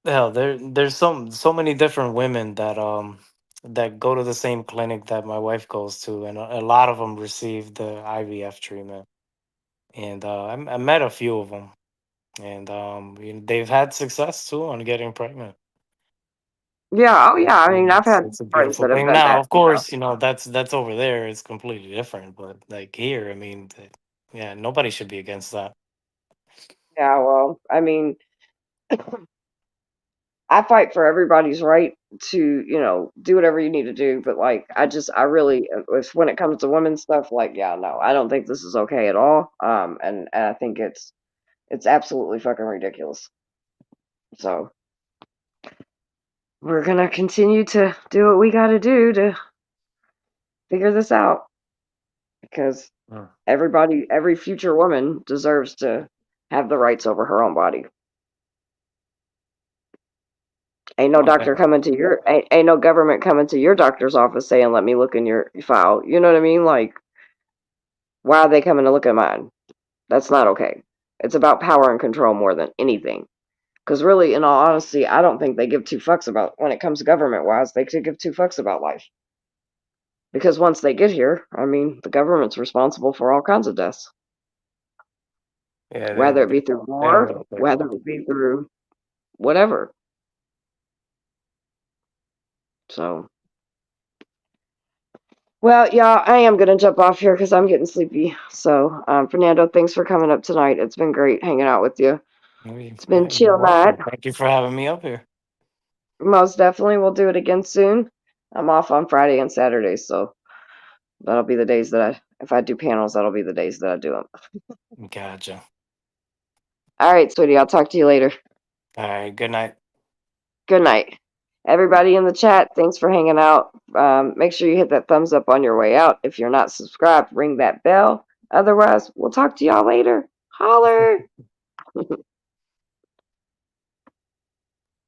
there's so many different women that go to the same clinic that my wife goes to, and a lot of them receive the IVF treatment. And I met a few of them, and they've had success too on getting pregnant. Yeah, oh yeah. I mean, I've had It's a friends beautiful that have thing. done Now, that. of course, that's over there. It's completely different, but like here, I mean, yeah, nobody should be against that. Yeah, well, I mean, I fight for everybody's right to, do whatever you need to do. But like, I really, if when it comes to women's stuff, like, yeah, no, I don't think this is okay at all. And I think it's absolutely fucking ridiculous. So we're gonna continue to do what we got to do to figure this out because Mm. every future woman deserves to have the rights over her own body. Ain't no Okay. doctor coming to your ain't no government coming to your doctor's office saying, "Let me look in your file." You know what I mean? Like, why are they coming to look at mine? That's not okay. It's about power and control more than anything. Because really, in all honesty, I don't think they give two fucks about when it comes government wise. They could give two fucks about life. Because once they get here, I mean, the government's responsible for all kinds of deaths, Yeah, whether it be through they don't war, give a fuck. whether it be through whatever. So, well, yeah, I am gonna jump off here because I'm getting sleepy. So, Fernando, thanks for coming up tonight. It's been great hanging out with you. It's been Yeah, you're chill night. welcome. Thank you for having me up here. Most definitely, we'll do it again soon. I'm off on Friday and Saturday, so that'll be the days that if I do panels, that'll be the days that I do them. Gotcha. All right, sweetie, I'll talk to you later. All right. Good night. Good night. Everybody in the chat, thanks for hanging out. Make sure you hit that thumbs up on your way out. If you're not subscribed, ring that bell. Otherwise, we'll talk to y'all later. Holler!